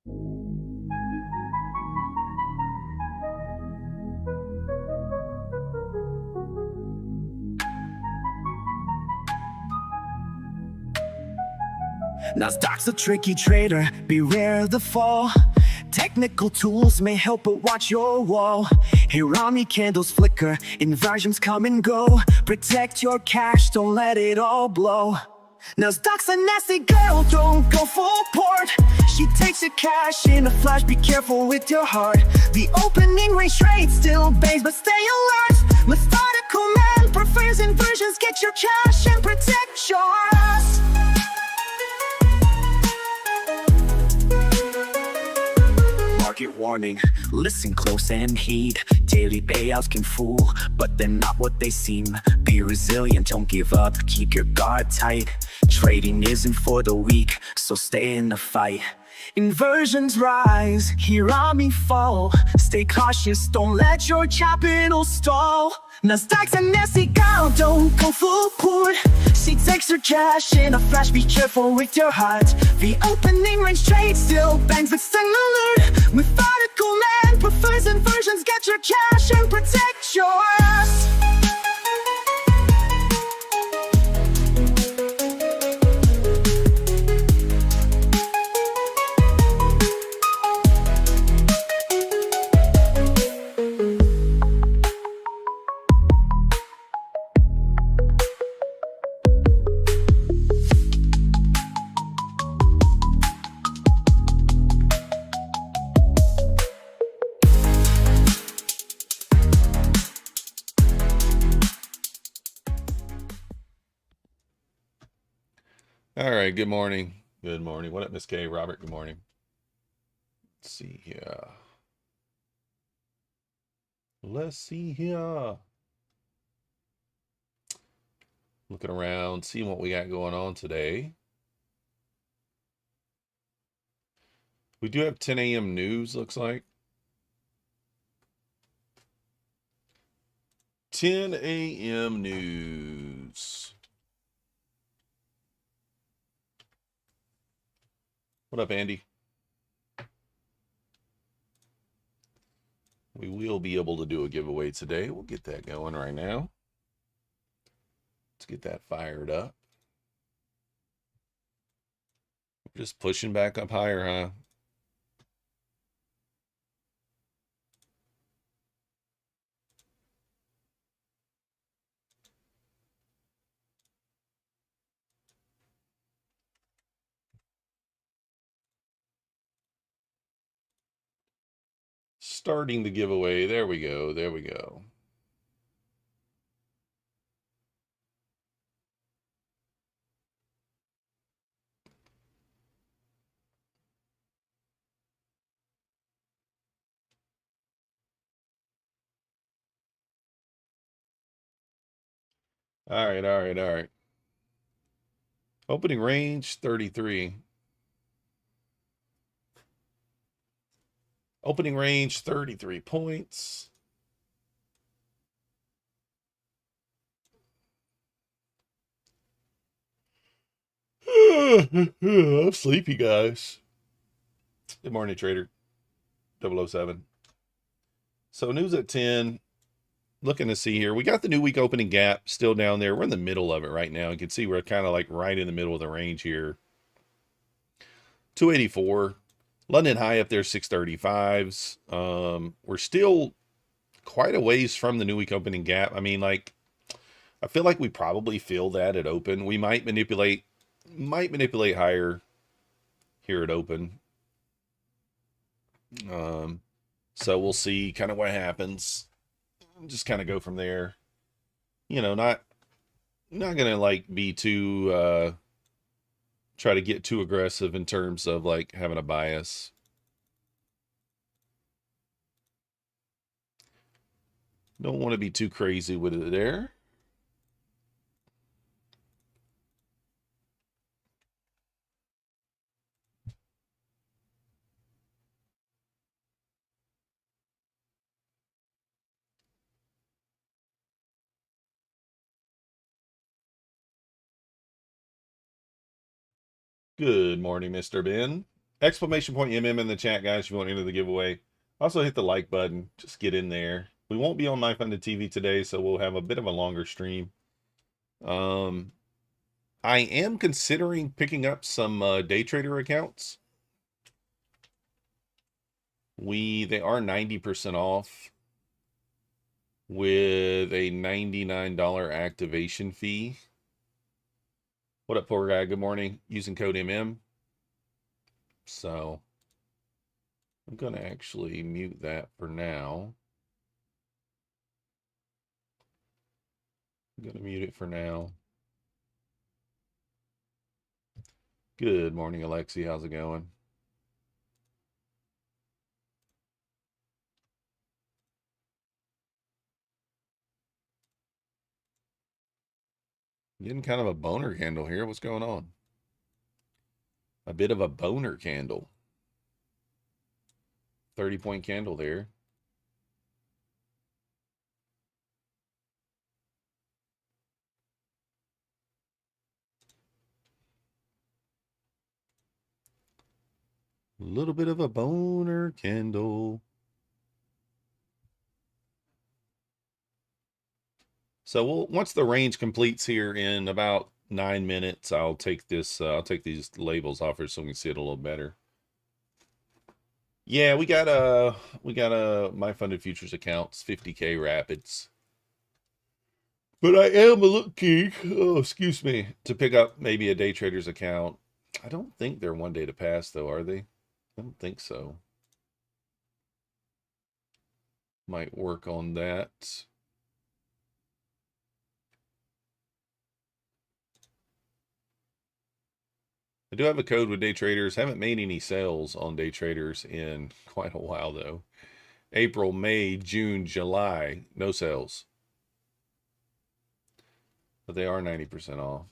Nasdaq's a tricky trader, beware the fall. Technical tools may help, but watch your wall. Hirami candles flicker, inversions come and go. Protect your cash, don't let it all blow. Nasdaq's a nasty girl, don't go full port. She takes your cash in a flash, be careful with your heart. The opening range trade still bangs, but stay alert. Methodical man prefers inversions, get your cash and protect yours. Market warning, listen close and heed. Daily payouts can fool, but they're not what they seem. Be resilient, don't give up, keep your guard tight. Trading isn't for the weak, so stay in the fight. Inversions rise, Hirami fall. Stay cautious, don't let your capital stall. Nasdaq's a nasty girl, don't go full port. She takes her cash in a flash, be careful with your heart. The opening range trade still bangs, but stay alert. Methodical man prefers inversions, get your cash and protect yours. All right, good morning. Good morning. What up, Miss K? Robert, good morning. Let's see here. Let's see here. Looking around, seeing what we got going on today. We do have 10 a.m. news, looks like. 10 a.m. news. What up, Andy? We will be able to do a giveaway today. We'll get that going right now. Let's get that fired up. Just pushing back up higher, huh? Starting the giveaway. There we go. There we go. All right, all right, all right. Opening range 33. Opening range 33 points. I'm sleepy, guys. Good morning, trader. 007. So news at 10. Looking to see here. We got the new week opening gap still down there. We're in the middle of it right now. You can see we're kind of like right in the middle of the range here. 284. London high up there, 635s. We're still quite a ways from the new week opening gap. I mean, like, I feel like we probably feel that at open. We might manipulate higher here at open. So we'll see kind of what happens. Just kind of go from there. You know, not gonna like be too try to get too aggressive in terms of like having a bias. Don't want to be too crazy with it there. Good morning, Mr. Ben. Exclamation point MM in the chat, guys, if you want to enter the giveaway. Also hit the like button. Just get in there. We won't be on My Funded TV today, so we'll have a bit of a longer stream. I am considering picking up some day trader accounts. They are 90% off with a $99 activation fee. What up, poor guy? Good morning. Using code MM. So I'm going to actually mute that for now. I'm going to mute it for now. Good morning, Alexi. How's it going? Getting kind of a boner candle here. What's going on? A bit of a boner candle. 30-point candle there. A little bit of a boner candle. So once the range completes here in about 9 minutes, I'll take this. I'll take these labels off here so we can see it a little better. Yeah, we got a My Funded Futures accounts 50K rapids. But I am looking, oh, excuse me, to pick up maybe a day trader's account. I don't think they're 1 day to pass though, are they? I don't think so. Might work on that. I do have a code with day traders. Haven't made any sales on day traders in quite a while though. April, May, June, July, no sales. But they are 90% off.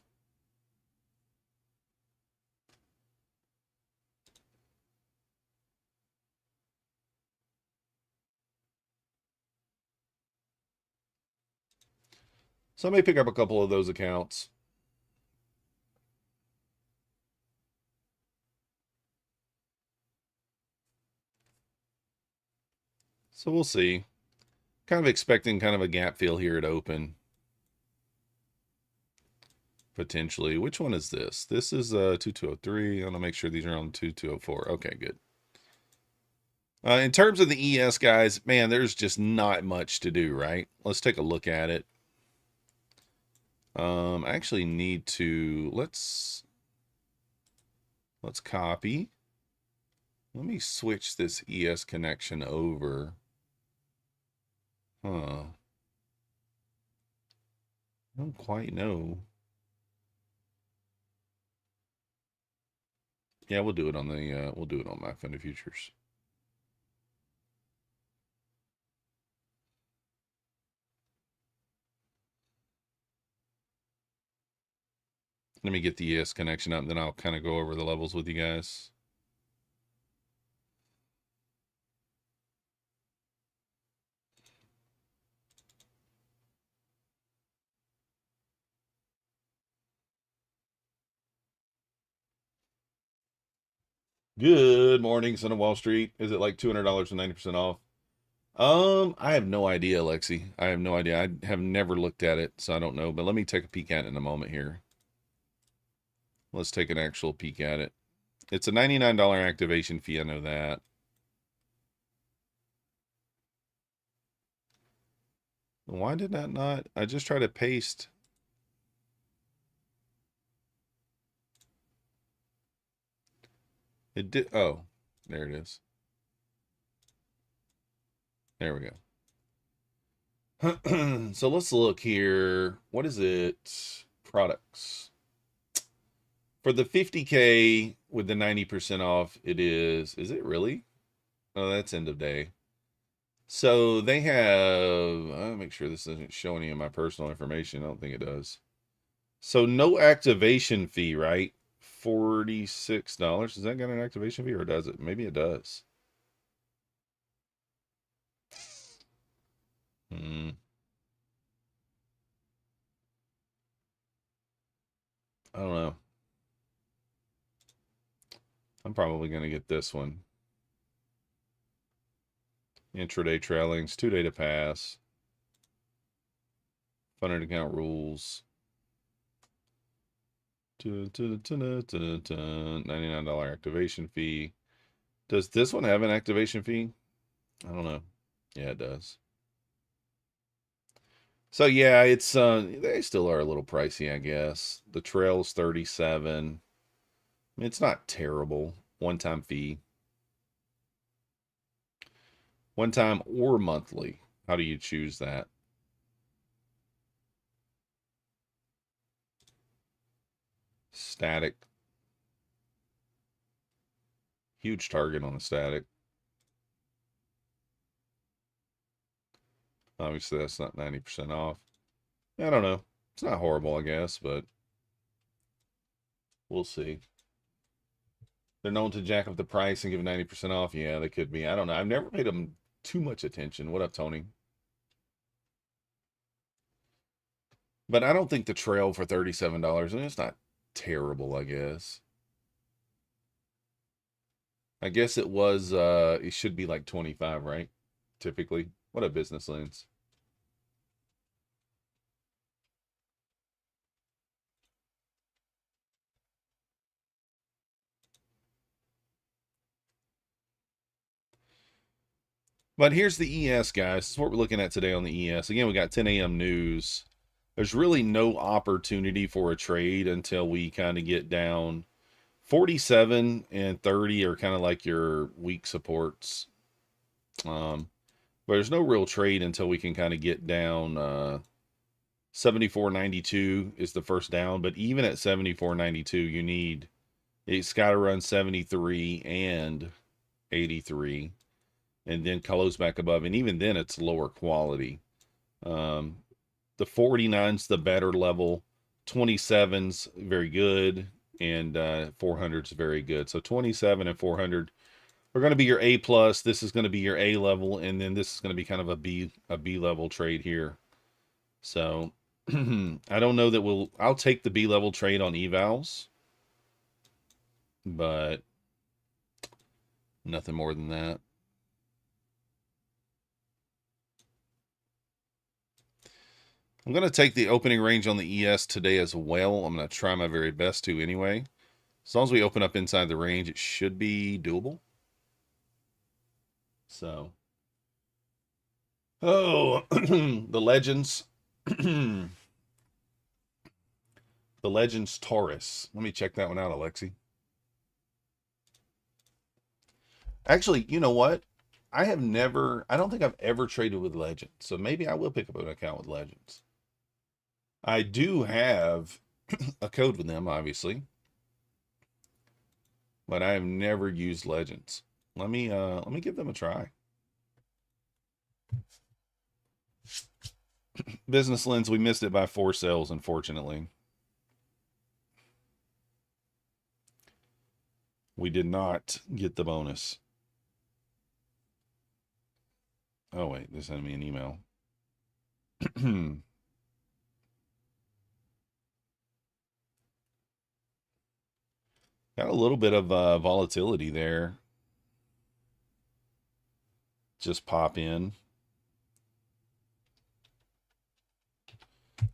So I may pick up a couple of those accounts. So we'll see. Kind of expecting kind of a gap fill here at open. Potentially. Which one is this? This is 2203. I want to make sure these are on 2204. Okay, good. In terms of the ES, guys, man, there's just not much to do, right? Let's take a look at it. I actually need to, let's copy. Let me switch this ES connection over. Huh. I don't quite know. Yeah, we'll do it on the we'll do it on My Funded Futures. Let me get the ES connection up, and then I'll kind of go over the levels with you guys. Good morning, son of Wall Street. Is it like $200 and 90% off? I have no idea, Lexi. I have no idea. I have never looked at it, so I don't know. But let me take a peek at it in a moment here. Let's take an actual peek at it. It's a $99 activation fee. I know that. Why did that not? I just tried to paste. It did. Oh, there it is. There we go. So let's look here. What is it? Products. For the 50K with the 90% off, it is it really? Oh, that's end of day. So they have, I'll make sure this doesn't show any of my personal information. I don't think it does. So no activation fee, right? $46. Does that got an activation fee or does it? Maybe it does. I don't know. I'm probably going to get this one. Intraday trailings, 2 day to pass. Funded account rules. $99 activation fee. Does this one have an activation fee? I don't know. Yeah, it does. So yeah, it's they still are a little pricey, I guess. The trail's 37. I mean, it's not terrible. One-time fee. One time or monthly. How do you choose that? Static. Huge target on the static. Obviously, that's not 90% off. I don't know. It's not horrible, I guess, but we'll see. They're known to jack up the price and give 90% off. Yeah, they could be. I don't know. I've never paid them too much attention. What up, Tony? But I don't think the trail for $37, and it's not terrible, I guess. I guess it was it should be like 25, right? Typically. What a business lens. But here's the ES, guys. This is what we're looking at today on the ES. Again, we got 10 a.m. news. There's really no opportunity for a trade until we kind of get down. 47 and 30 are kind of like your weak supports. But there's no real trade until we can kind of get down. 74.92 is the first down. But even at 74.92, it's got to run 73 and 83. And then close back above. And even then, it's lower quality. The 49's the better level. 27's very good. And 400's very good. So 27 and 400 are going to be your A plus. This is going to be your A level. And then this is going to be kind of a B level trade here. So I don't know that I'll take the B level trade on evals. But nothing more than that. I'm going to take the opening range on the ES today as well. I'm going to try my very best to anyway. As long as we open up inside the range, it should be doable. So, oh, the Legends. The Legends Taurus. Let me check that one out, Alexi. Actually, you know what? I don't think I've ever traded with Legends. So maybe I will pick up an account with Legends. I do have a code with them, obviously, but I have never used Legends. Let me give them a try. Business Lens, we missed it by 4 sales, unfortunately. We did not get the bonus. Oh wait, they sent me an email. Got a little bit of volatility there. Just pop in.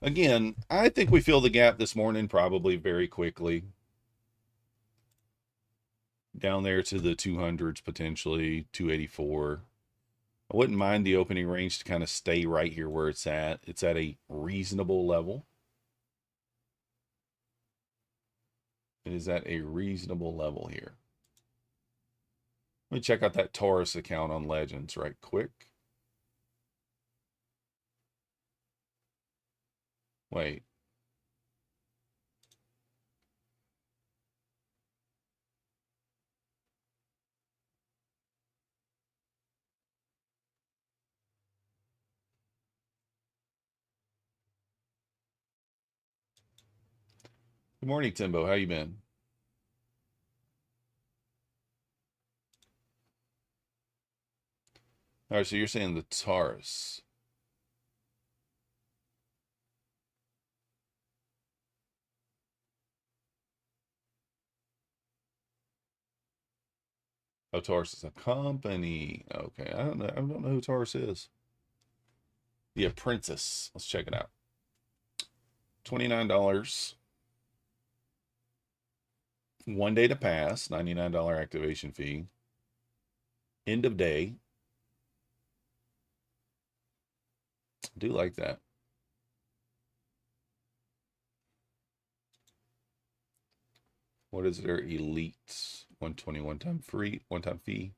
Again, I think we fill the gap this morning probably very quickly. Down there to the 200s, potentially 284. I wouldn't mind the opening range to kind of stay right here where it's at. It's at a reasonable level. It is at a reasonable level here. Let me check out that Taurus account on Legends right quick. Wait. Good morning, Timbo. How you been? All right, so you're saying the Taurus. Oh, Taurus is a company. Okay, I don't know. I don't know who Taurus is. The Apprentice. Let's check it out. $29. 1 day to pass. $99 activation fee. End of day. I do like that. What is their elite? 120 one-time free, one-time fee.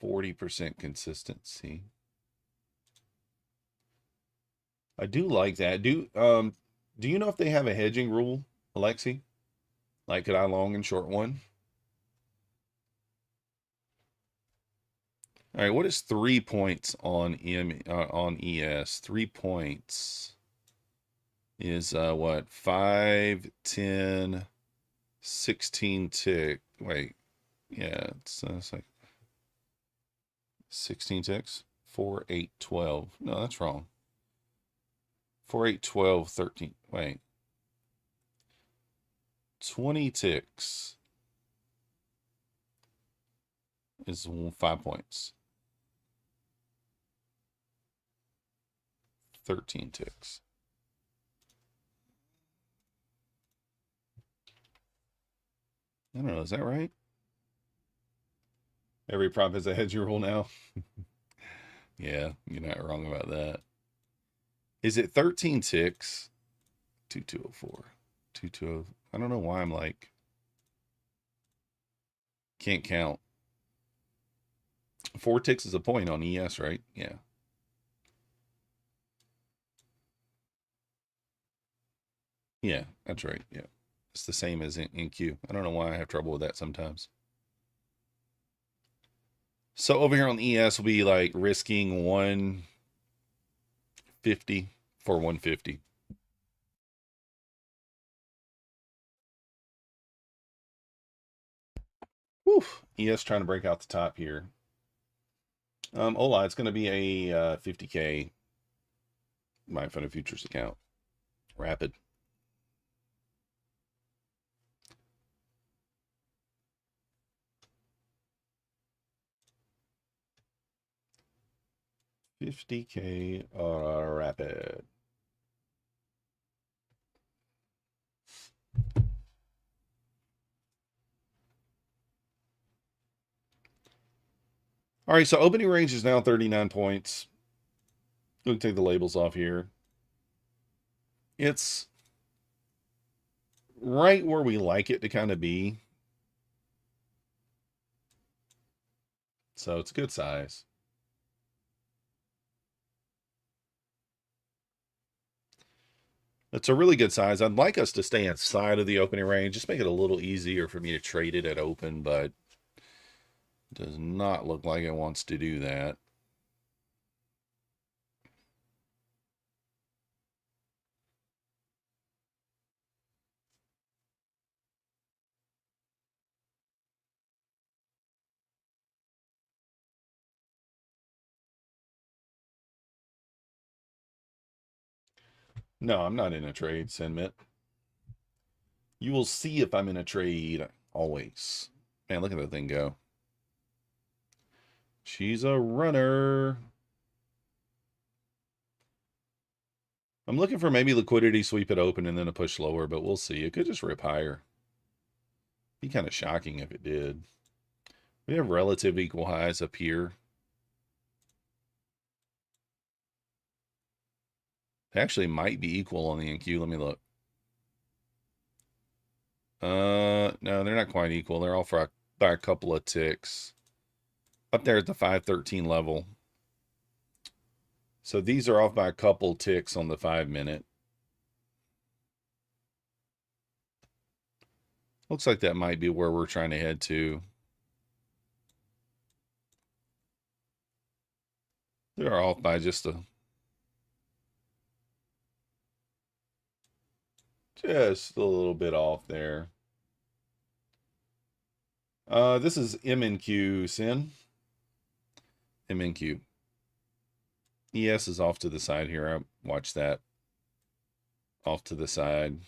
40% consistency. I do like that. Do you know if they have a hedging rule, Alexi? Like, could I long and short one? All right, what is 3 points on on ES? 3 points is what? 5, 10, 16 tick. Wait. Yeah, it's like 16 ticks. 4, 8, 12. No, that's wrong. 4, 8, 12, 13. Wait. 20 ticks is 5 points. 13 ticks. I don't know. Is that right? Every prop has a hedge rule now. Yeah, you're not wrong about that. Is it 13 ticks? 2204. 22. I don't know why I'm like can't count. 4 ticks is a point on ES, right? Yeah. Yeah, that's right. Yeah. It's the same as in Q. I don't know why I have trouble with that sometimes. So over here on ES, we'll be like risking 150 for 150. Whew. ES trying to break out the top here. Ola, it's going to be a 50K My Fun of Futures account. Rapid. $50K rapid. All right, so opening range is now 39 points. We'll take the labels off here. It's right where we like it to kind of be. So it's a good size. It's a really good size. I'd like us to stay inside of the opening range. Just make it a little easier for me to trade it at open, but it does not look like it wants to do that. No, I'm not in a trade, Sinmit. You will see if I'm in a trade always. Man, look at that thing go. She's a runner. I'm looking for maybe liquidity, sweep it open, and then a push lower, but we'll see. It could just rip higher. Be kind of shocking if it did. We have relative equal highs up here. They actually might be equal on the NQ. Let me look. No, they're not quite equal. They're all by a couple of ticks. Up there at the 513 level. So these are off by a couple ticks on the 5-minute. Looks like that might be where we're trying to head to. They're off by just a little bit off there. This is MNQ, Sin. MNQ. ES is off to the side here. I watch that off to the side.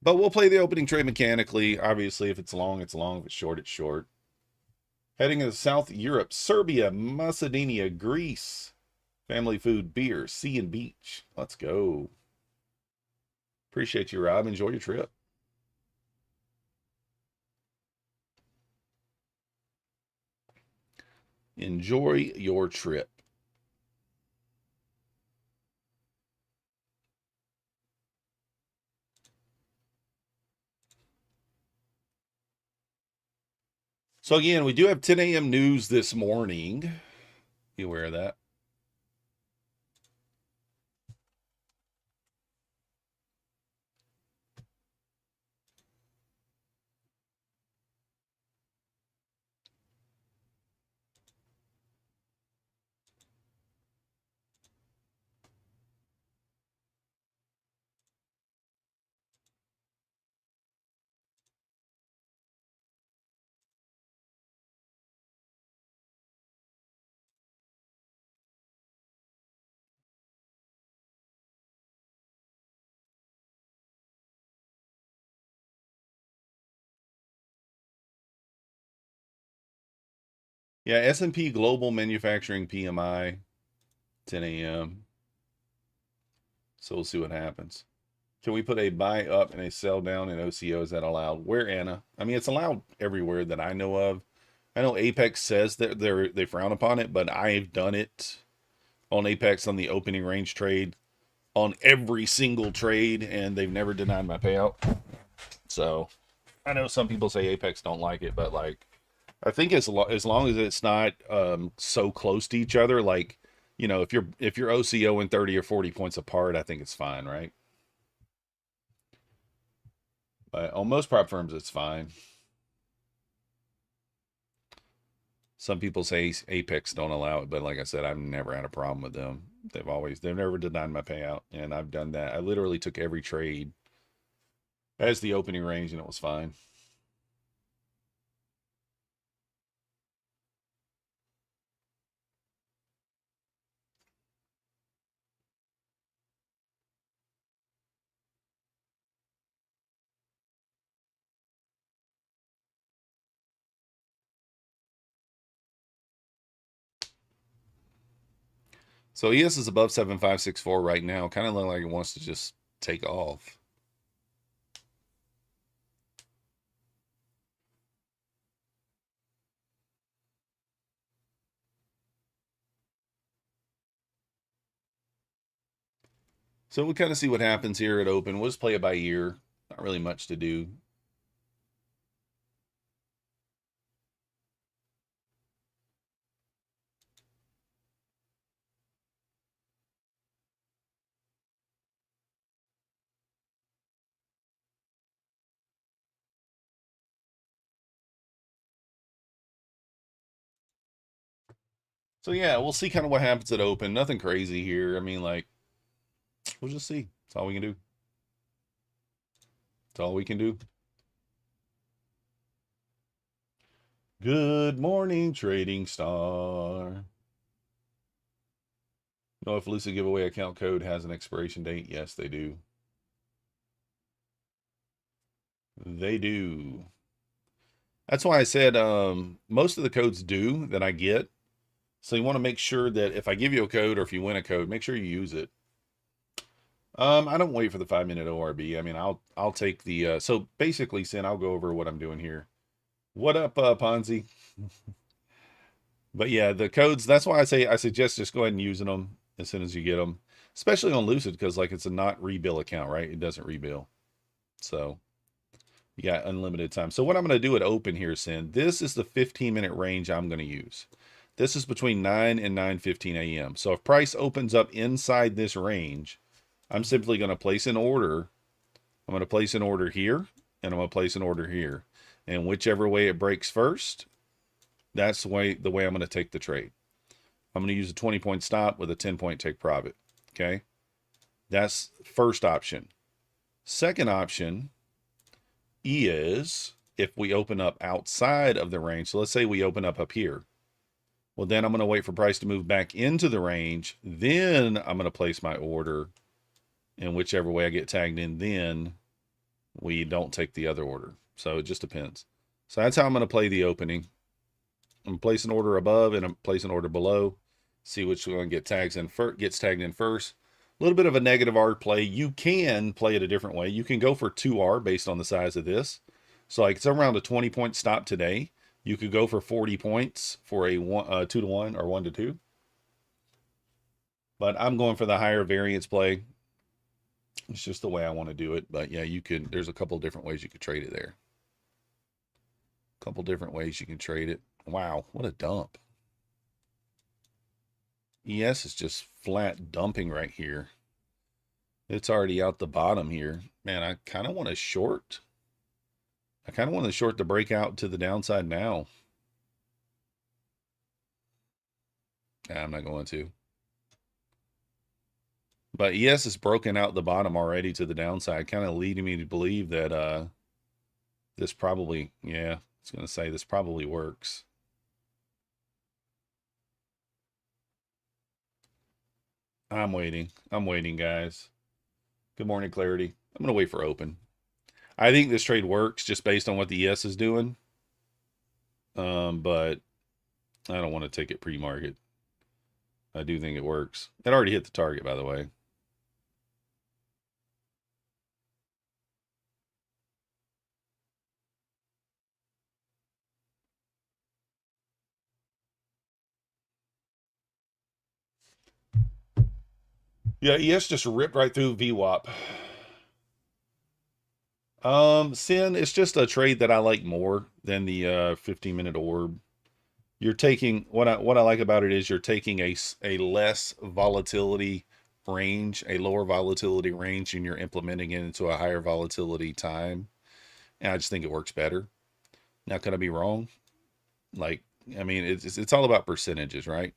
But we'll play the opening trade mechanically. Obviously, if it's long, it's long. If it's short, it's short. Heading into South Europe, Serbia, Macedonia, Greece. Family food, beer, sea and beach. Let's go. Appreciate you, Rob. Enjoy your trip. Enjoy your trip. So again, we do have 10 a.m. news this morning. Be aware of that. Yeah, S&P Global Manufacturing PMI, 10 a.m. So we'll see what happens. Can we put a buy up and a sell down in OCO? Is that allowed? Where, Anna? I mean, it's allowed everywhere that I know of. I know Apex says that they frown upon it, but I've done it on Apex on the opening range trade on every single trade, and they've never denied my payout. So I know some people say Apex don't like it, but like I think as long as it's not so close to each other, like if you're OCO and 30 or 40 points apart, I think it's fine, right? But on most prop firms, it's fine. Some people say Apex don't allow it, but like I said, I've never had a problem with them. They've never denied my payout, and I've done that. I literally took every trade as the opening range, and it was fine. So ES is above 7564 right now. Kind of look like it wants to just take off. So we'll kind of see what happens here at open. We'll just play it by ear. Not really much to do. So yeah, we'll see kind of what happens at open. Nothing crazy here. I mean, like, we'll just see. That's all we can do. That's all we can do. Good morning, Trading Star. Know if Lucid giveaway account code has an expiration date? Yes, they do. They do. That's why I said most of the codes do that I get. So you want to make sure that if I give you a code or if you win a code, make sure you use it. I don't wait for the 5-minute ORB. I mean, I'll take the so basically, Sin, I'll go over what I'm doing here. What up, Ponzi? But yeah, the codes, that's why I suggest just go ahead and using them as soon as you get them, especially on Lucid, because like it's a not rebill account, right? It doesn't rebill. So you got unlimited time. So what I'm going to do at open here, Sin, this is the 15-minute range I'm going to use. This is between 9 and 9:15 a.m. So if price opens up inside this range, I'm simply going to place an order. I'm going to place an order here, and I'm going to place an order here. And whichever way it breaks first, that's the way I'm going to take the trade. I'm going to use a 20-point stop with a 10-point take profit. Okay? That's first option. Second option is if we open up outside of the range. So let's say we open up here. Well, then I'm going to wait for price to move back into the range. Then I'm going to place my order. And whichever way I get tagged in, then we don't take the other order. So it just depends. So that's how I'm going to play the opening. I'm going to place an order above and I'm place an order below. See which one gets tagged in first. A little bit of a negative R play. You can play it a different way. You can go for 2R based on the size of this. So like it's around a 20-point stop today. You could go for 40 points for a 2-to-1 or 1-to-2. But I'm going for the higher variance play. It's just the way I want to do it. But yeah, you can. There's a couple different ways you could trade it there. A couple different ways you can trade it. Wow, what a dump. ES is just flat dumping right here. It's already out the bottom here. Man, I kind of want to short. I kind of want to short the breakout to the downside now. Nah, I'm not going to. But ES is broken out the bottom already to the downside, kind of leading me to believe that this probably, yeah, I was going to say this probably works. I'm waiting. I'm waiting, guys. Good morning, Clarity. I'm going to wait for open. I think this trade works just based on what the ES is doing. But I don't want to take it pre-market. I do think it works. It already hit the target, by the way. Yeah, ES just ripped right through VWAP. Sin, it's just a trade that I like more than the 15-minute orb. You're taking what I like about it is you're taking a less volatility range, a lower volatility range, and you're implementing it into a higher volatility time. And I just think it works better. Not gonna be wrong. Like, I mean, it's all about percentages, right?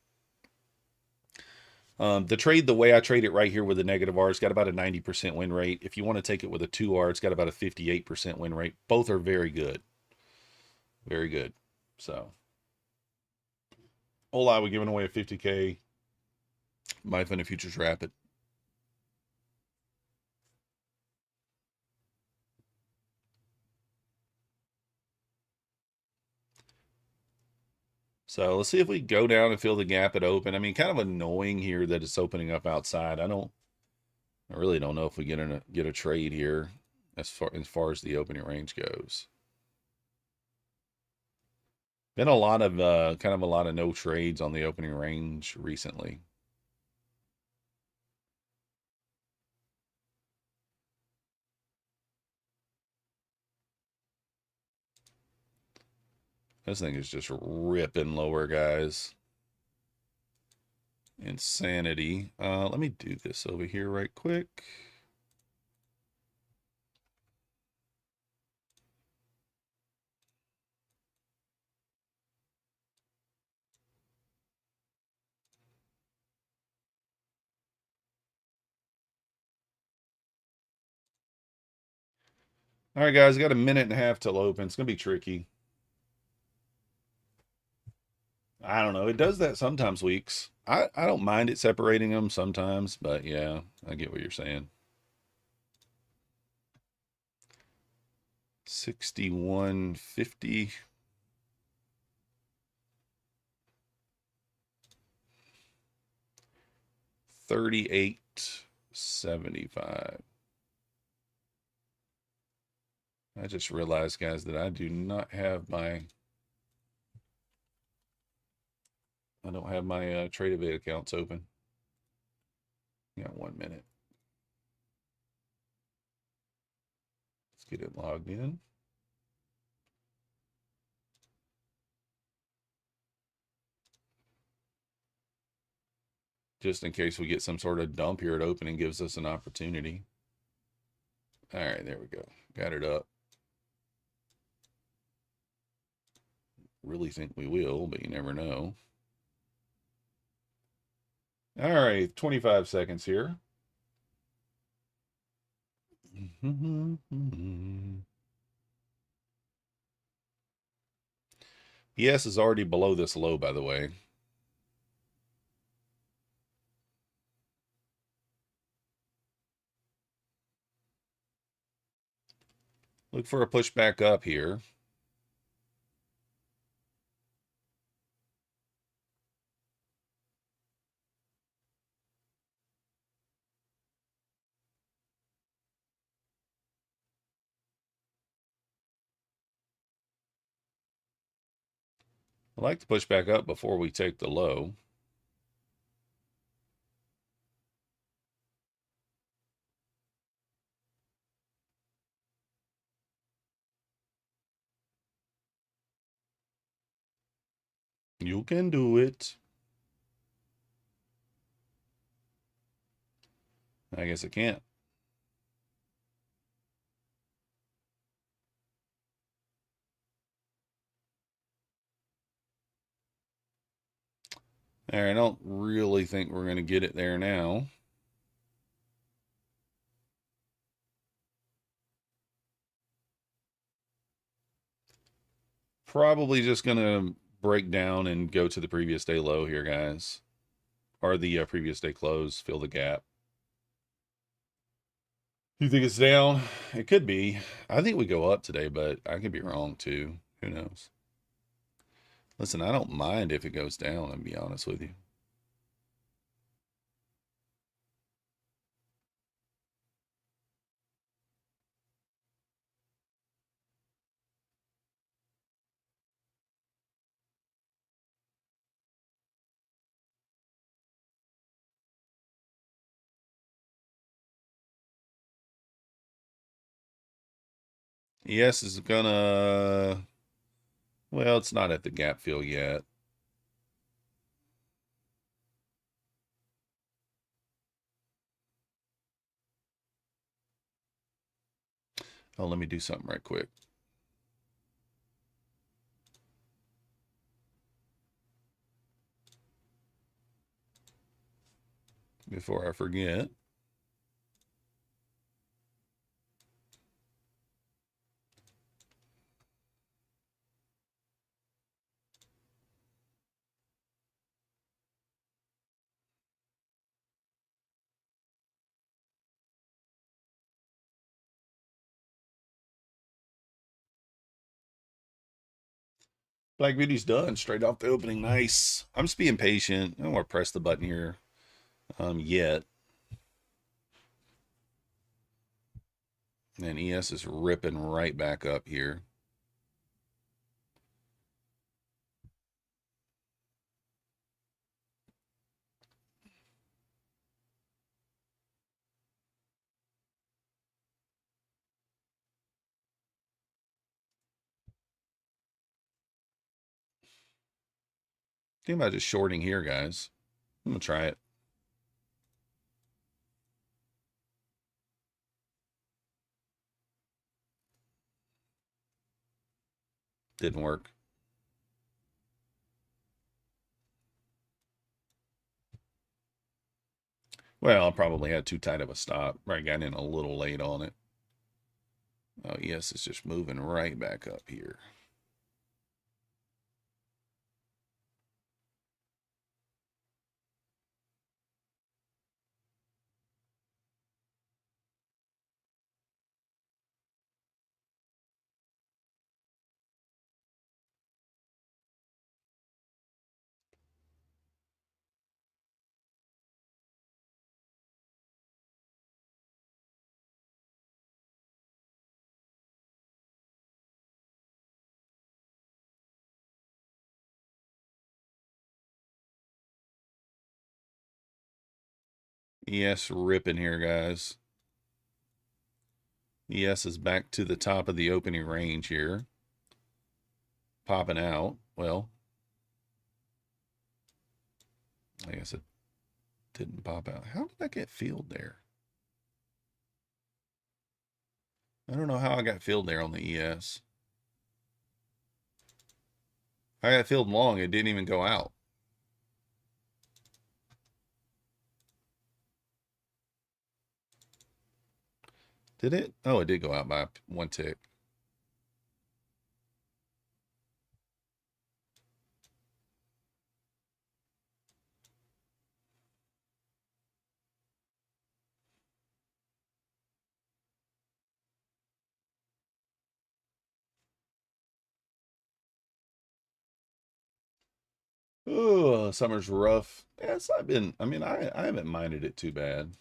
The way I trade it right here with the negative R, it's got about a 90% win rate. If you want to take it with a 2R, it's got about a 58% win rate. Both are very good. Very good. So, Ola, we're giving away a 50K My Fun Futures Rapid. So let's see if we go down and fill the gap at open. I mean, kind of annoying here that it's opening up outside. I really don't know if we get a trade here as far as the opening range goes. Been a lot of kind of a lot of no trades on the opening range recently. This thing is just ripping lower, guys. Insanity. Let me do this over here right quick. All right, guys, I got a minute and a half till open. It's gonna be tricky. I don't know. It does that sometimes weeks. I don't mind it separating them sometimes, but yeah, I get what you're saying. 61.50. $38.75. I just realized, guys, that I do not have my Tradeovate accounts open. Got 1 minute. Let's get it logged in. Just in case we get some sort of dump here at opening, gives us an opportunity. All right, there we go. Got it up. Really think we will, but you never know. All right, 25 seconds here. ES is already below this low, by the way. Look for a push back up here. I like to push back up before we take the low. You can do it. I guess I can't. All right, I don't really think we're going to get it there now. Probably just going to break down and go to the previous day low here, guys. Or the previous day close, fill the gap. You think it's down? It could be. I think we go up today, but I could be wrong too. Who knows? Listen, I don't mind if it goes down, I'll be honest with you. ES is gonna, well, it's not at the gap fill yet. Oh, let me do something right quick. Before I forget. Black Beauty's done straight off the opening. Nice. I'm just being patient. I don't want to press the button here yet. And ES is ripping right back up here. Think about just shorting here, guys. I'm going to try it. Didn't work. Well, I probably had too tight of a stop. Right, got in a little late on it. Oh, yes, it's just moving right back up here. ES ripping here, guys. ES is back to the top of the opening range here. Popping out. Well, I guess it didn't pop out. How did I get filled there? I don't know how I got filled there on the ES. I got filled long. It didn't even go out. Did it? Oh, it did go out by one tick. Oh, summer's rough. Yes, I mean, I haven't minded it too bad.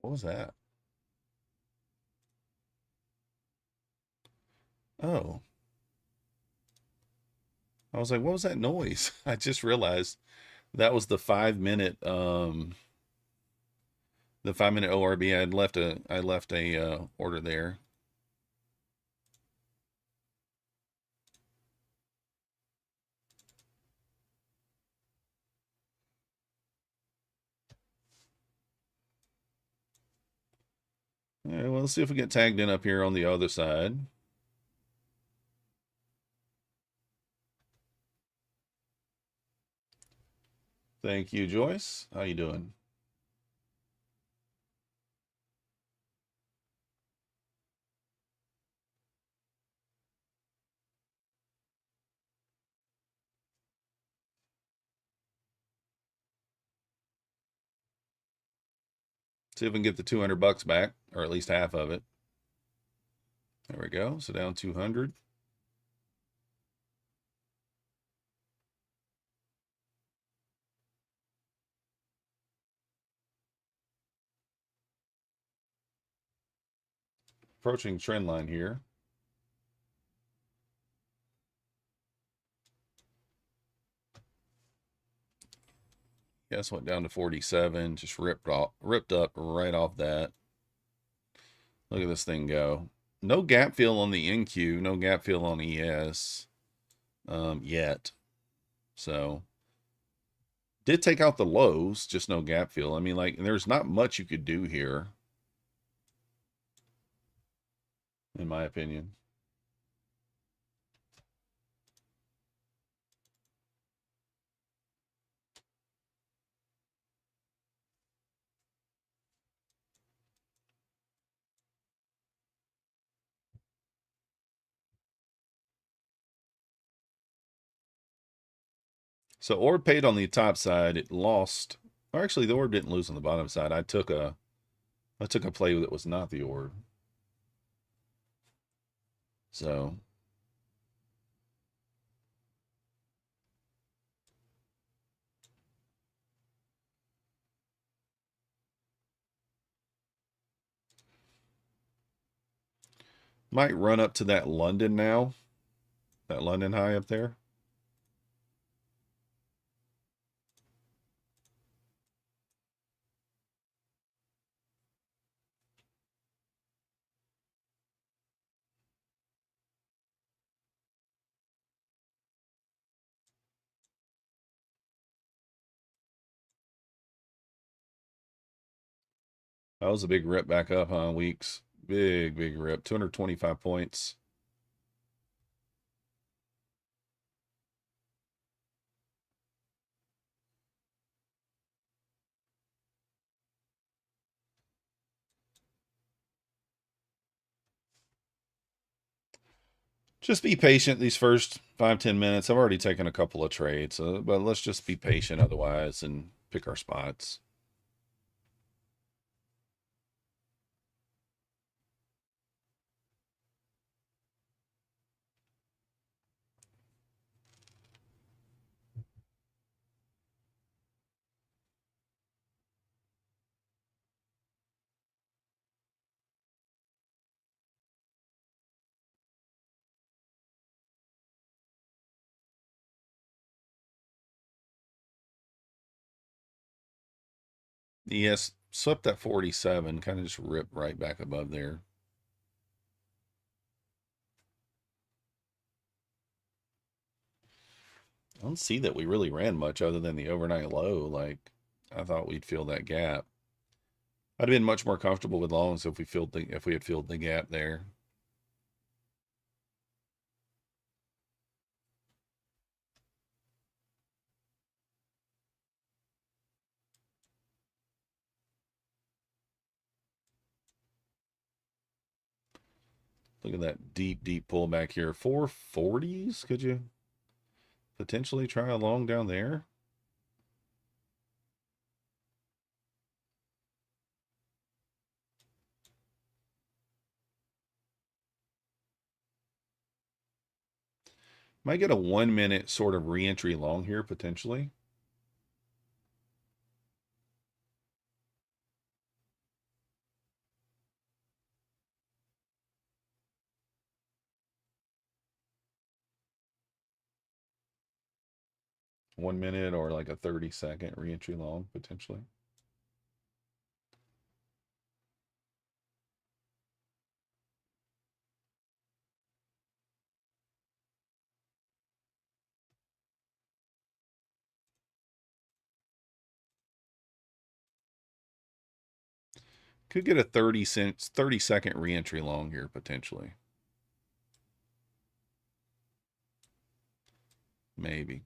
What was that? Oh, I was like, what was that noise? I just realized that was the 5 minute ORB. I left a order there. All right, well, let's see if we get tagged in up here on the other side. Thank you, Joyce. How you doing? See if we can get the 200 bucks back, or at least half of it. There we go. So down 200. Approaching trend line here. Yes, went down to 47. Just ripped up right off that. Look at this thing go. No gap fill on the NQ. No gap fill on ES yet. So did take out the lows, just no gap fill. I mean, like, there's not much you could do here, in my opinion. So orb paid on the top side. It lost. Or actually, the orb didn't lose on the bottom side. I took a play that was not the orb. So might run up to that London now. That London high up there. That was a big rip back up, huh? Weeks. Big rip. 225 points. Just be patient these first 5-10 minutes. I've already taken a couple of trades, but let's just be patient otherwise and pick our spots. Yes, swept that 47, kind of just ripped right back above there. I don't see that we really ran much other than the overnight low. Like, I thought we'd fill that gap. I'd have been much more comfortable with longs if we had filled the gap there. Look at that deep, deep pullback here. 440s? Could you potentially try a long down there? Might get a 1 minute sort of re-entry long here potentially. One minute or like a 30-second re-entry long potentially. Could get a 30-second re-entry long here potentially. Maybe.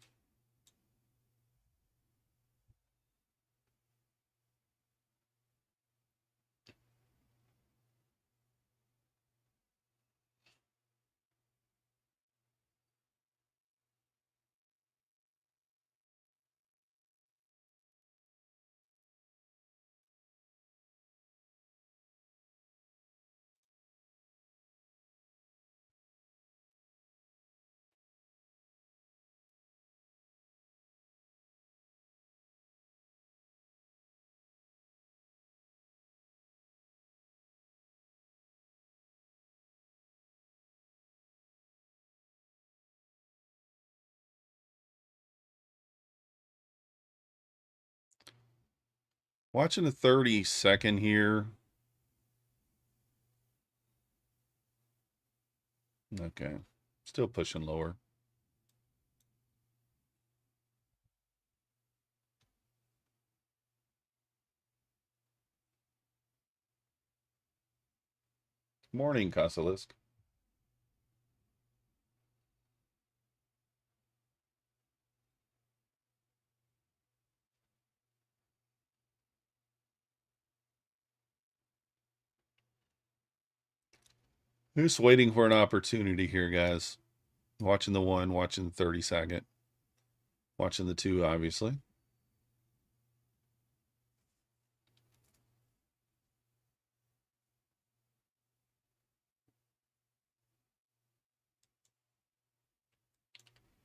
Watching the 30-second here. Okay. Still pushing lower. Morning, Casalisk. Just waiting for an opportunity here, guys. Watching the 1, watching the 30-second. Watching the 2, obviously.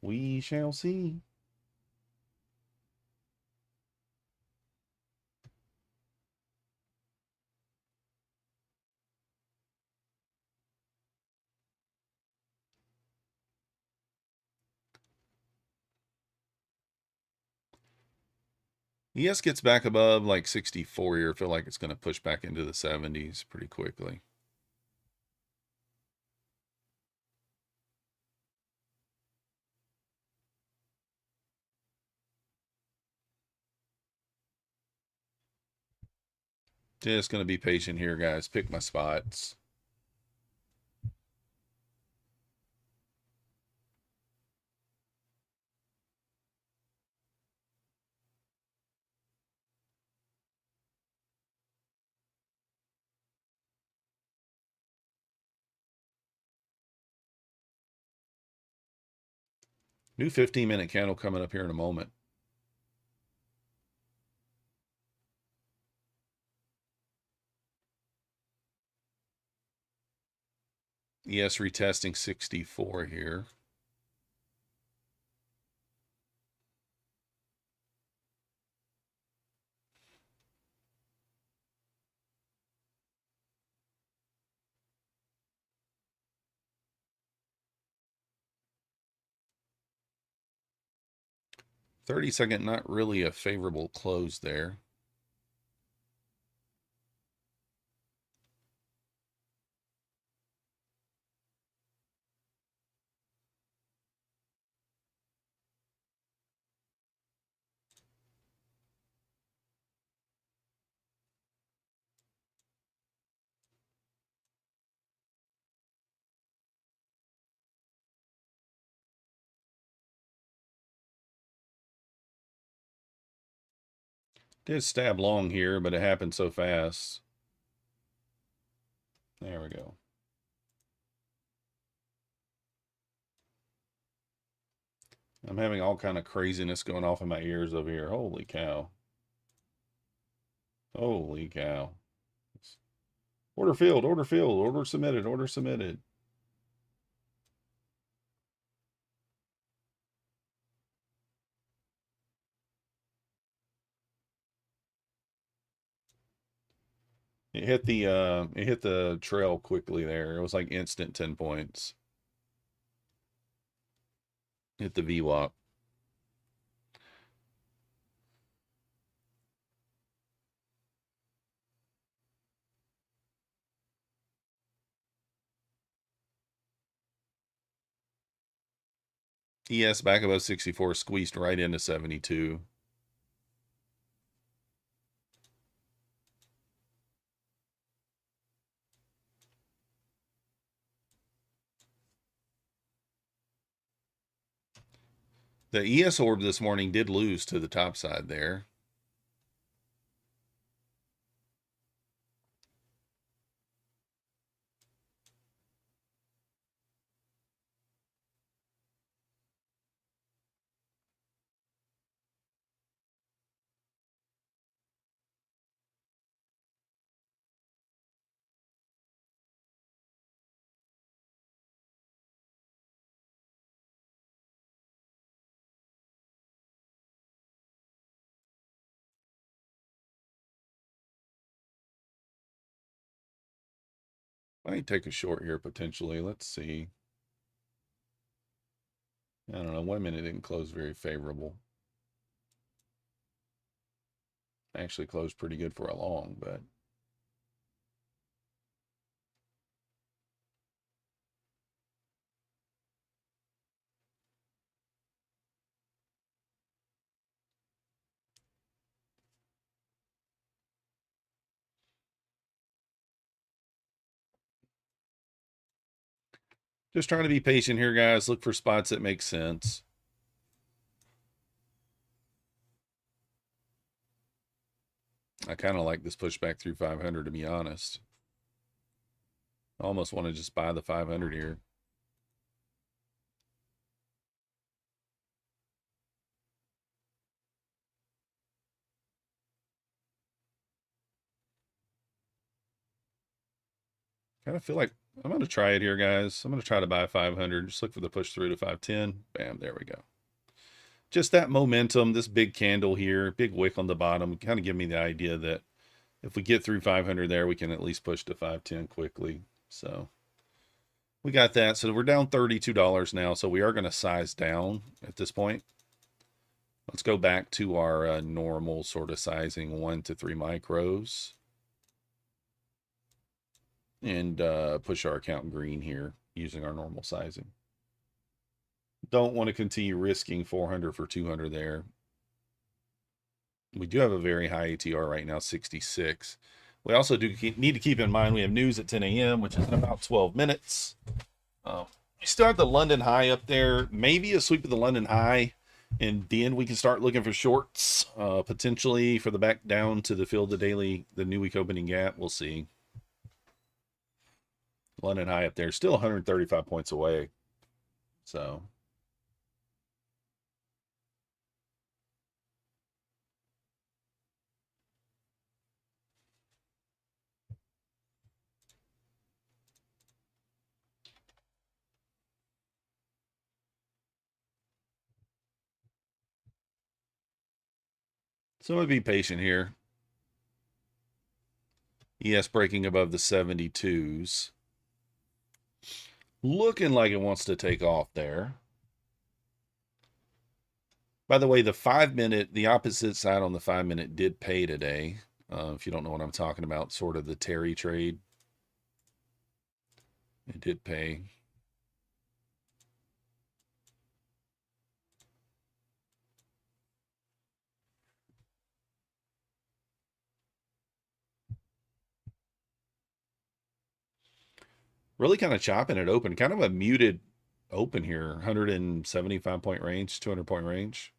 We shall see. ES gets back above like 64 here. I feel like it's going to push back into the 70s pretty quickly. Just going to be patient here, guys. Pick my spots. New 15-minute candle coming up here in a moment. ES retesting 64 here. $30-second, not really a favorable close there. Did stab long here, but it happened so fast. There we go. I'm having all kind of craziness going off in my ears over here. Holy cow. Holy cow. Order filled, order submitted, order submitted. It hit the trail quickly there. It was like instant 10 points. Hit the VWAP. ES back above 64, squeezed right into 72. The ES orb this morning did lose to the top side there. Might take a short here potentially. Let's see. I don't know. 1 minute didn't close very favorable. Actually closed pretty good for a long, but just trying to be patient here, guys. Look for spots that make sense. I kind of like this pushback through 500, to be honest. I almost want to just buy the 500 here. Kind of feel like I'm going to try it here, guys. I'm going to try to buy 500. Just look for the push through to 510. Bam, there we go. Just that momentum, this big candle here, big wick on the bottom, kind of give me the idea that if we get through 500 there, we can at least push to 510 quickly. So we got that. So we're down $32 now. So we are going to size down at this point. Let's go back to our normal sort of sizing, 1 to 3 micros. And push our account green here using our normal sizing. Don't want to continue risking 400 for 200 there. We do have a very high ATR right now, 66. We also need to keep in mind we have news at 10 a.m., which is in about 12 minutes. We still have the London high up there. Maybe a sweep of the London high, and then we can start looking for shorts, potentially for the back down to the fill the daily, the new week opening gap. We'll see. London high up there, still 135 points away. So I'm going to be patient here. ES breaking above the 72s. Looking like it wants to take off there. By the way, the 5 minute, the opposite side on the 5 minute did pay today. If you don't know what I'm talking about, sort of the Terry trade. It did pay. Really kind of chopping it open. Kind of a muted open here. 175 point range, 200 point range.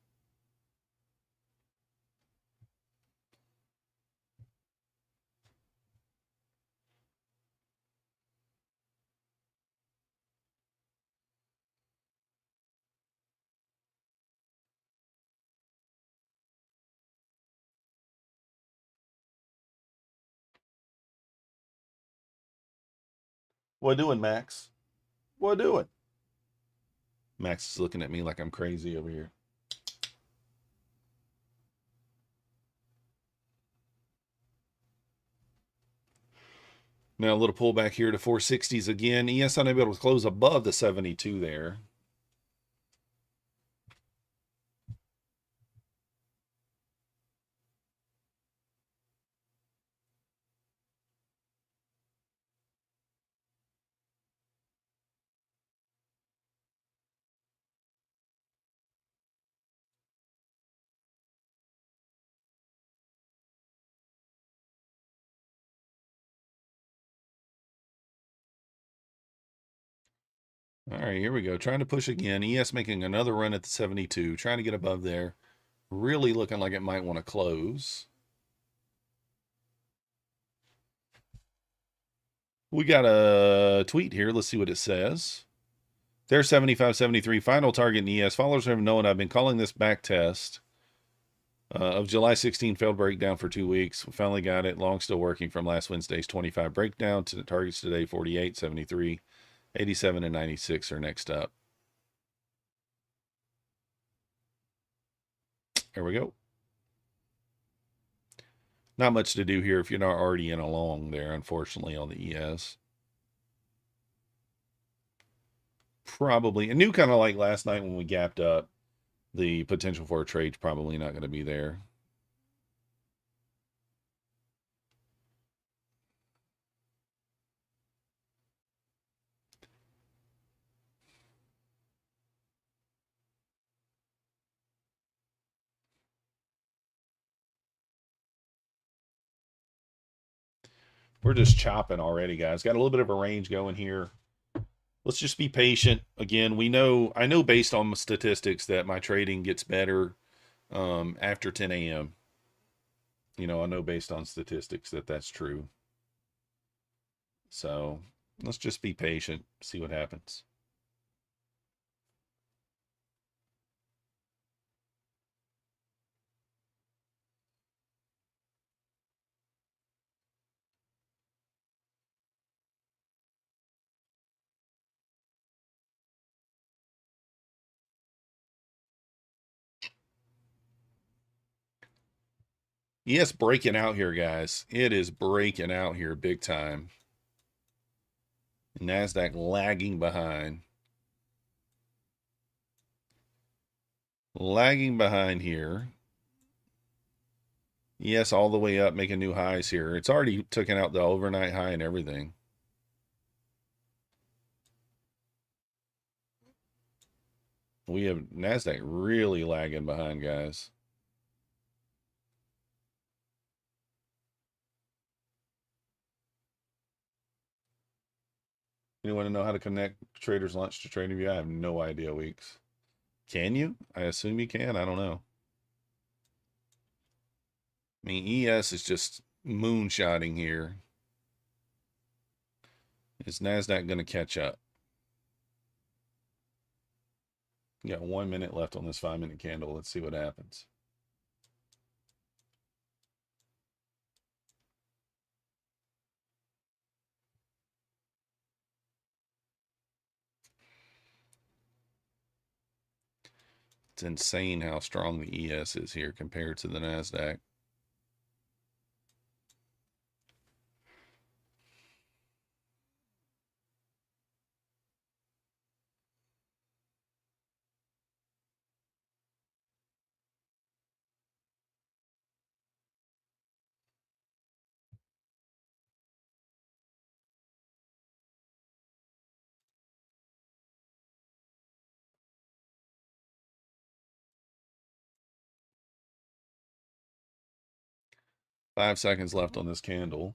What doing, Max? What doing? Max is looking at me like I'm crazy over here. Now a little pullback here to 460s again. ES unable to close above the 72 there. All right, here we go. Trying to push again. ES making another run at the 72, trying to get above there. Really looking like it might want to close. We got a tweet here. Let's see what it says. There's 75.73. Final target in ES. Followers have known I've been calling this back test of July 16 failed breakdown for 2 weeks. We finally got it. Long still working from last Wednesday's 25 breakdown to the targets today, 48, 73, 87, and 96 are next up. There we go. Not much to do here if you're not already in a long there, unfortunately, on the ES. Probably. And knew kind of like last night when we gapped up, the potential for a trade's probably not going to be there. We're just chopping already, guys. Got a little bit of a range going here. Let's just be patient. Again, I know based on statistics that my trading gets better after 10 a.m. I know based on statistics that that's true. So let's just be patient, see what happens. Yes, breaking out here, guys. It is breaking out here big time. Nasdaq lagging behind. Lagging behind here. Yes, all the way up, making new highs here. It's already taken out the overnight high and everything. We have Nasdaq really lagging behind, guys. You want to know how to connect Trader's Lunch to TradingView? I have no idea, Weeks. Can you? I assume you can. I don't know. I mean, ES is just moonshotting here. Is Nasdaq going to catch up? You got 1 minute left on this 5-minute candle. Let's see what happens. It's insane how strong the ES is here compared to the Nasdaq. Five seconds left on this candle.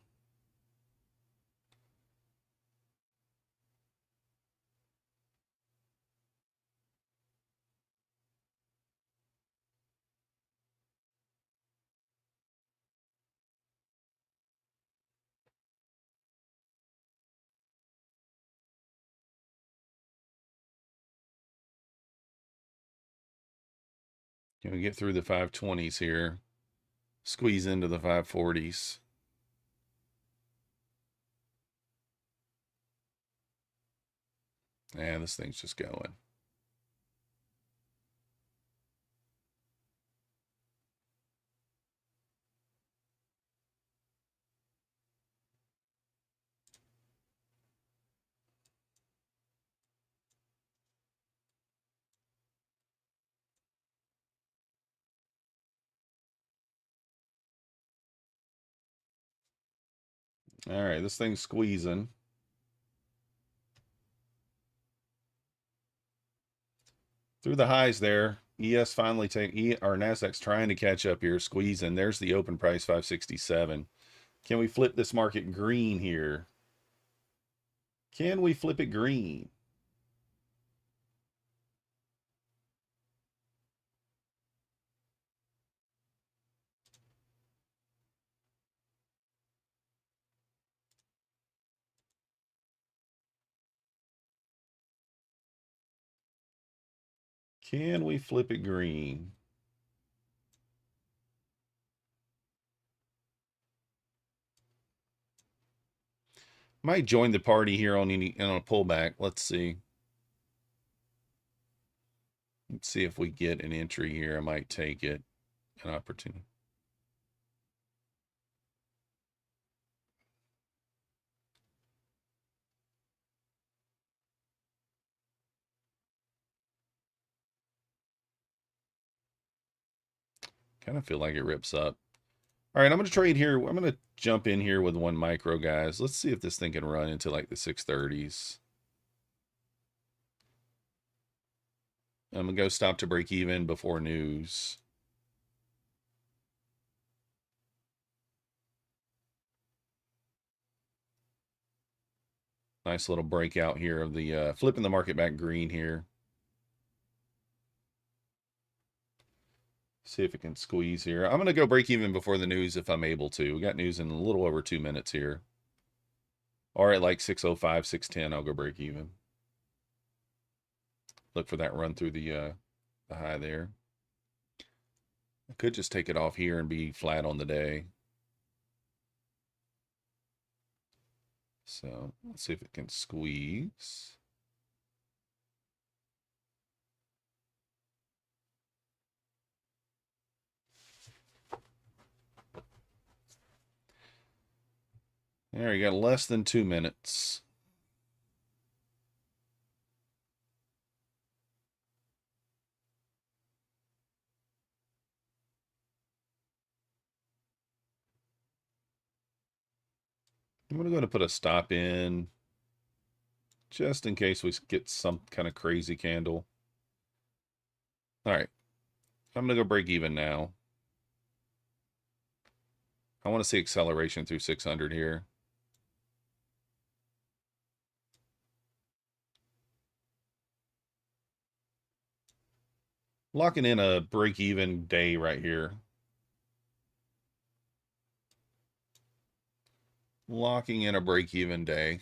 Can we get through the 520s here? Squeeze into the 540s. And this thing's just going. All right, this thing's squeezing. Through the highs there. ES finally or Nasdaq's trying to catch up here, squeezing. There's the open price, 567. Can we flip this market green here? Can we flip it green? Can we flip it green? Might join the party here on a pullback. Let's see. Let's see if we get an entry here. I might take it, an opportunity. Kind of feel like it rips up. All right, I'm going to trade here. I'm going to jump in here with 1 micro, guys. Let's see if this thing can run into like the 630s. I'm going to go stop to break even before news. Nice little breakout here of the flipping the market back green here. See if it can squeeze here. I'm going to go break even before the news if I'm able to. We got news in a little over 2 minutes here. Or at like 6:05, 6:10, I'll go break even. Look for that run through the high there. I could just take it off here and be flat on the day. So let's see if it can squeeze. There, you got less than 2 minutes. I'm going to put a stop in just in case we get some kind of crazy candle. All right. I'm going to go break even now. I want to see acceleration through 600 here. Locking in a break-even day right here. Locking in a break-even day.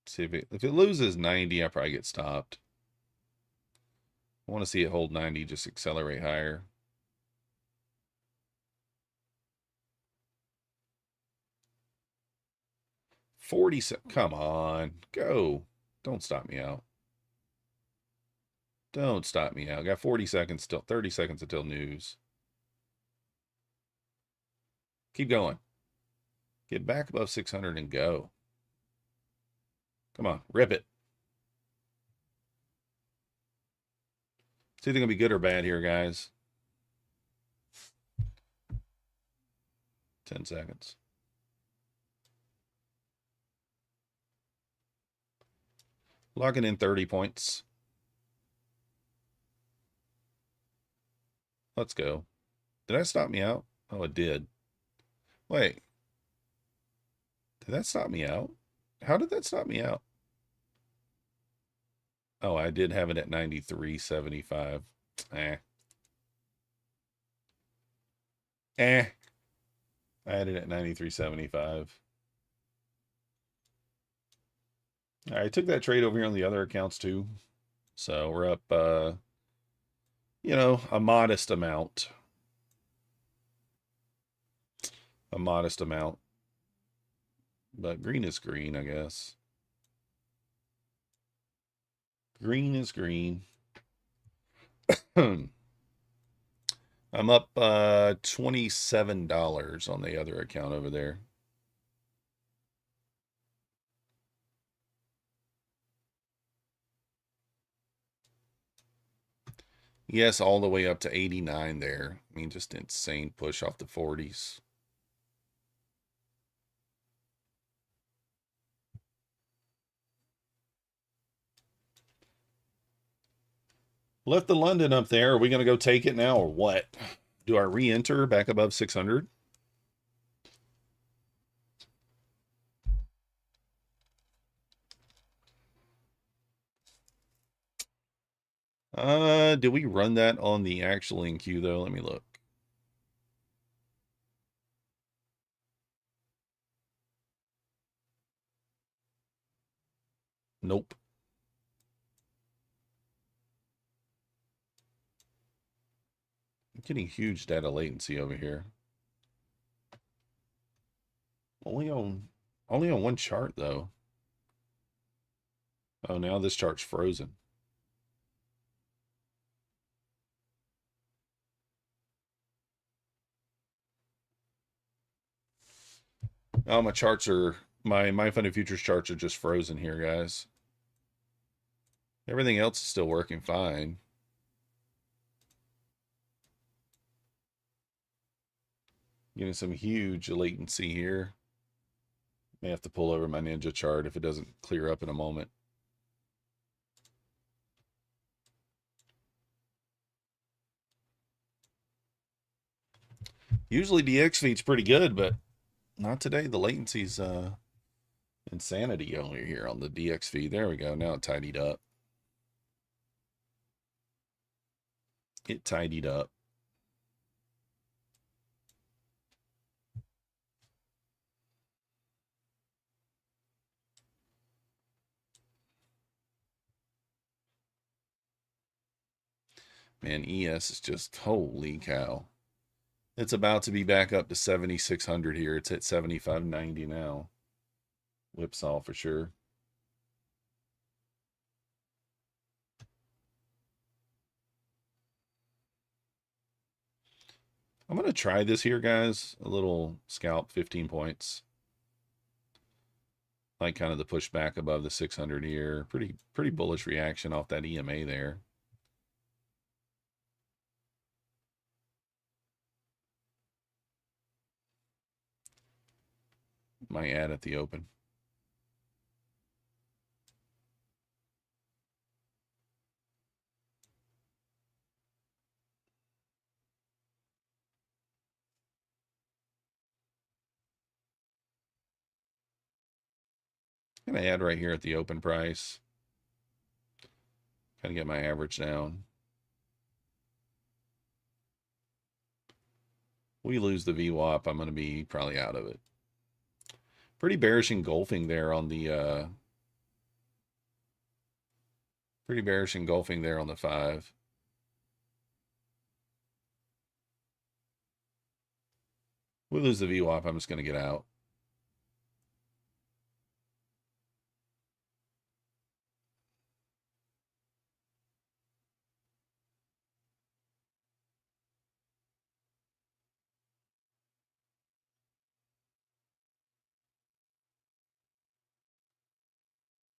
See if it loses 90, I probably get stopped. I want to see it hold 90, just accelerate higher. Come on, go. Don't stop me out. Don't stop me out. Got 40 seconds still, 30 seconds until news. Keep going. Get back above 600 and go. Come on, rip it. It's either going to be good or bad here, guys. 10 seconds. Locking in 30 points. Let's go. Did that stop me out? Oh, it did. Wait. Did that stop me out? How did that stop me out? Oh, I did have it at 93.75. I had it at 93.75. All right, I took that trade over here on the other accounts too. So we're up you know, a modest amount. A modest amount. But green is green, I guess. Green is green. I'm up $27 on the other account over there. Yes, all the way up to 89 there. I mean, just insane push off the 40s. Left the London up there. Are we going to go take it now or what? Do I re-enter back above 600? Did we run that on the actual NQ though? Let me look. Nope. I'm getting huge data latency over here. Only on one chart though. Oh, now this chart's frozen. Oh, my charts are my funded futures charts are just frozen here, guys. Everything else is still working fine. Getting some huge latency here. May have to pull over my ninja chart if it doesn't clear up in a moment. Usually DX feed's pretty good, but not today. The latency's insanity over here on the DX feed. There we go. Now it tidied up. It tidied up. Man, ES is just, holy cow. It's about to be back up to 7,600 here. It's at 7,590 now. Whipsaw for sure. I'm going to try this here, guys. A little scalp, 15 points. Like kind of the push back above the 600 here. Pretty bullish reaction off that EMA there. Might add at the open. Gonna add right here at the open price. Kind of get my average down. We lose the VWAP, I'm going to be probably out of it. Pretty bearish engulfing there on the pretty bearish engulfing there on the 5. We lose the VWAP, I'm just going to get out.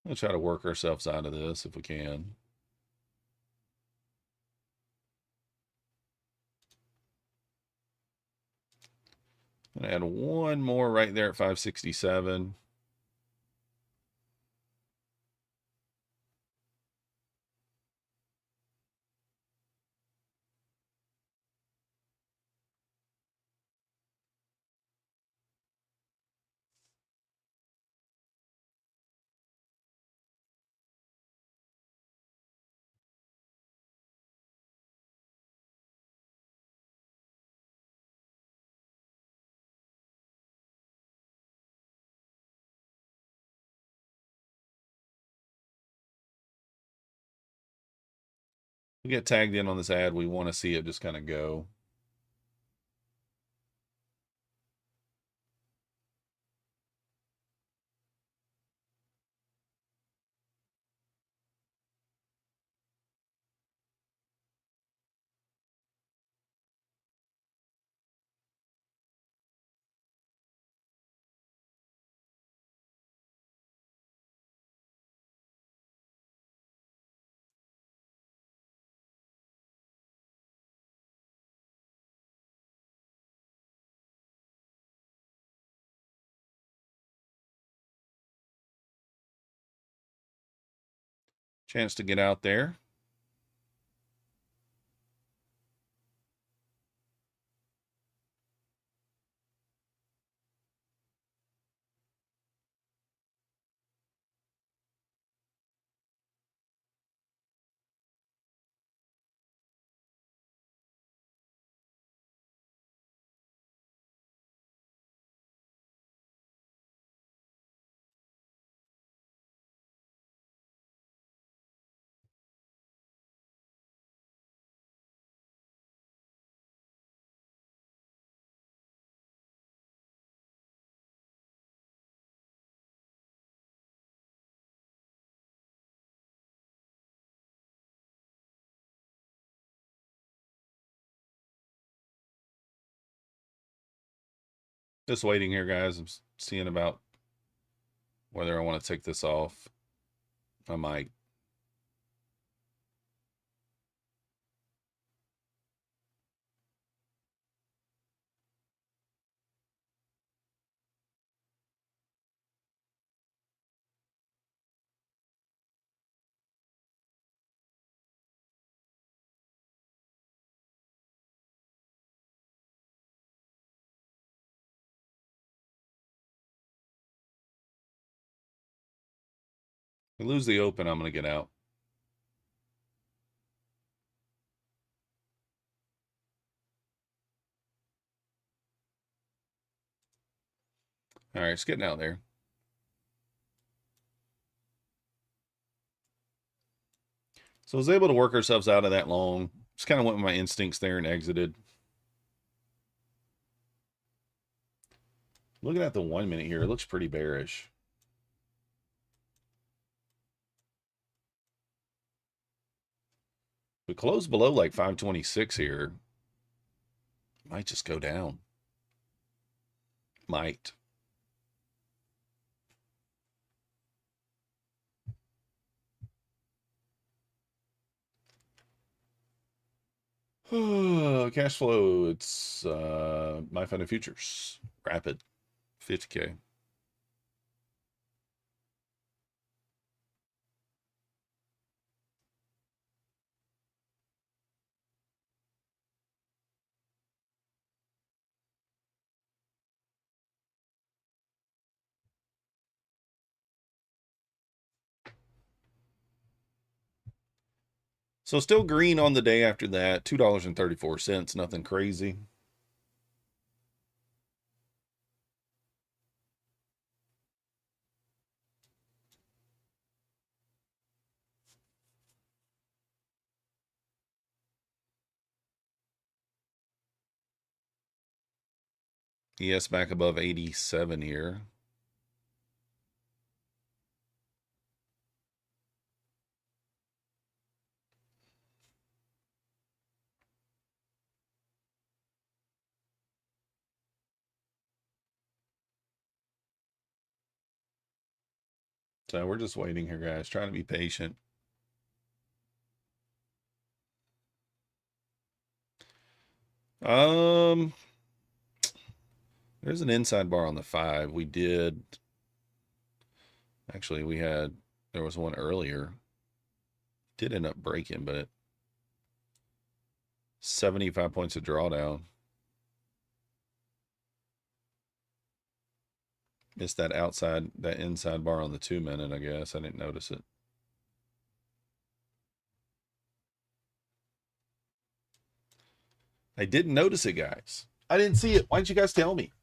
Let's try to work ourselves out of this if we can. I'm going to add one more right there at 567. We get tagged in on this ad, we want to see it just kind of go. Chance to get out there. Just waiting here, guys. I'm seeing about whether I want to take this off. I might. If I lose the open, I'm going to get out. All right, it's getting out there. So I was able to work ourselves out of that long. Just kind of went with my instincts there and exited. Looking at the 1 minute here, it looks pretty bearish. We close below like 526 here. Might just go down. Might. Cash flow, it's my funded futures. Rapid. 50K. So still green on the day after that. $2.34. Nothing crazy. ES back above 87 here. So we're just waiting here, guys. Trying to be patient. There's an inside bar on the 5. We did. Actually, there was one earlier. Did end up breaking, but 75 points of drawdown. Missed that inside bar on the 2 minute, I guess. I didn't notice it. I didn't notice it, guys. I didn't see it. Why didn't you guys tell me?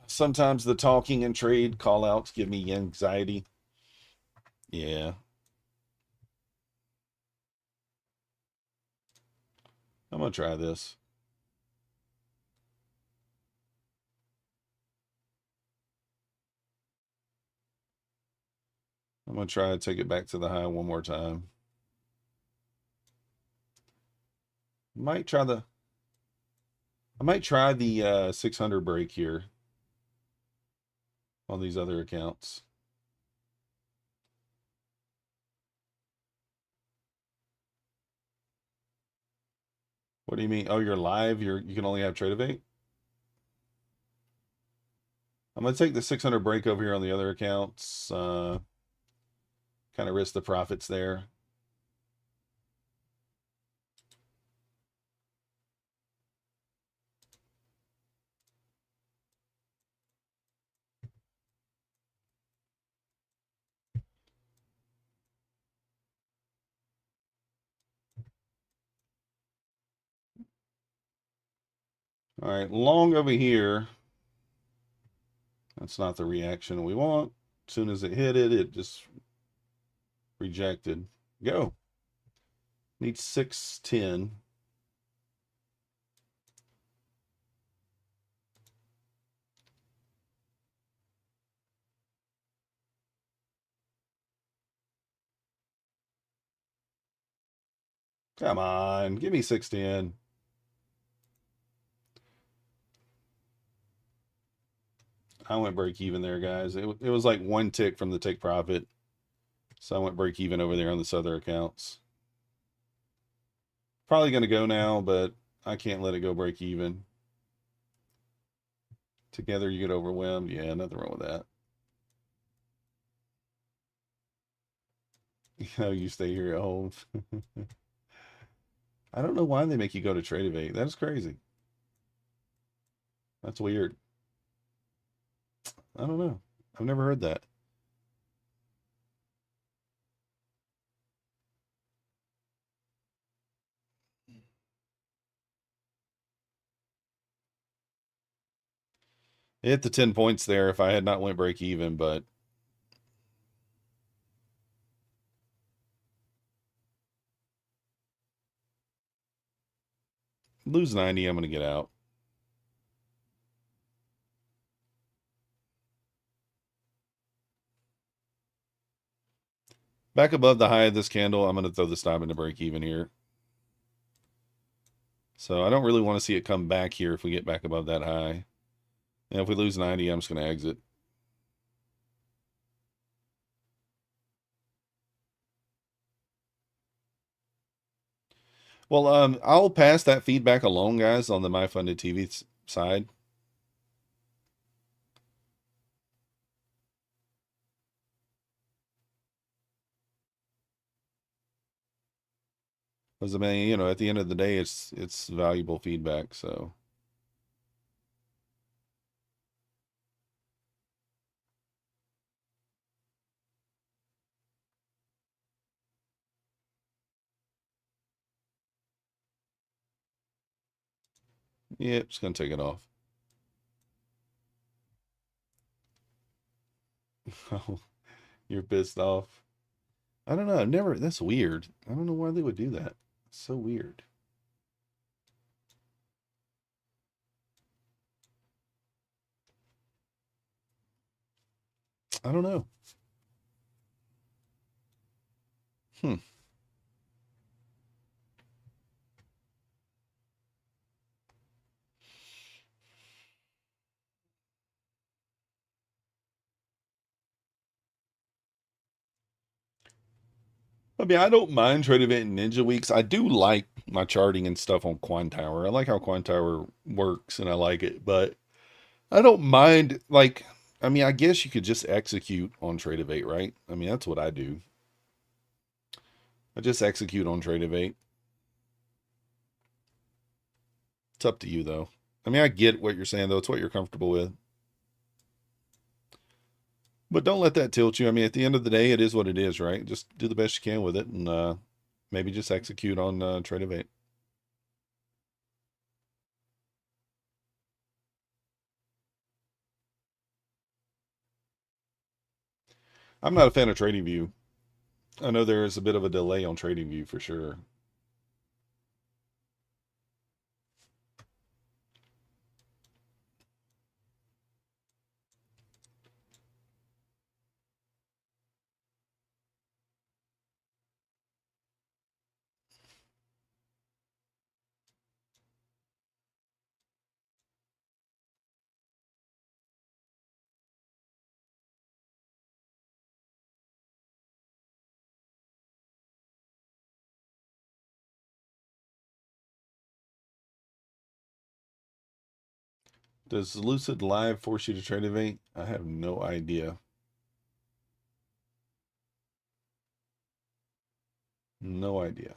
Sometimes the talking and trade call outs give me anxiety. Yeah. I'm going to try this. I'm going to try to take it back to the high one more time. I might try the 600 break here on these other accounts. What do you mean? Oh, you're live? You can only have trade of 8? I'm going to take the 600 break over here on the other accounts. Kind of risk the profits there. All right, long over here. That's not the reaction we want. As soon as it hit it, it just rejected. Go. Need 610. Come on, give me 610. I went break even there, guys. It was like one tick from the take profit. So I went break even over there on this other accounts. Probably going to go now, but I can't let it go break even. Together you get overwhelmed. Yeah, nothing wrong with that. You know, you stay here at home. I don't know why they make you go to Trade of 8. That's crazy. That's weird. I don't know. I've never heard that. It hit the 10 points there if I had not went break even, but lose 90, I'm going to get out. Back above the high of this candle, I'm going to throw the stop into break even here. So I don't really want to see it come back here if we get back above that high. And if we lose 90, I'm just going to exit. Well, I'll pass that feedback along, guys, on the My Funded TV side. Because I mean, you know, at the end of the day, it's valuable feedback. So yeah, just gonna take it off. Oh, you're pissed off. I don't know. I've never. That's weird. I don't know why they would do that. It's so weird. I don't know. Hmm. I mean, I don't mind trading it in Ninja Weeks. I do like my charting and stuff on Quan Tower. I like how Quan Tower works and I like it, but I don't mind like I mean, I guess you could just execute on Trade of 8, right? I mean, that's what I do. I just execute on Trade of 8. It's up to you though. I mean, I get what you're saying though. It's what you're comfortable with. But don't let that tilt you. I mean, at the end of the day, it is what it is, right? Just do the best you can with it and maybe just execute on Trade of 8. I'm not a fan of Trading View. I know there is a bit of a delay on Trading View for sure. Does Lucid Live force you to trade evade? I have no idea. No idea.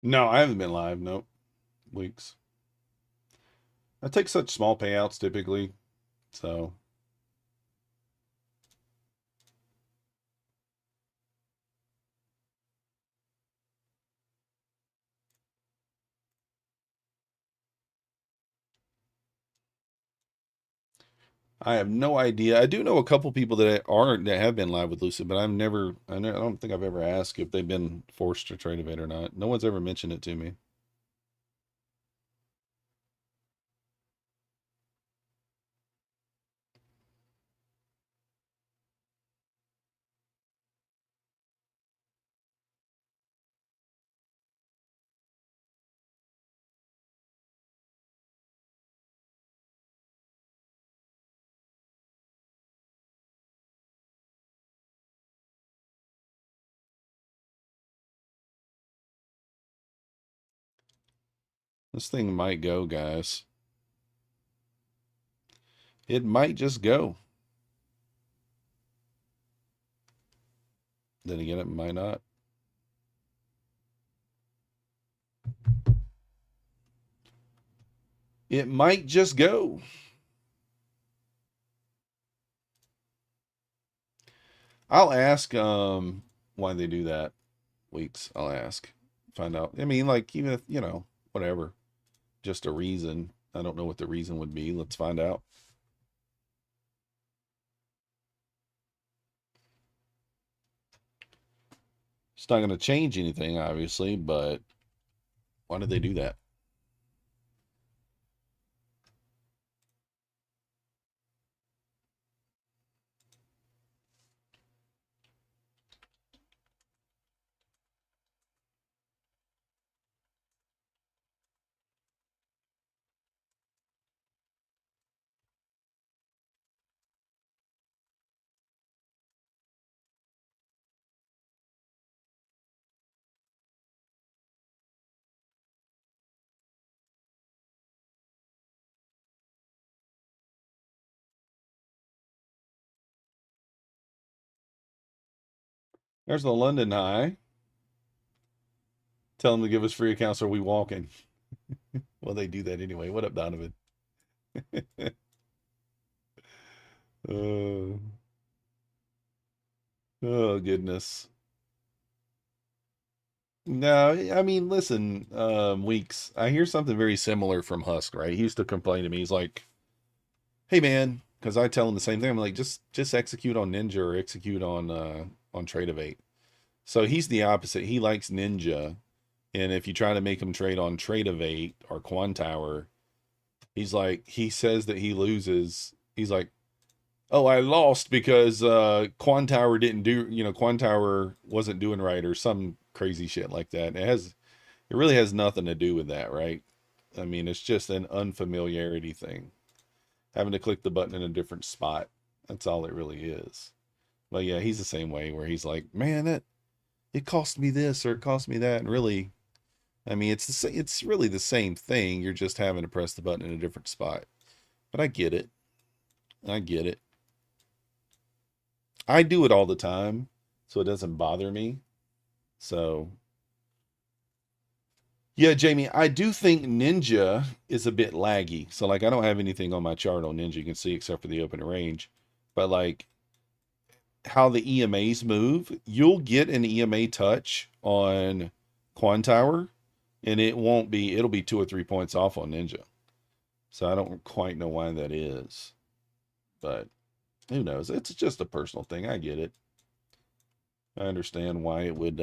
No, I haven't been live. Nope. Weeks. I take such small payouts typically, so I have no idea. I do know a couple people that have been live with Lucid, but I don't think I've ever asked if they've been forced to trade evade or not. No one's ever mentioned it to me. This thing might go, guys. It might just go. Then again, it might not. It might just go. I'll ask why they do that. Weeks. I'll ask. Find out. I mean, like, even if, whatever. Just a reason. I don't know what the reason would be. Let's find out. It's not going to change anything, obviously, but why did they do that? There's the London high. Tell them to give us free accounts or we walking. Well, they do that anyway. What up, Donovan? uh, oh, goodness. No, I mean, listen, Weeks, I hear something very similar from Husk, right? He used to complain to me. He's like, hey, man, because I tell him the same thing. I'm like, just execute on Ninja or execute on Trade of 8. So he's the opposite. He likes Ninja. And if you try to make him trade on Trade of 8 or Quantower, he's like, he says that he loses. He's like, oh, I lost because Quantower didn't do, Quantower wasn't doing right or some crazy shit like that. It really has nothing to do with that, right? I mean, it's just an unfamiliarity thing. Having to click the button in a different spot. That's all it really is. But yeah, he's the same way where he's like, man, it cost me this or it cost me that. And really, I mean, it's really the same thing. You're just having to press the button in a different spot. But I get it. I get it. I do it all the time, so it doesn't bother me. So, yeah, Jamie, I do think Ninja is a bit laggy. So, like, I don't have anything on my chart on Ninja, you can see, except for the open range. But, like, how the EMAs move, you'll get an EMA touch on Quantower, and it'll be 2 or 3 points off on Ninja. So, I don't quite know why that is. But who knows? It's just a personal thing. I get it. I understand why it would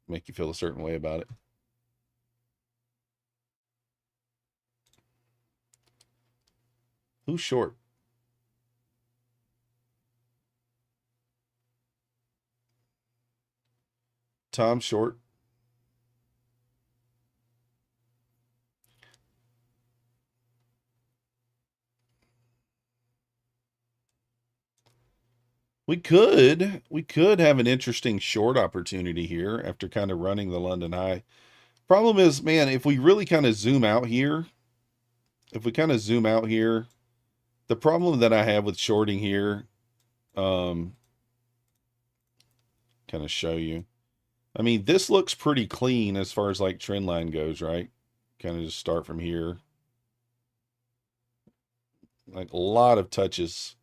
make you feel a certain way about it. Who's short? Tom short. We could have an interesting short opportunity here after kind of running the London high. Problem is, man, if we really kind of zoom out here, the problem that I have with shorting here, kind of show you. I mean, this looks pretty clean as far as like trend line goes, right? Kind of just start from here. Like a lot of touches.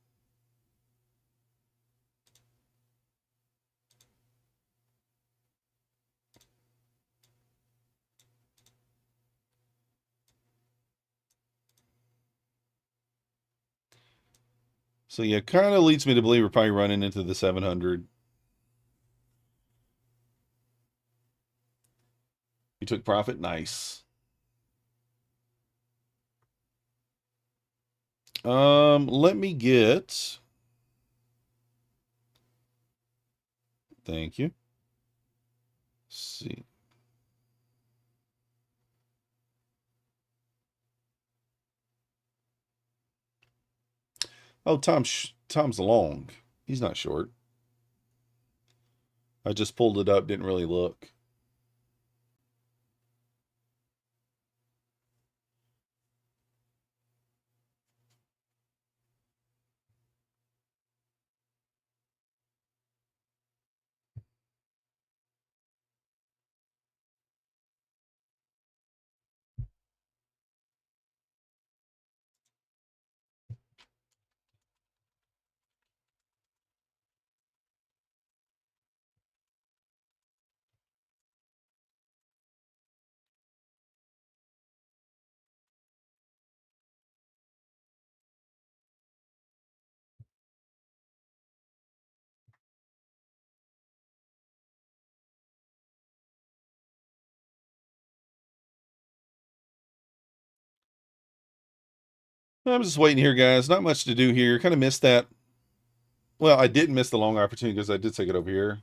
So yeah, kind of leads me to believe we're probably running into the 700. You took profit, nice. Let me get. Thank you. Let's see. Oh, Tom's long. He's not short. I just pulled it up, didn't really look. I'm just waiting here, guys. Not much to do here. Kind of missed that. Well, I didn't miss the long opportunity because I did take it over here.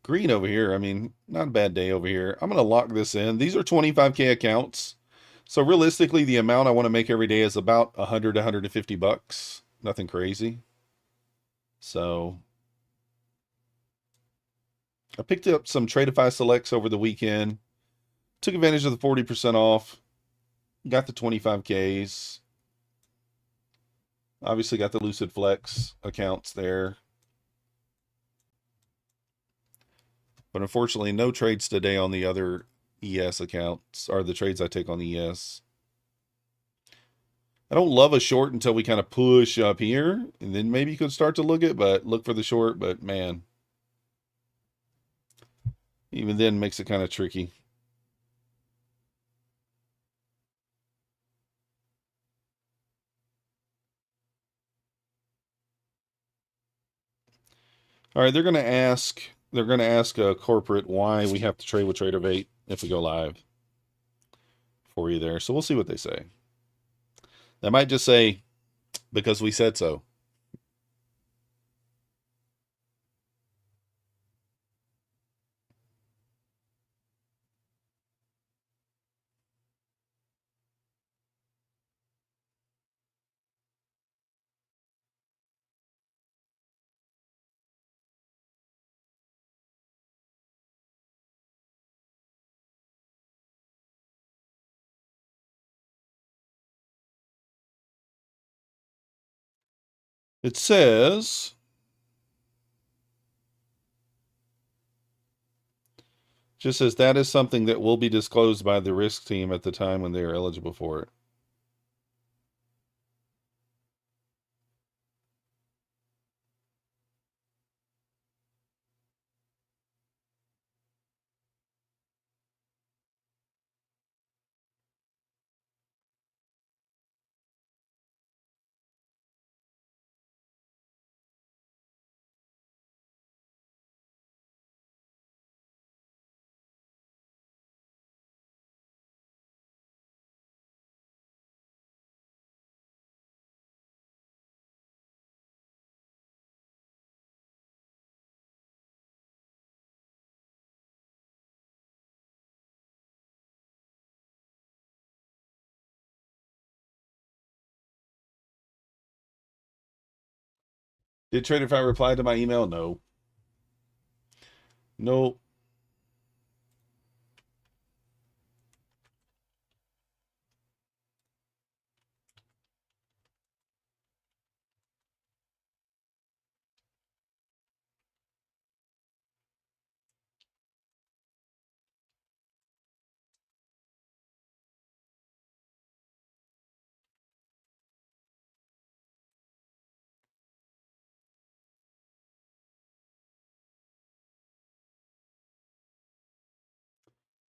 Green over here. I mean, not a bad day over here. I'm going to lock this in. These are 25K accounts. So realistically, the amount I want to make every day is about 100 to 150 bucks. Nothing crazy. So I picked up some Tradeify Selects over the weekend. Took advantage of the 40% off. Got the 25Ks. Obviously got the Lucid Flex accounts there. But unfortunately, no trades today on the other ES accounts, or the trades I take on the ES. I don't love a short until we kind of push up here, and then maybe you could start to look for the short, but man, even then makes it kind of tricky. All right, they're gonna ask a corporate why we have to trade with TraderVate if we go live for you there. So we'll see what they say. They might just say because we said so. It says just says that is something that will be disclosed by the risk team at the time when they are eligible for it. Did Traderfy reply to my email? No. No.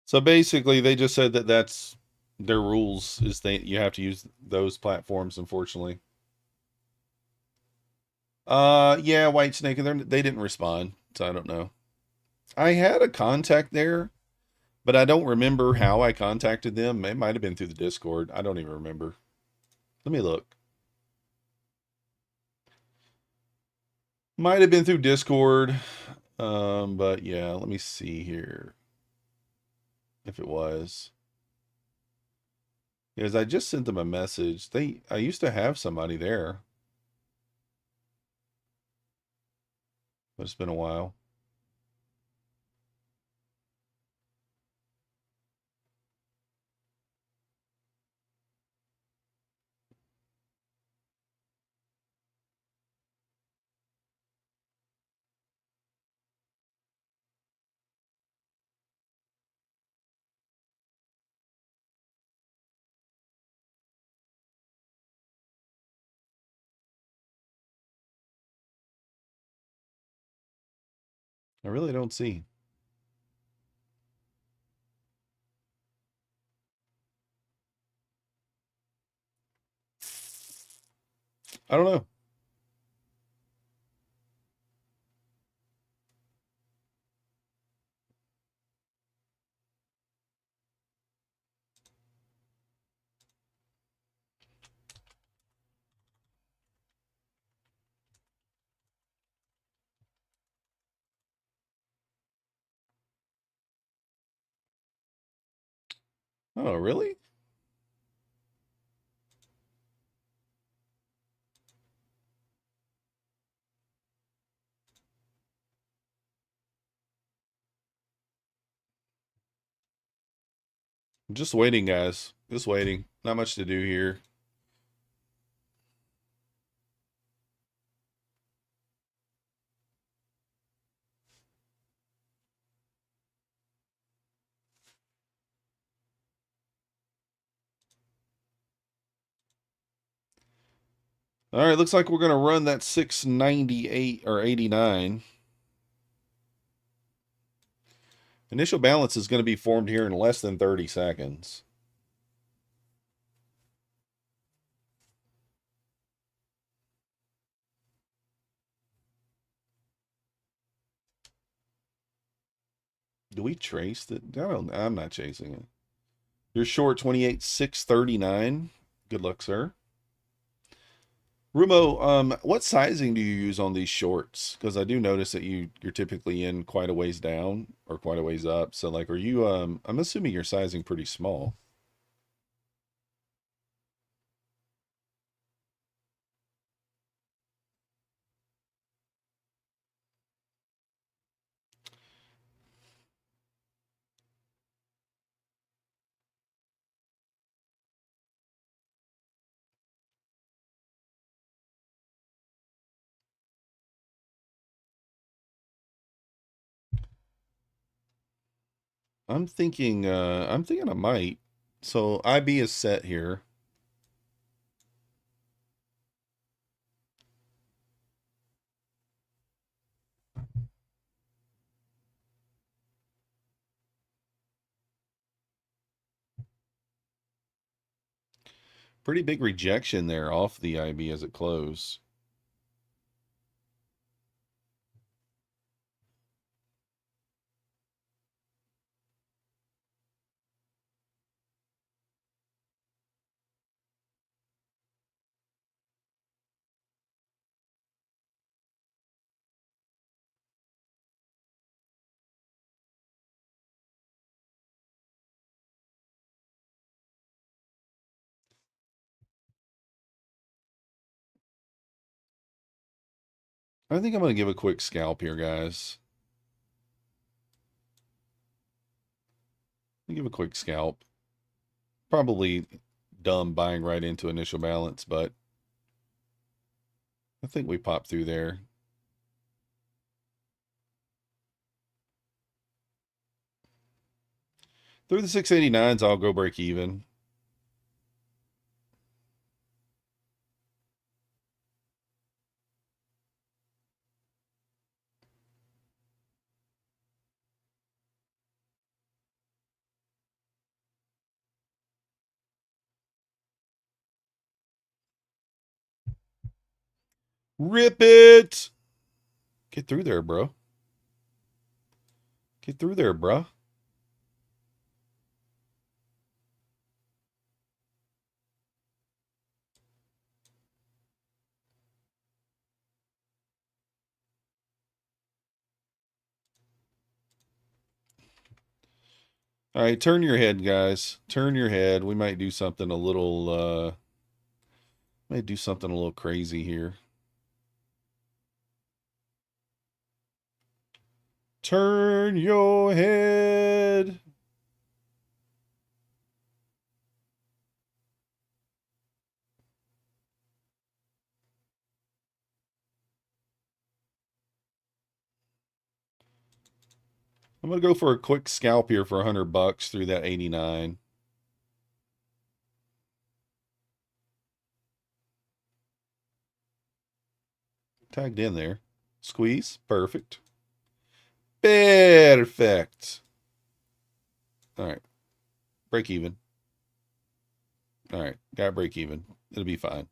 So basically, they just said that that's their rules is they you have to use those platforms, unfortunately. Yeah, White Snake, they didn't respond, so I don't know. I had a contact there, but I don't remember how I contacted them. It might have been through the Discord. I don't even remember. Let me look. Might have been through Discord. But yeah, let me see here if it was. Because I just sent them a message. I used to have somebody there, but it's been a while. I really don't see. I don't know. Oh, really? I'm just waiting, guys. Just waiting. Not much to do here. All right, looks like we're going to run that 698 or 89. Initial balance is going to be formed here in less than 30 seconds. Do we trace that? I'm not chasing it. You're short 28, 639. Good luck, sir. Rumo, what sizing do you use on these shorts? Because I do notice that you're typically in quite a ways down or quite a ways up. So like, are you? I'm assuming you're sizing pretty small. I'm thinking I might. So IB is set here. Pretty big rejection there off the IB as it closed. I think I'm going to give a quick scalp here, guys. Give a quick scalp. Probably dumb buying right into initial balance, but I think we popped through there. Through the 689s, I'll go break even. Rip it! Get through there, bro. Get through there, bro. All right, turn your head, guys. Turn your head. We might do something a little crazy here. Turn your head. I'm going to go for a quick scalp here for $100 through that 89. Tagged in there. Squeeze. Perfect. Perfect. All right. Break even. All right. Got break even. It'll be fine.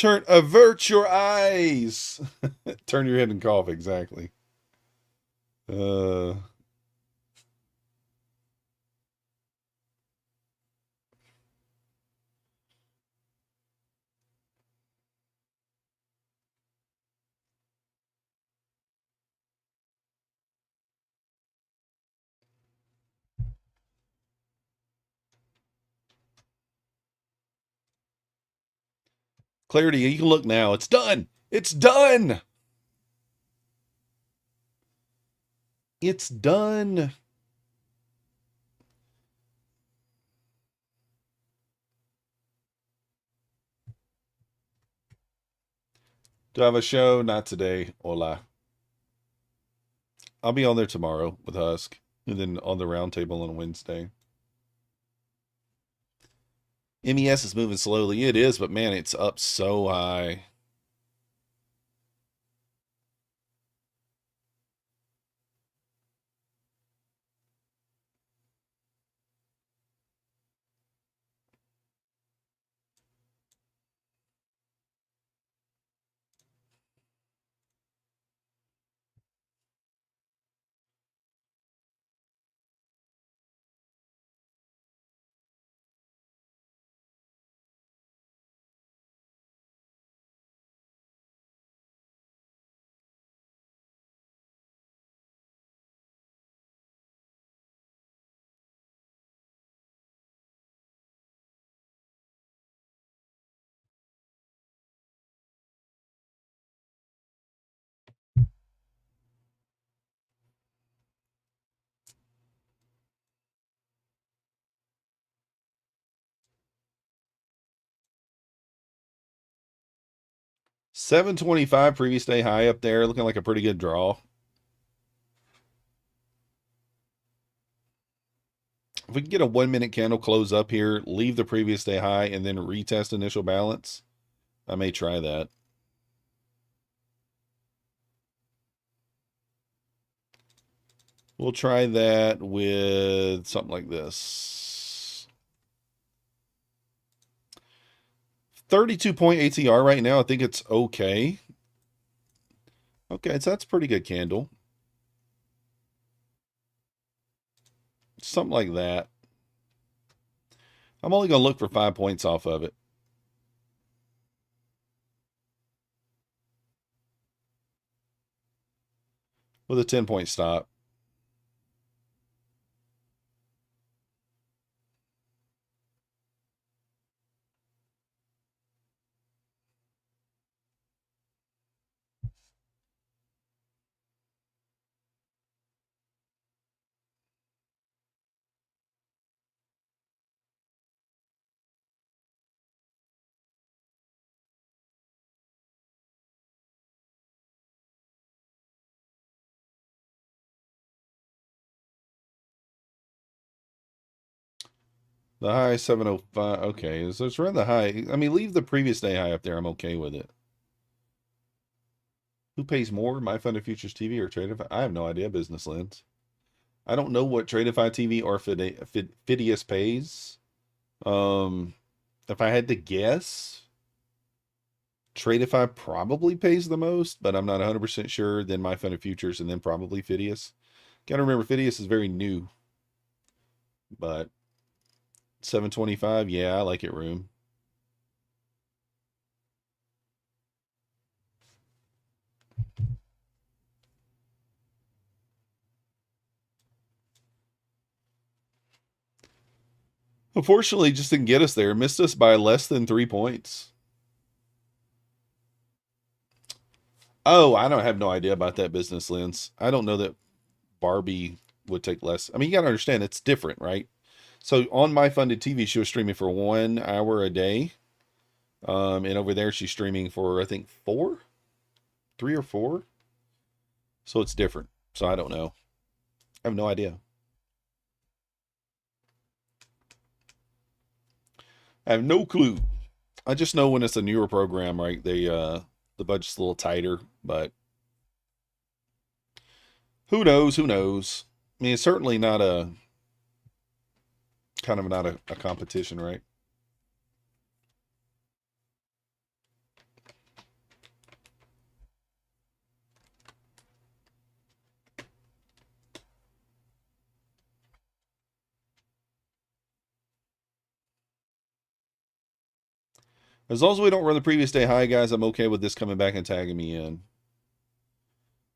Avert your eyes. Turn your head and cough. Exactly. Clarity, you can look now. It's done. It's done. It's done. Do I have a show? Not today. Hola. I'll be on there tomorrow with Husk, and then on the roundtable on Wednesday. MES is moving slowly. It is, but man, it's up so high. $725 previous day high up there, looking like a pretty good draw. If we can get a 1 minute candle close up here, leave the previous day high, and then retest initial balance, I may try that. We'll try that with something like this. 32-point ATR right now. I think it's okay. Okay, so that's a pretty good candle. Something like that. I'm only going to look for 5 points off of it. With a 10-point stop. The high 705. Okay, so it's around the high. I mean, leave the previous day high up there. I'm okay with it. Who pays more, My Funded Futures TV or Tradeify? I have no idea, Business Lens. I don't know what Tradeify TV or Phidias pays. If I had to guess, Tradeify probably pays the most, but I'm not 100% sure. Then My Funded Futures and then probably Phidias. Got to remember, Phidias is very new. But 725, yeah, I like it, Room. Unfortunately, just didn't get us there. Missed us by less than 3 points. Oh, I don't have no idea about that, Business Lens. I don't know that Barbie would take less. I mean, you got to understand it's different, right? So on My Funded TV, she was streaming for 1 hour a day. And over there, she's streaming for, I think, 3 or 4. So it's different. So I don't know. I have no idea. I have no clue. I just know when it's a newer program, right? The budget's a little tighter, but who knows? Who knows? I mean, it's certainly not a kind of not a competition, right? As long as we don't run the previous day high, guys, I'm okay with this coming back and tagging me in.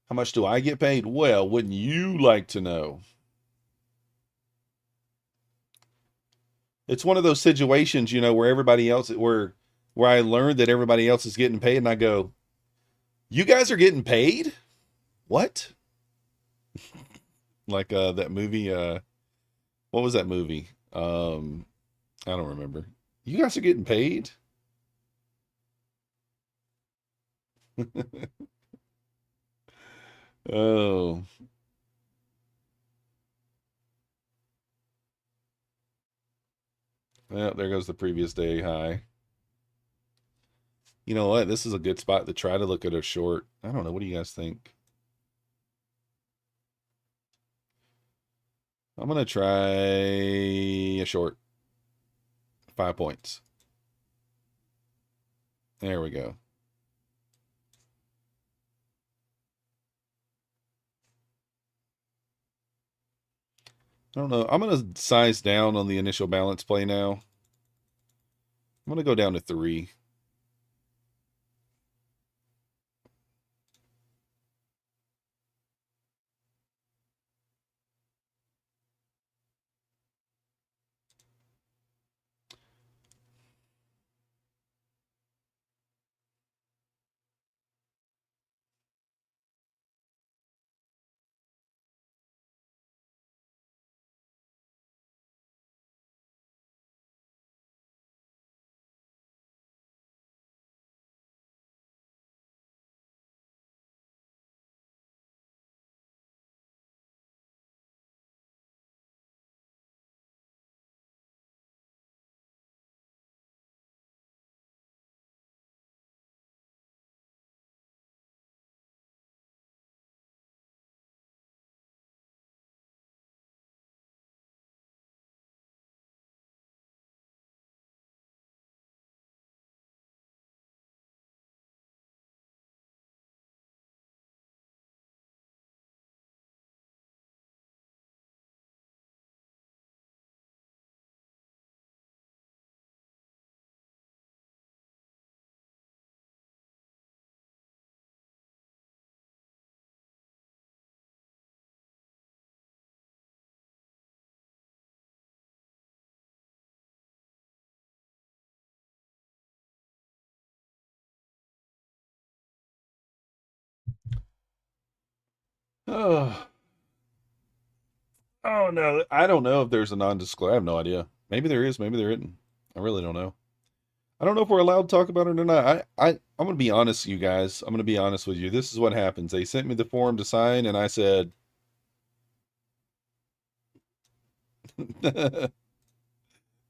How much do I get paid? Well, wouldn't you like to know? It's one of those situations, where everybody else, where I learned that everybody else is getting paid, and I go, "You guys are getting paid? What?" Like that movie. What was that movie? I don't remember. You guys are getting paid? Oh, well, there goes the previous day high. You know what? This is a good spot to try to look at a short. I don't know. What do you guys think? I'm going to try a short. 5 points. There we go. I don't know. I'm going to size down on the initial balance play now. I'm going to go down to 3. Oh, oh no. I don't know if there's a non-disclosure. I have no idea. Maybe there is. Maybe there isn't. I really don't know. I don't know if we're allowed to talk about it or not. I'm going to be honest, you guys. I'm going to be honest with you. This is what happens. They sent me the form to sign, and I said,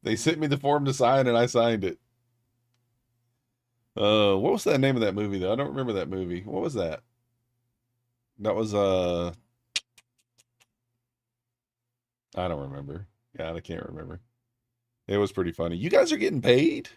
They sent me the form to sign, and I signed it. What was the name of that movie though? I don't remember that movie. What was that? That was I don't remember. God, I can't remember. It was pretty funny. You guys are getting paid?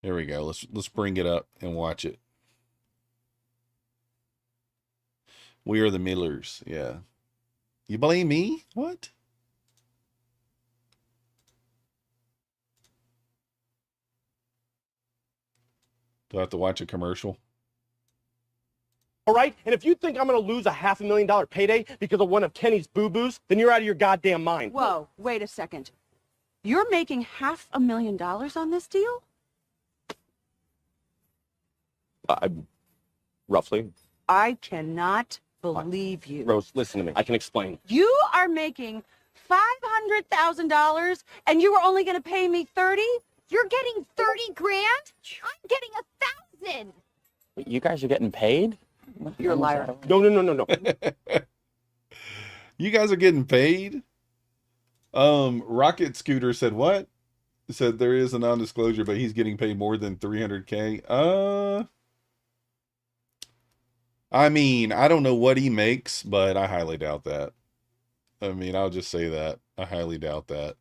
Here we go. Let's bring it up and watch it. We are the Millers. Yeah. You blame me? What? Do I have to watch a commercial? All right? And if you think I'm going to lose a $500,000 payday because of one of Kenny's boo-boos, then you're out of your goddamn mind. Whoa, wait a second. You're making $500,000 on this deal? Roughly. I cannot believe you. Rose, listen to me. I can explain. You are making $500,000 and you were only going to pay me 30? You're getting 30 grand? I'm getting 1,000. You guys are getting paid? You're a liar. No. You guys are getting paid? Rocket Scooter said what? Said there is a non-disclosure, but he's getting paid more than 300K. I mean, I don't know what he makes, but I highly doubt that. I mean, I'll just say that. I highly doubt that.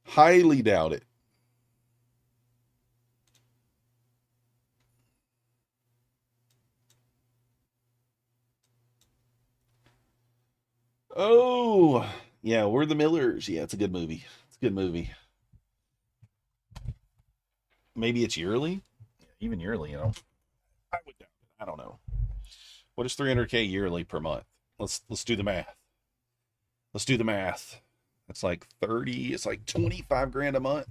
Highly doubt it. Oh, yeah, we're the Millers. Yeah, it's a good movie. It's a good movie. Maybe it's yearly? Even yearly, you know. I would doubt it. I don't know. What is 300K yearly per month? Let's do the math. Let's do the math. It's like 30, it's like 25 grand a month.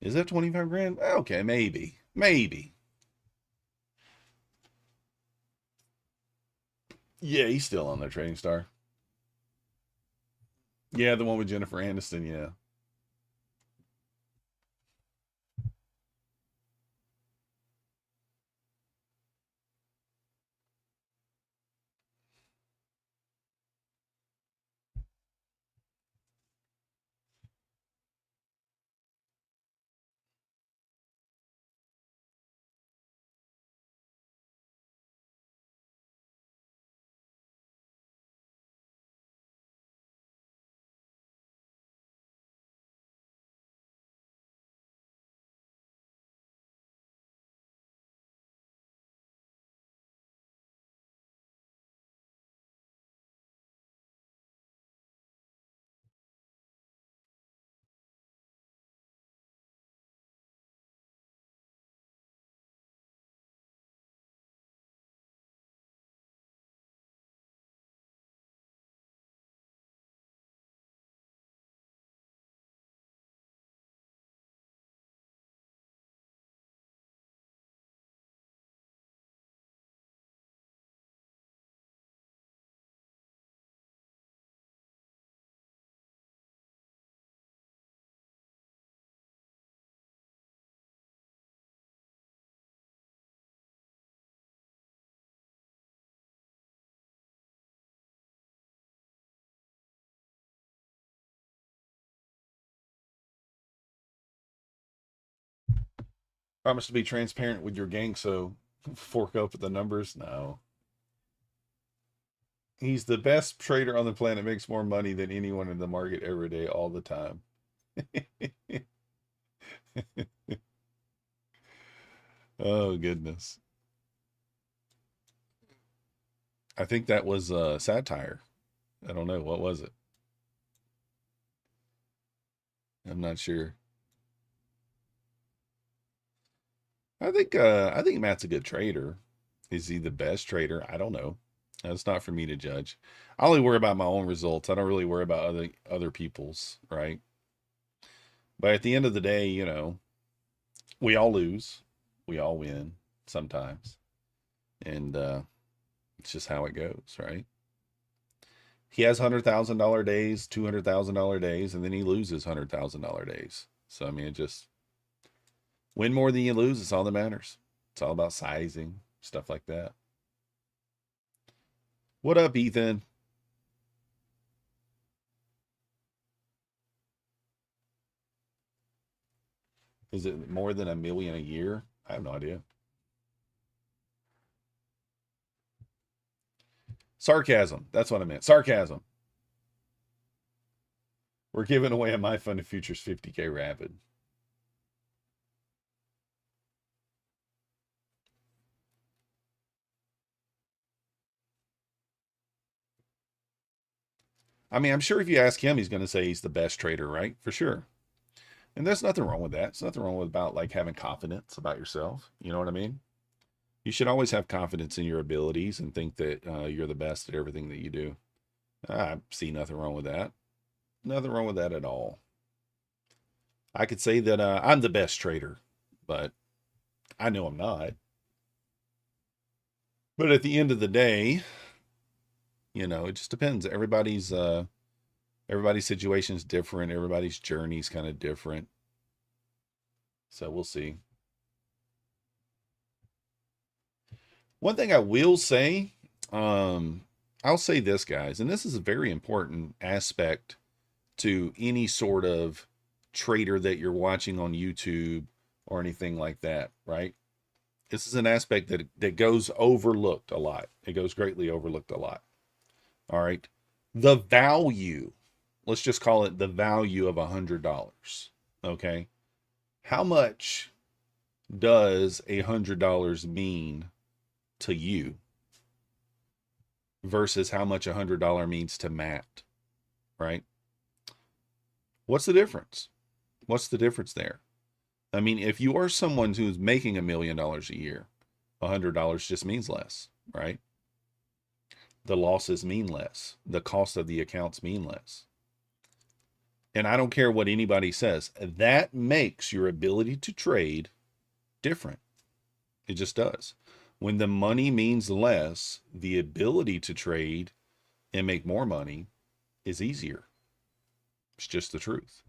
Is that 25 grand? Okay, maybe. Maybe. Yeah, he's still on there, Trading Star. Yeah, the one with Jennifer Aniston, yeah. Promise to be transparent with your gang, so fork up with the numbers. No. He's the best trader on the planet, makes more money than anyone in the market every day, all the time. Oh, goodness. I think that was satire. I don't know. What was it? I'm not sure. I think Matt's a good trader. Is he the best trader? I don't know. That's not for me to judge. I only worry about my own results. I don't really worry about other people's, right? But at the end of the day, you know, we all lose. We all win sometimes. And it's just how it goes, right? He has $100,000 days, $200,000 days, and then he loses $100,000 days. So, I mean, it just win more than you lose. It's all that matters. It's all about sizing, stuff like that. What up, Ethan? Is it more than $1 million a year? I have no idea. Sarcasm. That's what I meant. Sarcasm. We're giving away a My Funded Futures 50K Rapid. I mean, I'm sure if you ask him, he's going to say he's the best trader, right? For sure. And there's nothing wrong with that. There's nothing wrong with about like having confidence about yourself. You know what I mean? You should always have confidence in your abilities and think that you're the best at everything that you do. I see nothing wrong with that. Nothing wrong with that at all. I could say that I'm the best trader, but I know I'm not. But at the end of the day, you know, it just depends. Everybody's situation is different. Everybody's journey is kind of different. So we'll see. One thing I will say, I'll say this, guys, and this is a very important aspect to any sort of trader that you're watching on YouTube or anything like that, right? This is an aspect that goes overlooked a lot. It goes greatly overlooked a lot. All right. The value, let's just call it the value of $100. Okay. How much does $100 mean to you versus how much $100 means to Matt, right? What's the difference? What's the difference there? I mean, if you are someone who's making $1 million a year, $100 just means less, right? The losses mean less. The cost of the accounts mean less. And I don't care what anybody says. That makes your ability to trade different. It just does. When the money means less, the ability to trade and make more money is easier. It's just the truth.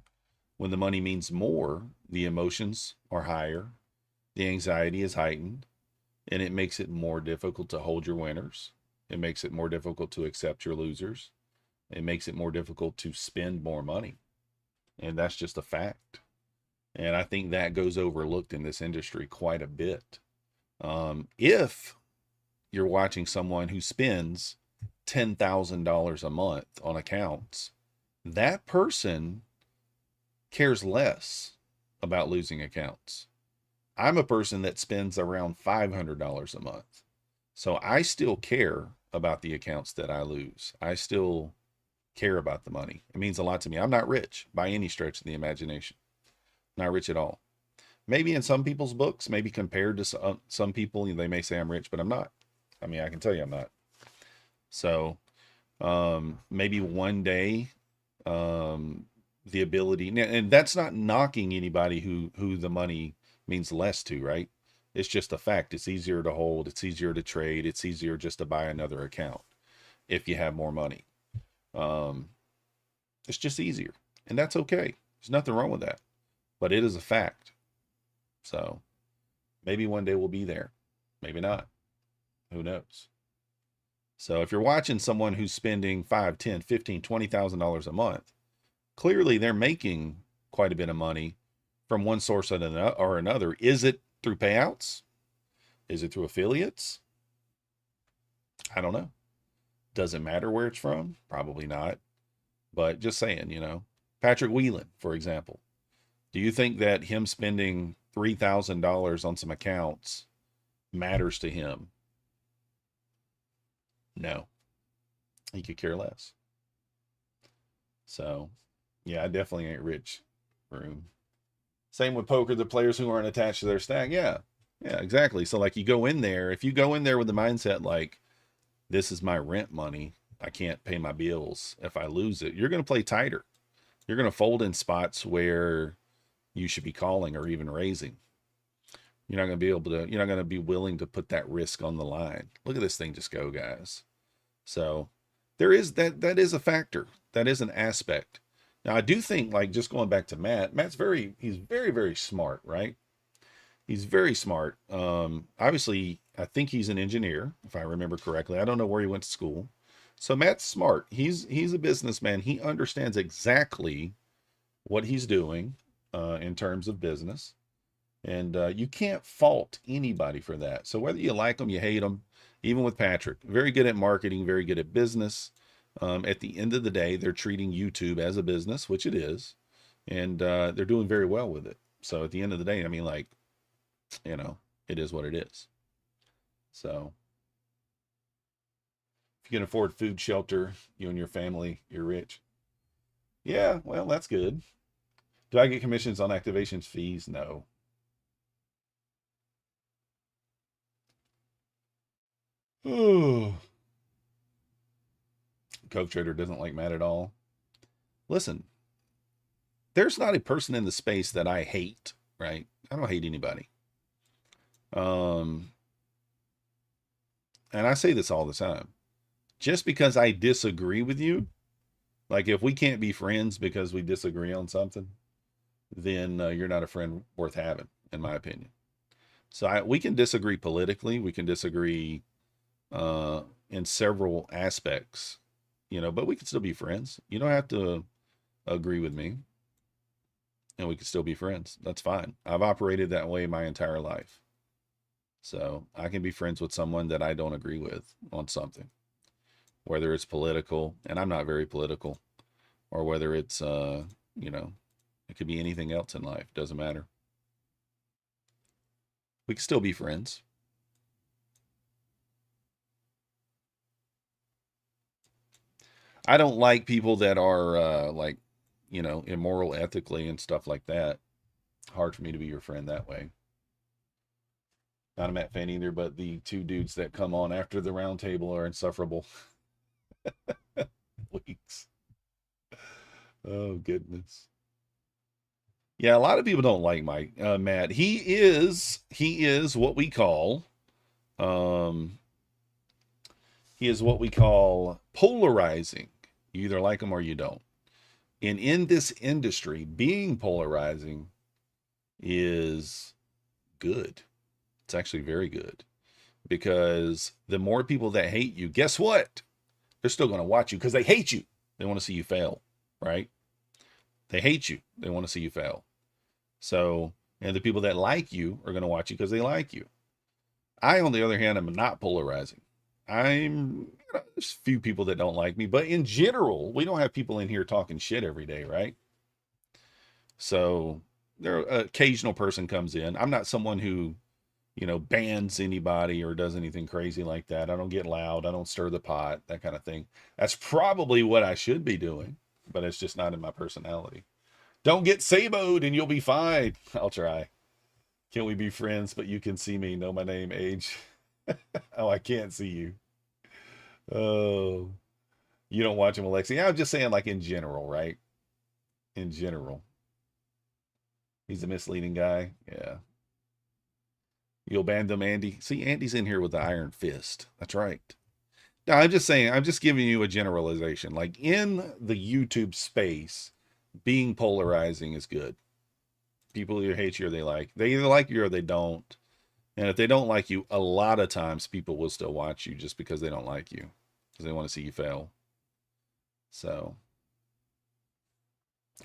When the money means more, the emotions are higher, the anxiety is heightened, and it makes it more difficult to hold your winners. It makes it more difficult to accept your losers. It makes it more difficult to spend more money. And that's just a fact. And I think that goes overlooked in this industry quite a bit. If you're watching someone who spends $10,000 a month on accounts, that person cares less about losing accounts. I'm a person that spends around $500 a month. So I still care about the accounts that I lose. I still care about the money. It means a lot to me. I'm not rich by any stretch of the imagination. Not rich at all. Maybe in some people's books, maybe compared to some people, they may say I'm rich, but I'm not. I mean, I can tell you I'm not. So maybe one day the ability, and that's not knocking anybody who the money means less to, right? It's just a fact. It's easier to hold. It's easier to trade. It's easier just to buy another account if you have more money. It's just easier, and that's okay. There's nothing wrong with that, but it is a fact. So maybe one day we'll be there. Maybe not. Who knows? So if you're watching someone who's spending $5, $10, $15, $20,000 a month, clearly they're making quite a bit of money from one source or another. Is it through payouts? Is it through affiliates? I don't know. Does it matter where it's from? Probably not. But just saying, Patrick Whelan, for example. Do you think that him spending $3,000 on some accounts matters to him? No. He could care less. So, yeah, I definitely ain't rich, Room. Same with poker, the players who aren't attached to their stack. Yeah, exactly. So, like, you go in there, if you go in there with the mindset like, this is my rent money, I can't pay my bills. If I lose it, you're going to play tighter. You're going to fold in spots where you should be calling or even raising. You're not going to be able to, you're not going to be willing to put that risk on the line. Look at this thing just go, guys. So there is that is a factor. That is an aspect. Now, I do think, like, just going back to Matt, he's very, very smart, right? He's very smart. Obviously, I think he's an engineer, if I remember correctly. I don't know where he went to school. So Matt's smart. He's a businessman. He understands exactly what he's doing in terms of business. And you can't fault anybody for that. So whether you like them, you hate them, even with Patrick, very good at marketing, very good at business. At the end of the day, they're treating YouTube as a business, which it is. And they're doing very well with it. So at the end of the day, I mean, like, you know, it is what it is. So if you can afford food, shelter, you and your family, you're rich. Yeah, well, that's good. Do I get commissions on activations fees? No. Oh. Coke Trader doesn't like Matt at all. Listen, there's not a person in the space that I hate, right? I don't hate anybody. And I say this all the time. Just because I disagree with you, like if we can't be friends because we disagree on something, then you're not a friend worth having, in my opinion. So we can disagree politically. We can disagree in several aspects, you know, but we can still be friends. You don't have to agree with me, and we can still be friends. That's fine. I've operated that way my entire life. So I can be friends with someone that I don't agree with on something, whether it's political, and I'm not very political, or whether it's, you know, it could be anything else in life. Doesn't matter. We can still be friends. I don't like people that are like, you know, immoral ethically and stuff like that. Hard for me to be your friend that way. Not a Matt fan either, but the two dudes that come on after the round table are insufferable. Weeks. Oh, goodness. Yeah, a lot of people don't like Matt. He is what we call, he is what we call polarizing. You either like him or you don't. And in this industry, being polarizing is good. It's actually very good, because the more people that hate you, guess what? They're still going to watch you because they hate you. They want to see you fail, right? They hate you. They want to see you fail. So, and the people that like you are going to watch you because they like you. I, on the other hand, am not polarizing. There's a few people that don't like me, but in general, we don't have people in here talking shit every day, right? So there, an occasional person comes in. I'm not someone who, you know, bans anybody or does anything crazy like that. I don't get loud. I don't stir the pot, that kind of thing. That's probably what I should be doing, but it's just not in my personality. Don't get saboed and you'll be fine. I'll try. Can we be friends, but you can see me, know my name, age? Oh, I can't see you. Oh, you don't watch him, Alexi. Yeah, I'm just saying, like, in general, right? In general. He's a misleading guy. Yeah. You'll ban them, Andy. See, Andy's in here with the iron fist. That's right. No, I'm just saying, I'm just giving you a generalization. Like, in the YouTube space, being polarizing is good. People either hate you or they like. They either like you or they don't. And if they don't like you, a lot of times people will still watch you just because they don't like you, because they want to see you fail. So,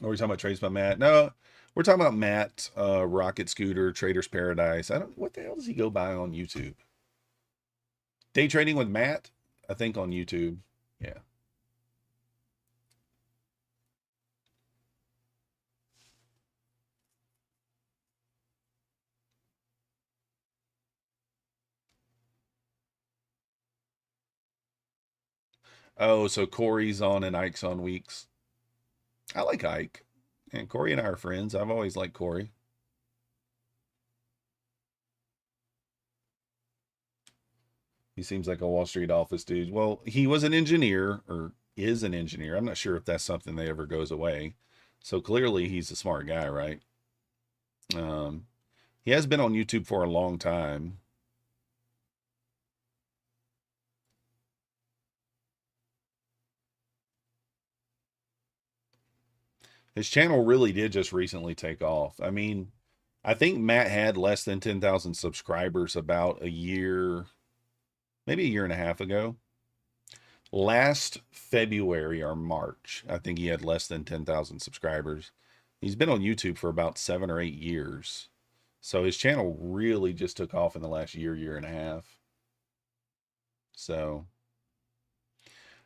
are we talking about trades by Matt? No, we're talking about Matt, Rocket Scooter, Trader's Paradise. What the hell does he go by on YouTube? Day Trading with Matt, I think, on YouTube. Yeah. Oh, so Corey's on and Ike's on weeks. I like Ike. And Corey and I are friends. I've always liked Corey. He seems like a Wall Street office dude. Well, he was an engineer, or is an engineer. I'm not sure if that's something that ever goes away. So clearly he's a smart guy, right? He has been on YouTube for a long time. His channel really did just recently take off. I mean, I think Matt had less than 10,000 subscribers about a year, maybe a year and a half ago. Last February or March, I think he had less than 10,000 subscribers. He's been on YouTube for about 7 or 8 years. So his channel really just took off in the last year, year and a half. So,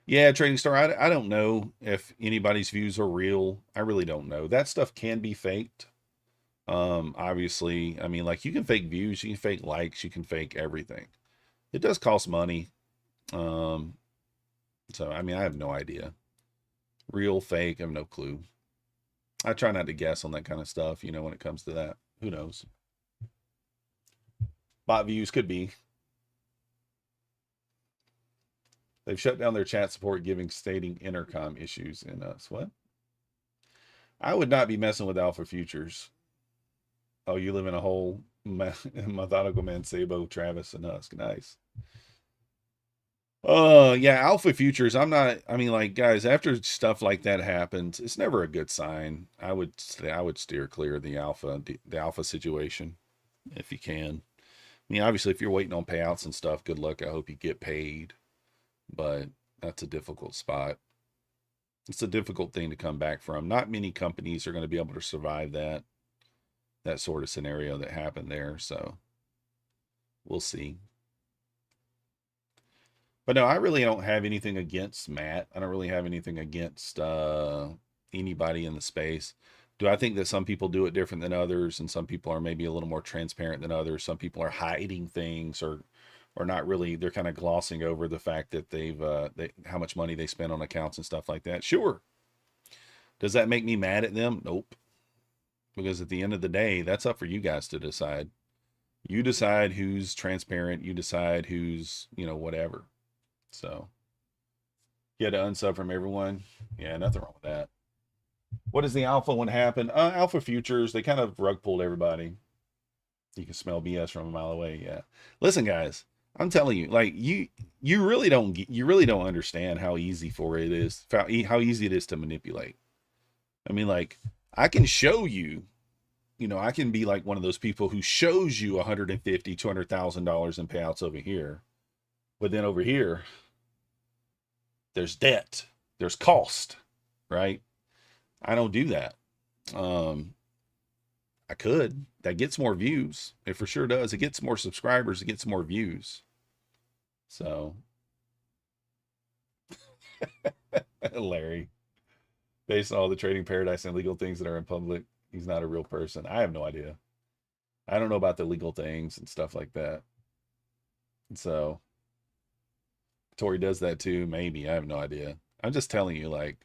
yeah, Trading Star, I don't know if anybody's views are real. I really don't know. That stuff can be faked. Obviously, I mean, like, you can fake views, you can fake likes, you can fake everything. It does cost money. So, I mean, I have no idea. Real, fake, I have no clue. I try not to guess on that kind of stuff, you know, when it comes to that. Who knows? Bot views could be. They've shut down their chat support, stating intercom issues in us. What? I would not be messing with Alpha Futures. Oh, you live in a hole? Methodical Man, Sabo, Travis, and Husk. Nice. Yeah, Alpha Futures. I mean, like, guys, after stuff like that happens, it's never a good sign. I would steer clear of the alpha situation if you can. I mean, obviously, if you're waiting on payouts and stuff, good luck. I hope you get paid. But that's a difficult spot. It's a difficult thing to come back from. Not many companies are going to be able to survive that sort of scenario that happened there. So we'll see. But no, I really don't have anything against Matt. I don't really have anything against anybody in the space. Do I think that some people do it different than others, and some people are maybe a little more transparent than others? Some people are hiding things, or not really. They're kind of glossing over the fact that how much money they spend on accounts and stuff like that. Sure. Does that make me mad at them? Nope. Because at the end of the day, that's up for you guys to decide. You decide who's transparent. You decide who's, you know, whatever. So you had to unsub from everyone. Yeah, nothing wrong with that. What is the alpha one happen? Alpha Futures, they kind of rug pulled everybody. You can smell BS from a mile away. Yeah. Listen, guys, I'm telling you, like, you really don't understand how easy it is to manipulate. I mean, like, I can show you, you know, I can be like one of those people who shows you $150,000, $200,000 in payouts over here. But then over here, there's debt, there's cost, right? I don't do that. I could. That gets more views. It for sure does. It gets more subscribers. It gets more views. So, Larry, based on all the trading paradise and legal things that are in public, he's not a real person. I have no idea. I don't know about the legal things and stuff like that. So, Tori does that too. Maybe. I have no idea. I'm just telling you, like,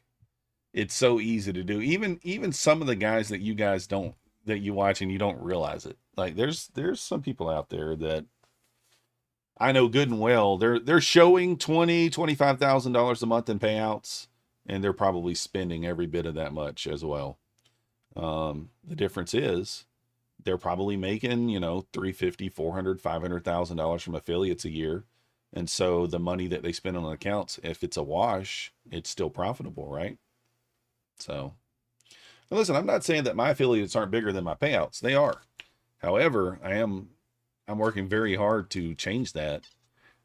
it's so easy to do. Even some of the guys that you guys don't, that you watch and you don't realize it. Like, there's some people out there that I know good and well, they're showing $25,000 a month in payouts, and they're probably spending every bit of that much as well. The difference is they're probably making, you know, $350,000, $400,000, $500,000 from affiliates a year. And so the money that they spend on accounts, if it's a wash, it's still profitable, right? So, and listen, I'm not saying that my affiliates aren't bigger than my payouts. They are. However, I'm working very hard to change that.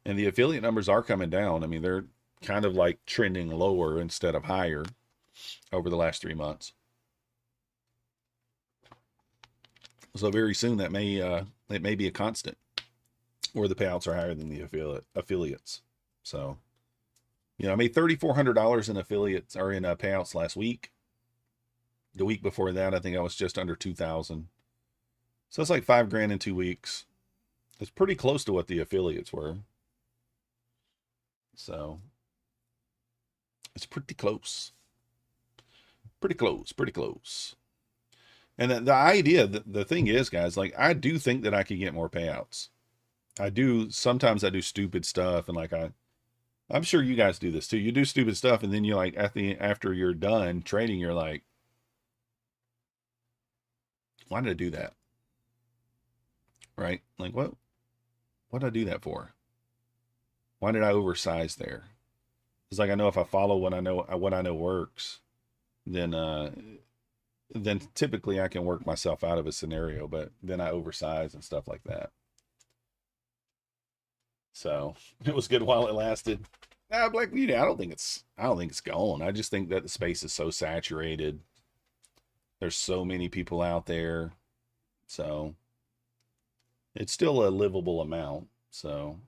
And the affiliate numbers are coming down. I mean, they're kind of like trending lower instead of higher over the last 3 months. So very soon that it may be a constant where the payouts are higher than the affiliates. So, you know, I made $3,400 in affiliates or in payouts last week. The week before that, I think I was just under 2,000. So it's like $5,000 in 2 weeks. It's pretty close to what the affiliates were. So it's pretty close. Pretty close. And the idea, the thing is, guys, like, I do think that I could get more payouts. I do. Sometimes I do stupid stuff, and like I'm sure you guys do this too. You do stupid stuff, and then you're like, after you're done trading, you're like, why did I do that? right? Like what did I do that for? Why did I oversize there? It's like I know if I follow what I know works, then typically I can work myself out of a scenario, but then I oversize and stuff like that. So it was good while it lasted. Nah, Black Beauty, I don't think it's gone. I just think that the space is so saturated. There's so many people out there. So it's still a livable amount. So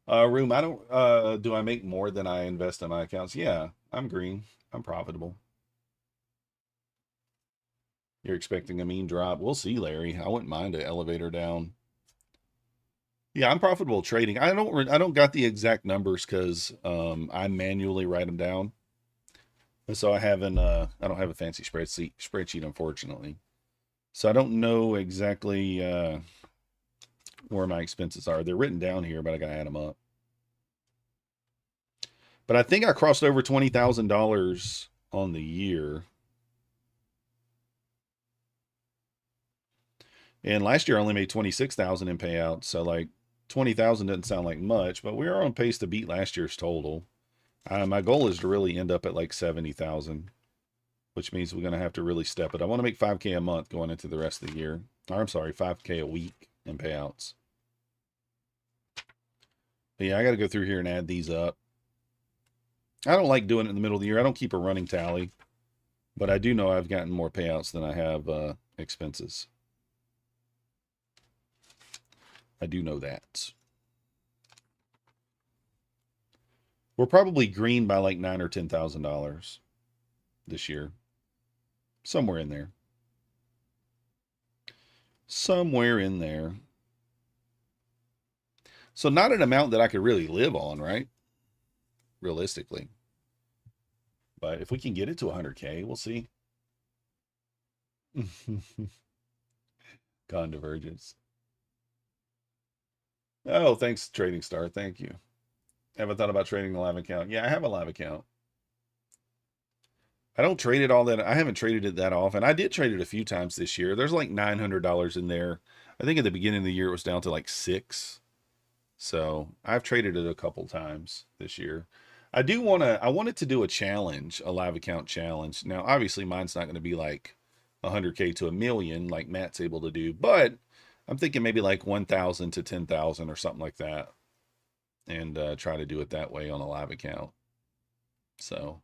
Room, I don't do I make more than I invest in my accounts? Yeah, I'm green. I'm profitable. You're expecting a mean drop. We'll see, Larry. I wouldn't mind an elevator down. Yeah, I'm profitable trading. I don't got the exact numbers because I manually write them down. And so I don't have a fancy spreadsheet, unfortunately. So I don't know exactly where my expenses are. They're written down here, but I gotta add them up. But I think I crossed over $20,000 on the year. And last year I only made 26,000 in payouts. So like 20,000 doesn't sound like much, but we are on pace to beat last year's total. My goal is to really end up at like 70,000, which means we're going to have to really step it. I want to make 5K a month going into the rest of the year. Or, I'm sorry, 5K a week in payouts. But yeah, I got to go through here and add these up. I don't like doing it in the middle of the year. I don't keep a running tally, but I do know I've gotten more payouts than I have expenses. I do know that. We're probably green by like $9,000 or $10,000 this year. Somewhere in there. Somewhere in there. So not an amount that I could really live on, right? Realistically. But if we can get it to 100K, we'll see. Convergence. Oh, thanks, Trading Star. Thank you. Haven't thought about trading a live account. Yeah, I have a live account. I don't trade it all that. I haven't traded it that often. I did trade it a few times this year. There's like $900 in there. I think at the beginning of the year it was down to like $6. So I've traded it a couple times this year. I wanted to do a challenge, a live account challenge. Now, obviously mine's not going to be like 100K to 1 million like Matt's able to do, but I'm thinking maybe like 1,000 to 10,000 or something like that. And try to do it that way on a live account. So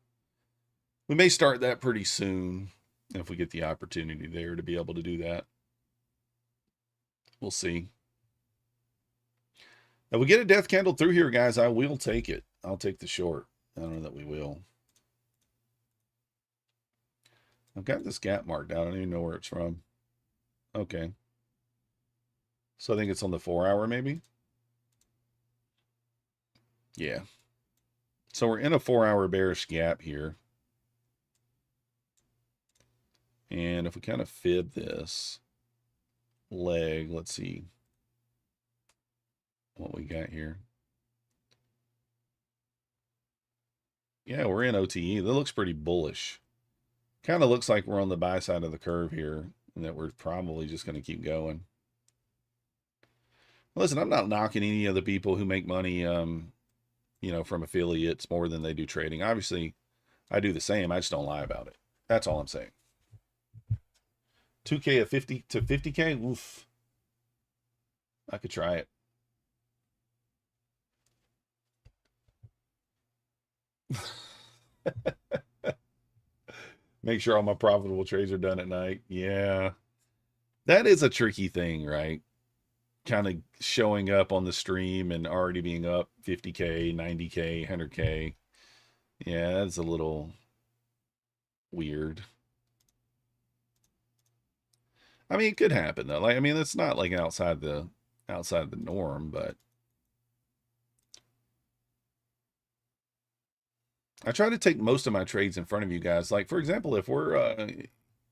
we may start that pretty soon if we get the opportunity there to be able to do that. We'll see. If we get a death candle through here, guys, I will take it. I'll take the short. I don't know that we will. I've got this gap marked out. I don't even know where it's from. Okay. So I think it's on the 4-hour maybe. Yeah. So we're in a 4-hour bearish gap here. And if we kind of fib this leg, let's see what we got here. Yeah, we're in OTE. That looks pretty bullish. Kind of looks like we're on the buy side of the curve here and that we're probably just going to keep going. Listen, I'm not knocking any of the people who make money you know, from affiliates more than they do trading. Obviously, I do the same. I just don't lie about it. That's all I'm saying. 2K at 50 to 50K? Oof. I could try it. Make sure all my profitable trades are done at night. Yeah. That is a tricky thing, right? Kind of showing up on the stream and already being up 50K, 90K, 100K. Yeah, that's a little weird. I mean, it could happen though. Like, I mean, it's not like outside the norm, but I try to take most of my trades in front of you guys. Like, for example, if we're,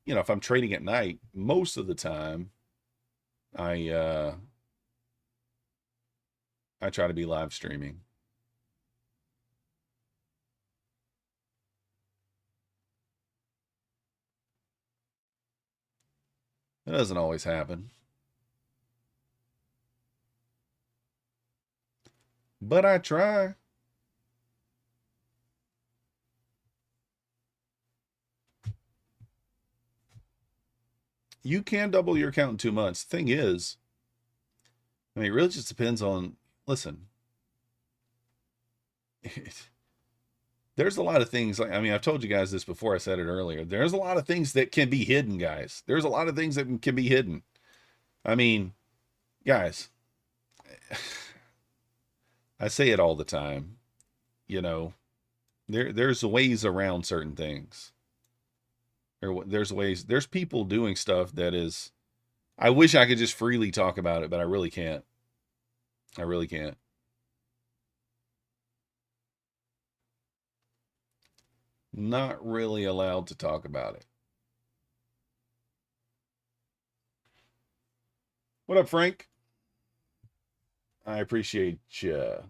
you know, if I'm trading at night, most of the time, I try to be live streaming. It doesn't always happen. but I try. You can double your account in 2 months. Thing is, I mean, it really just depends on, listen, there's a lot of things, like, I mean, I've told you guys this before, I said it earlier. There's a lot of things that can be hidden, guys. There's a lot of things that can be hidden. I mean, guys, I say it all the time, you know, there's ways around certain things. There's people doing stuff that is, I wish I could just freely talk about it, but I really can't. I really can't. Not really allowed to talk about it. What up, Frank? I appreciate you.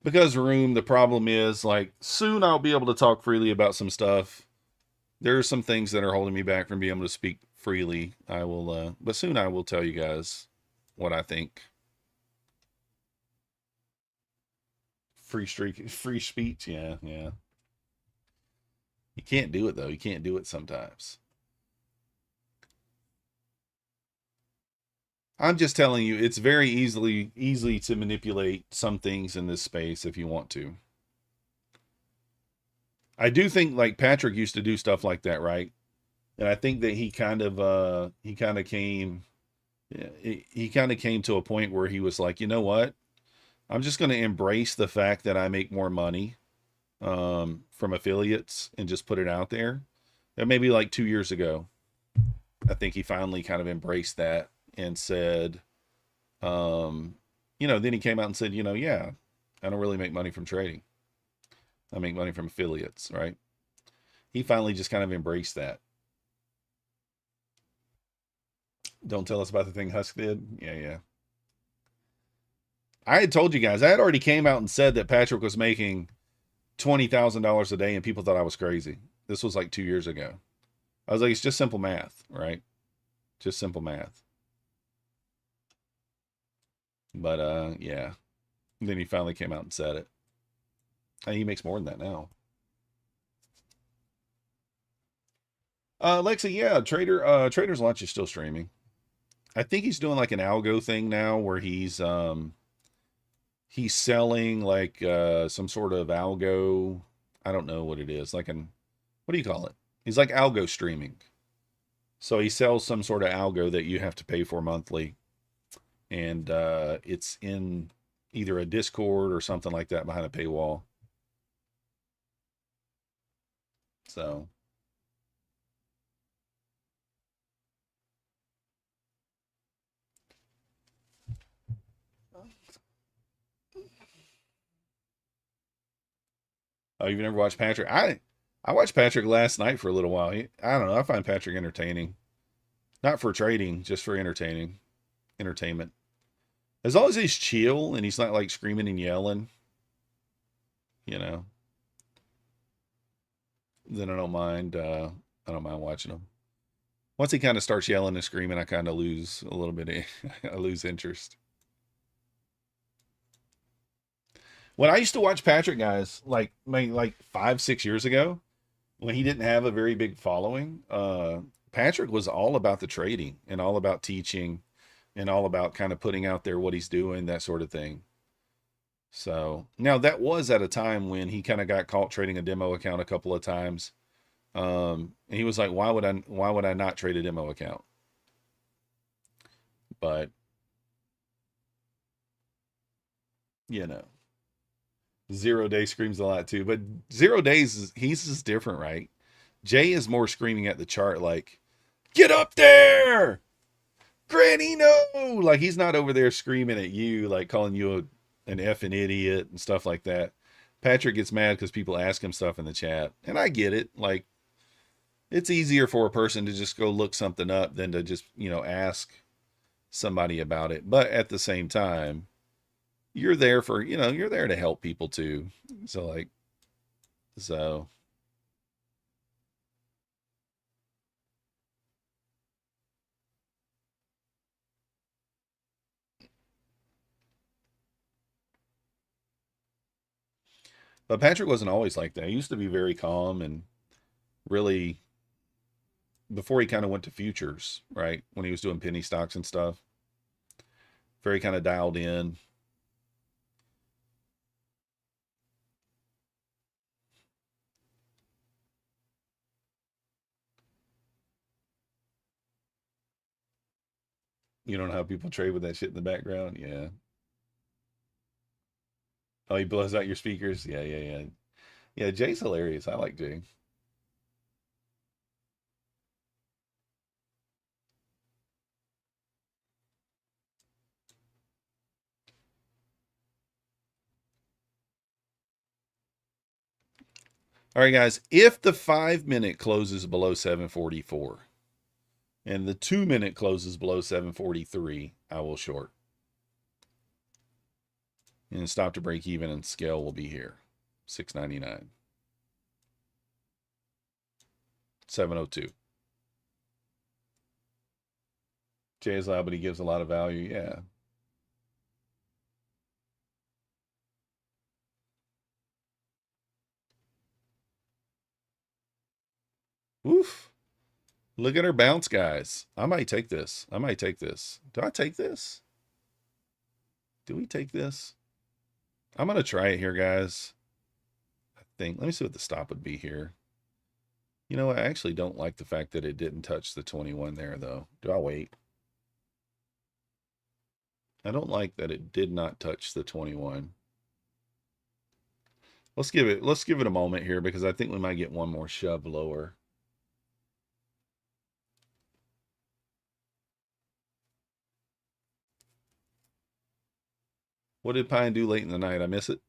Because room, the problem is, like, soon I'll be able to talk freely about some stuff. There are some things that are holding me back from being able to speak freely. I will, but soon I will tell you guys what I think. Free speech, yeah. You can't do it though. You can't do it sometimes. I'm just telling you, it's very easy to manipulate some things in this space if you want to. I do think, like, Patrick used to do stuff like that, right? And I think that he kind of came to a point where he was like, you know what? I'm just going to embrace the fact that I make more money from affiliates and just put it out there. And maybe like 2 years ago, I think he finally kind of embraced that and said, you know, then he came out and said, you know, yeah, I don't really make money from trading. I make money from affiliates, right? He finally just kind of embraced that. Don't tell us about the thing Husk did. Yeah. I had told you guys, I had already came out and said that Patrick was making $20,000 a day and people thought I was crazy. This was like 2 years ago. I was like, it's just simple math, right? Just simple math. But yeah. And then he finally came out and said it. And he makes more than that now. Lexi, yeah, Trader's Lunch is still streaming. I think he's doing like an algo thing now where he's selling like some sort of algo. I don't know what it is. Like what do you call it? He's like algo streaming. So he sells some sort of algo that you have to pay for monthly. And it's in either a Discord or something like that behind a paywall. So oh, you've never watched Patrick? I watched Patrick last night for a little while. I don't know. I find Patrick entertaining. Not for trading, just for entertainment. As long as he's chill and he's not like screaming and yelling, you know, then I don't mind watching him. Once he kind of starts yelling and screaming, I kind of lose a little bit I lose interest. When I used to watch Patrick, guys, like 5-6 years ago, when he didn't have a very big following, Patrick was all about the trading and all about teaching and all about kind of putting out there what he's doing, that sort of thing. So now that was at a time when he kind of got caught trading a demo account a couple of times. And he was like, why would I not trade a demo account? But you know, 0 Day screams a lot too, but 0 Days he's just different, right? Jay is more screaming at the chart like, get up there, Granny, no! Like, he's not over there screaming at you, like calling you an effing idiot and stuff like that. Patrick gets mad because people ask him stuff in the chat, and I get it. Like, it's easier for a person to just go look something up than to just, you know, ask somebody about it. But at the same time, you're there for, you know, you're there to help people too. So he's 0 Days, he's just different, right? Jay is more screaming at the chart like, get up there, Granny, no! Like, he's not over there screaming at you, like calling you an effing idiot and stuff like that. Patrick gets mad because people ask him stuff in the chat, and I get it. Like, it's easier for a person to just, you know, ask somebody about it. But at the same time, you're there for, you know, you're there to help people too. So But Patrick wasn't always like that. He used to be very calm and really, before he kind of went to futures, right? When he was doing penny stocks and stuff, very kind of dialed in. You don't know how people trade with that shit in the background? Yeah. Oh, he blows out your speakers? Yeah, yeah, yeah. Yeah, Jay's hilarious. I like Jay. All right, guys. If the 5-minute closes below 744 and the 2-minute closes below 743, I will short. And stop to break even and scale will be here. 699. 702. Jay is loud, but he gives a lot of value. Yeah. Oof. Look at her bounce, guys. I might take this. I might take this. Do I take this? Do we take this? I'm going to try it here, guys. I think. Let me see what the stop would be here. You know, I actually don't like the fact that it didn't touch the 21 there, though. Do I wait? I don't like that it did not touch the 21. Let's give it a moment here because I think we might get one more shove lower. What did Pine do late in the night? I miss it.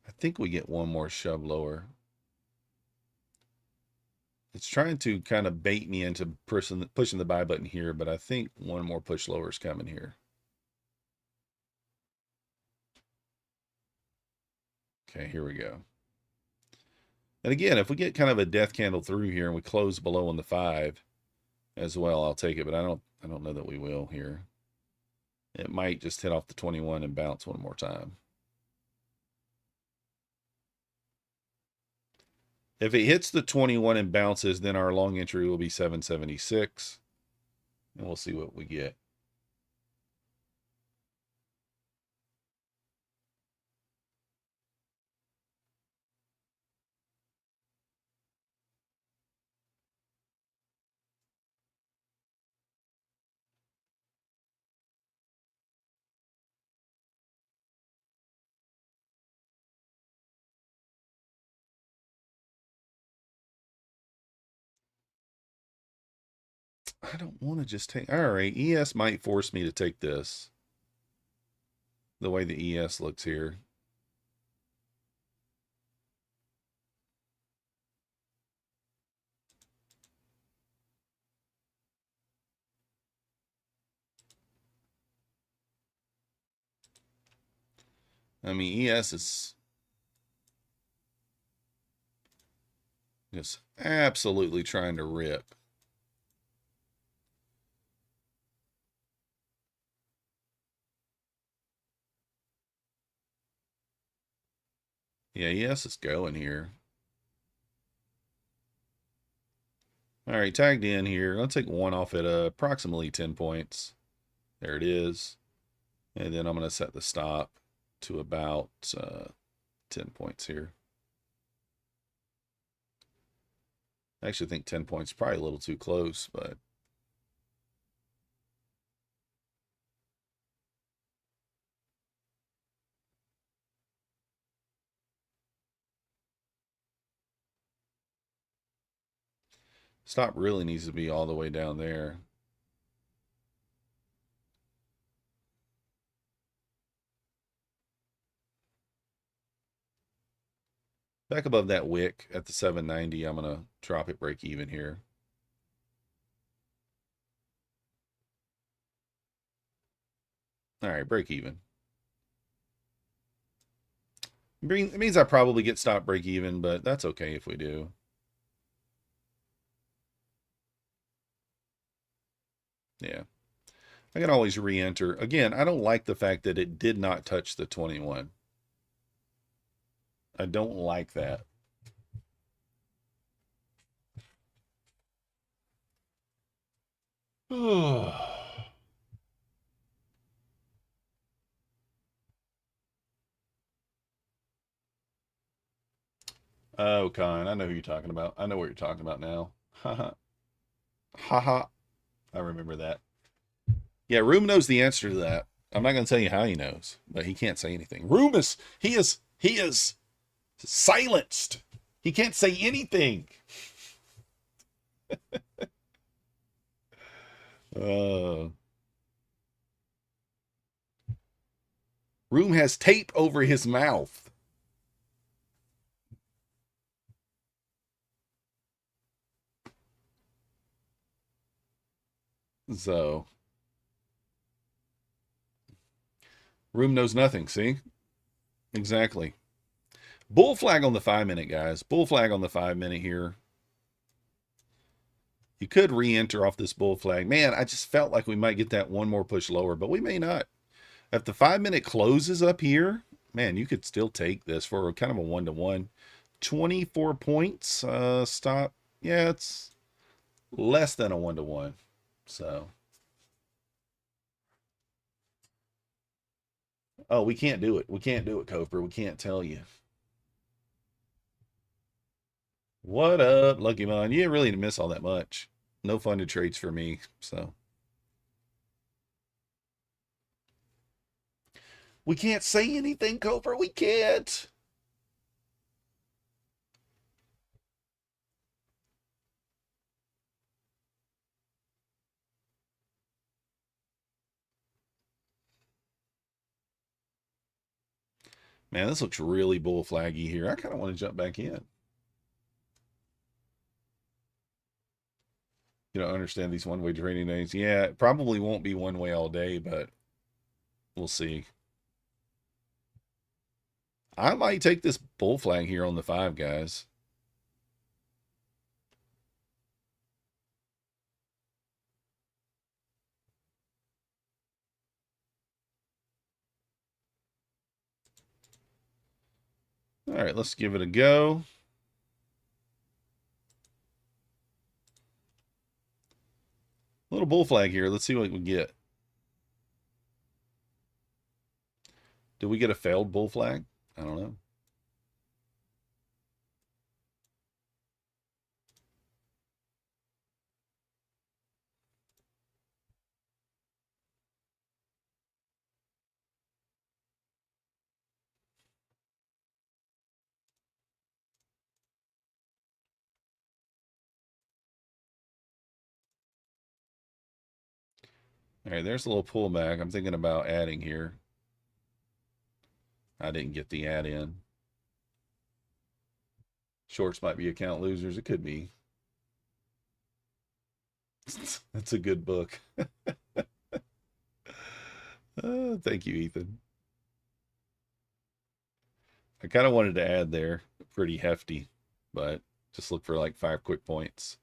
I think we get one more shove lower. It's trying to kind of bait me into pushing the buy button here, but I think one more push lower is coming here. Okay, here we go. And again, if we get kind of a death candle through here and we close below on the 5 as well, I'll take it, but I don't know that we will here. It might just hit off the 21 and bounce one more time. If it hits the 21 and bounces, then our long entry will be 776. And we'll see what we get. I don't want to just take... All right, ES might force me to take this. The way the ES looks here. I mean, ES is just absolutely trying to rip. Yeah, ES is going here. All right, tagged in here. Let's take one off at approximately 10 points. There it is. And then I'm going to set the stop to about 10 points here. I actually think 10 points is probably a little too close, but stop really needs to be all the way down there. Back above that wick at the 790, I'm going to drop it break even here. All right, break even. It means I probably get stop break even, but that's okay if we do. Yeah. I can always re-enter. Again, I don't like the fact that it did not touch the 21. I don't like that. Oh, Con, I know who you're talking about. I know what you're talking about now. Haha. Haha. I remember that. Yeah, Room knows the answer to that. I'm not going to tell you how he knows, but he can't say anything. Room is he is silenced. He can't say anything. Room has tape over his mouth. So, Room knows nothing, see? Exactly. Bull flag on the 5-minute, guys. Bull flag on the 5-minute here. You could re-enter off this bull flag. Man, I just felt like we might get that one more push lower, but we may not. If the 5-minute closes up here, man, you could still take this for kind of a 1-to-1. 24 points. Stop. Yeah, it's less than a 1-to-1. So. Oh, we can't do it. We can't do it, Coper. We can't tell you. What up, Lucky Mon? You didn't really miss all that much. No funded trades for me, so. We can't say anything, Coper. We can't. Man, this looks really bull flaggy here. I kind of want to jump back in. You don't understand these one-way trading days. Yeah, it probably won't be one way all day, but we'll see. I might take this bull flag here on the 5, guys. All right, let's give it a go. Little bull flag here. Let's see what we get. Did we get a failed bull flag? I don't know. All right, there's a little pullback. I'm thinking about adding here. I didn't get the add in. Shorts might be account losers. It could be. That's a good book. Thank you, Ethan. I kind of wanted to add there. Pretty hefty, but just look for like 5 quick points.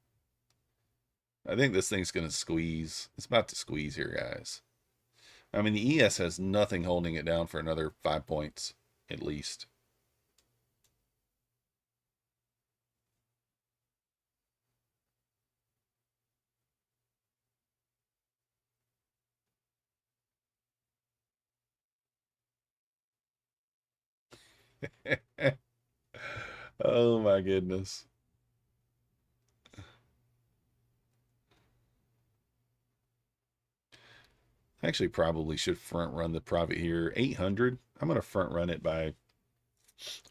I think this thing's going to squeeze. It's about to squeeze here, guys. I mean, the ES has nothing holding it down for another 5 points, at least. Oh, my goodness. Actually, probably should front run the profit here. 800. I'm going to front run it by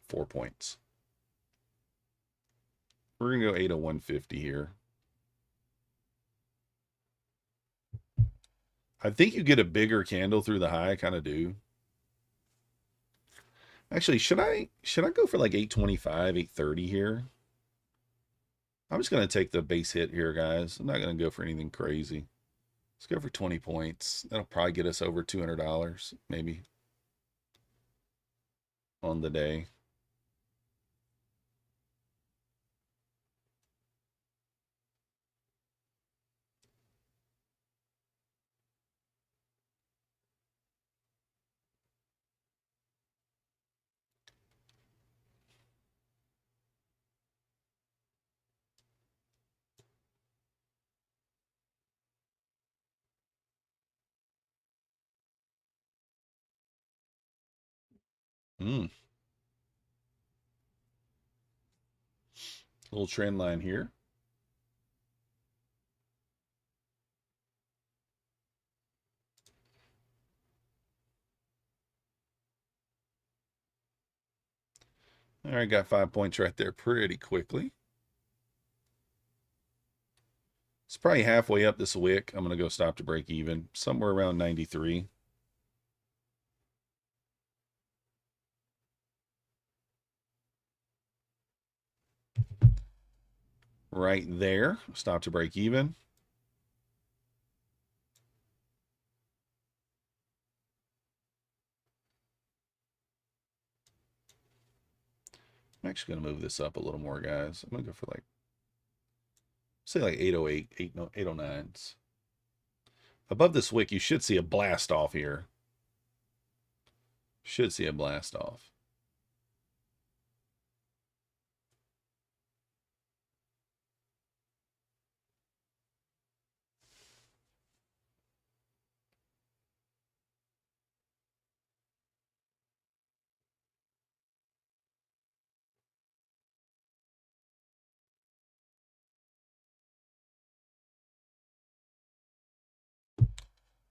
4 points. We're going to go 8 to 150 here. I think you get a bigger candle through the high. I kind of do. Actually, should I go for like 825, 830 here? I'm just going to take the base hit here, guys. I'm not going to go for anything crazy. Let's go for 20 points. That'll probably get us over $200, maybe, on the day. Little trend line here. All right, got 5 points right there pretty quickly. It's probably halfway up this wick. I'm going to go stop to break even, somewhere around 93. Right there, stop to break even. I'm actually going to move this up a little more, guys. I'm going to go for like, say like 808, 809s. Above this wick, you should see a blast off here. Should see a blast off.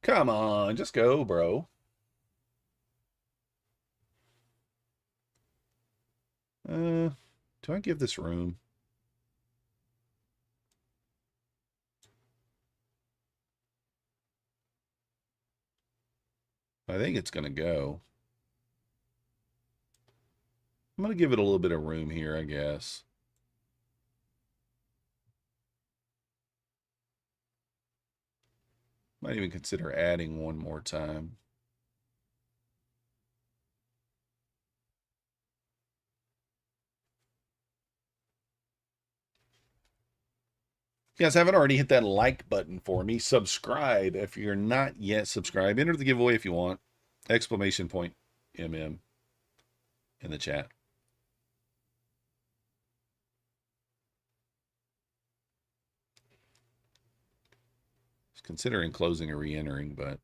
Come on, just go, bro. Do I give this room? I think it's going to go. I'm going to give it a little bit of room here, I guess. Might even consider adding one more time. If you guys haven't already, hit that like button for me. Subscribe if you're not yet subscribed. Enter the giveaway if you want. Exclamation point MM in the chat. Just considering closing or re-entering, but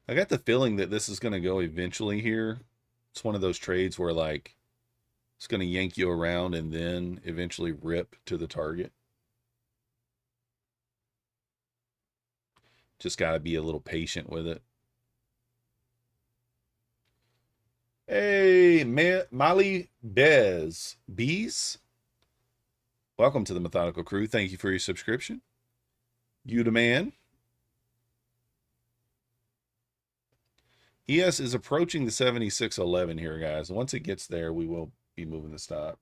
I got the feeling that this is going to go eventually here. It's one of those trades where like it's going to yank you around and then eventually rip to the target. Just got to be a little patient with it. Hey, Molly Bees. Welcome to the Methodical Crew. Thank you for your subscription. You the man. ES is approaching the 76.11 here, guys. Once it gets there, we will be moving the stop.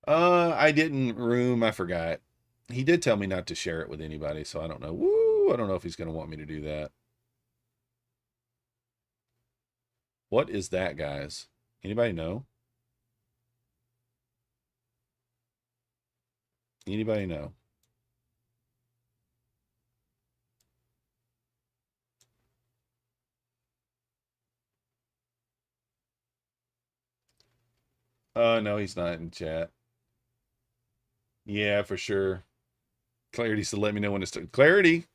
I didn't room. I forgot. He did tell me not to share it with anybody, so I don't know. Woo! I don't know if he's going to want me to do that. What is that, guys? Anybody know? Anybody know? No, he's not in chat. Yeah, for sure. Clarity said, let me know when it's Clarity,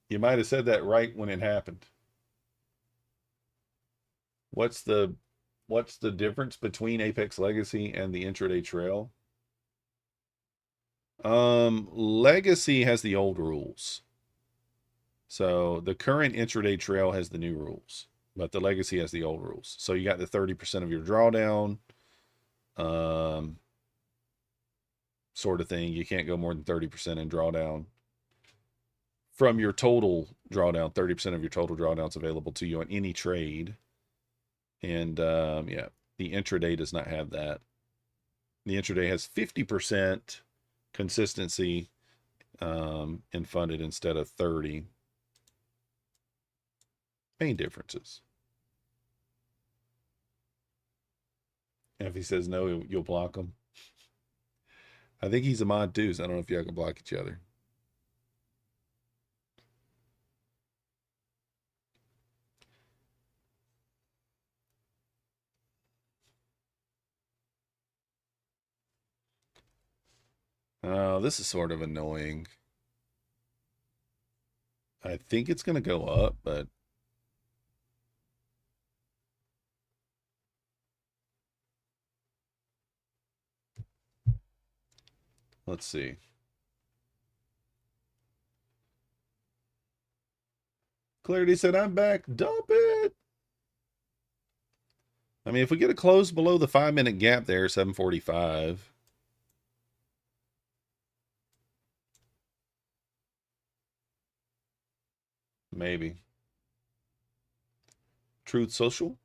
you might have said that right when it happened. What's the difference between Apex Legacy and the intraday trail? Legacy has the old rules. So the current intraday trail has the new rules, but the Legacy has the old rules. So you got the 30% of your drawdown, sort of thing. You can't go more than 30% in drawdown. From your total drawdown, 30% of your total drawdown is available to you on any trade. And yeah, the intraday does not have that. The intraday has 50% consistency and funded instead of 30. Main differences. And if he says no, you'll block him. I think he's a mod too, so I don't know if y'all can block each other. Oh, this is sort of annoying. I think it's going to go up, but let's see. Clarity said, I'm back. Dump it. I mean, if we get a close below the 5-minute gap there, 745. Maybe. Truth Social.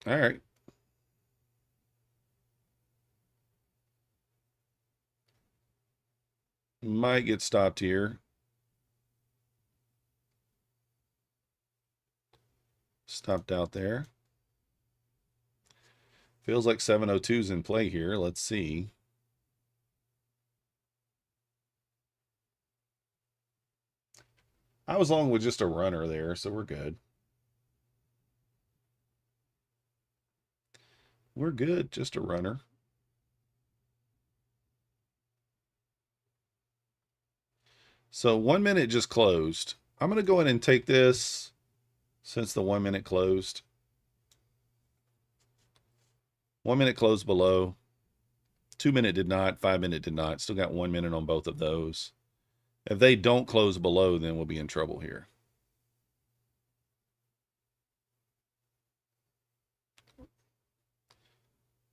All right. Might get stopped here. Stopped out there. Feels like 702 is in play here. Let's see. I was long with just a runner there, so we're good. We're good, just a runner. So 1 minute just closed. I'm going to go ahead and take this since the 1 minute closed. 1 minute closed below. 2 minute did not. 5 minute did not. Still got 1 minute on both of those. If they don't close below, then we'll be in trouble here.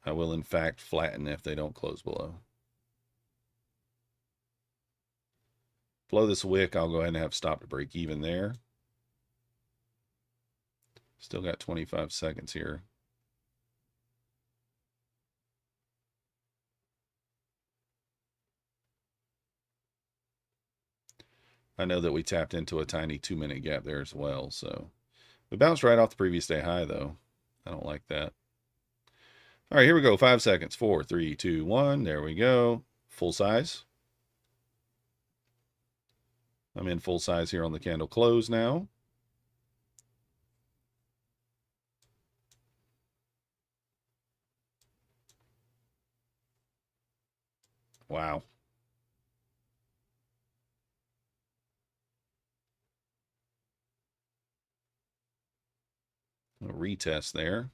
I will, in fact, flatten if they don't close below. Blow this wick, I'll go ahead and have stop to break even there. Still got 25 seconds here. I know that we tapped into a tiny 2 minute gap there as well. So we bounced right off the previous day high though. I don't like that. All right, here we go. 5 seconds. 4, 3, 2, 1. There we go. Full size. I'm in full size here on the candle close now. Wow. A retest there.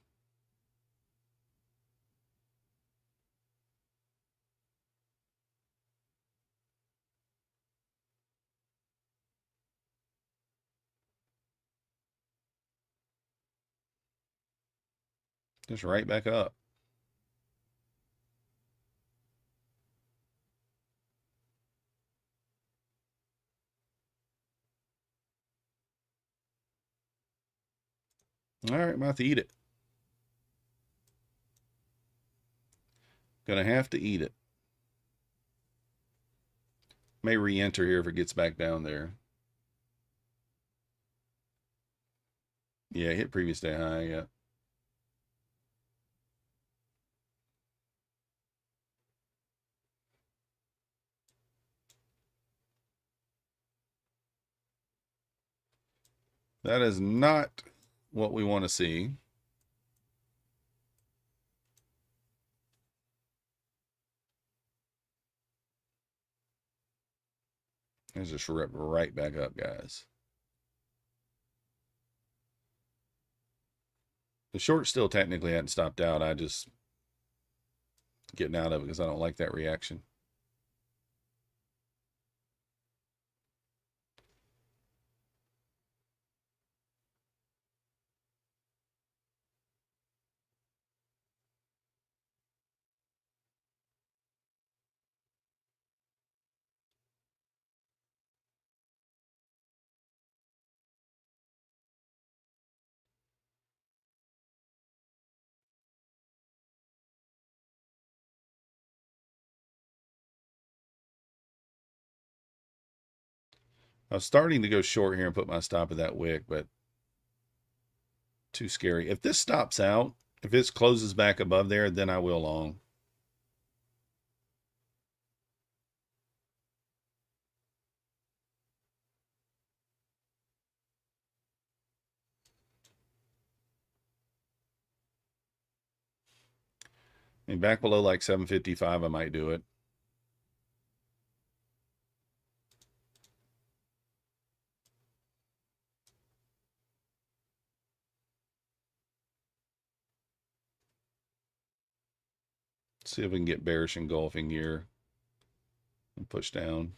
Just right back up. All right, I'm about to eat it. Gonna have to eat it. May re-enter here if it gets back down there. Yeah, hit previous day high, yeah. That is not what we want to see. Let's just rip right back up, guys. The short still technically hadn't stopped out. I just getting out of it because I don't like that reaction. I was starting to go short here and put my stop at that wick, but too scary. If this stops out, if this closes back above there, then I will long. mean, back below like 755, I might do it. See if we can get bearish engulfing here and push down.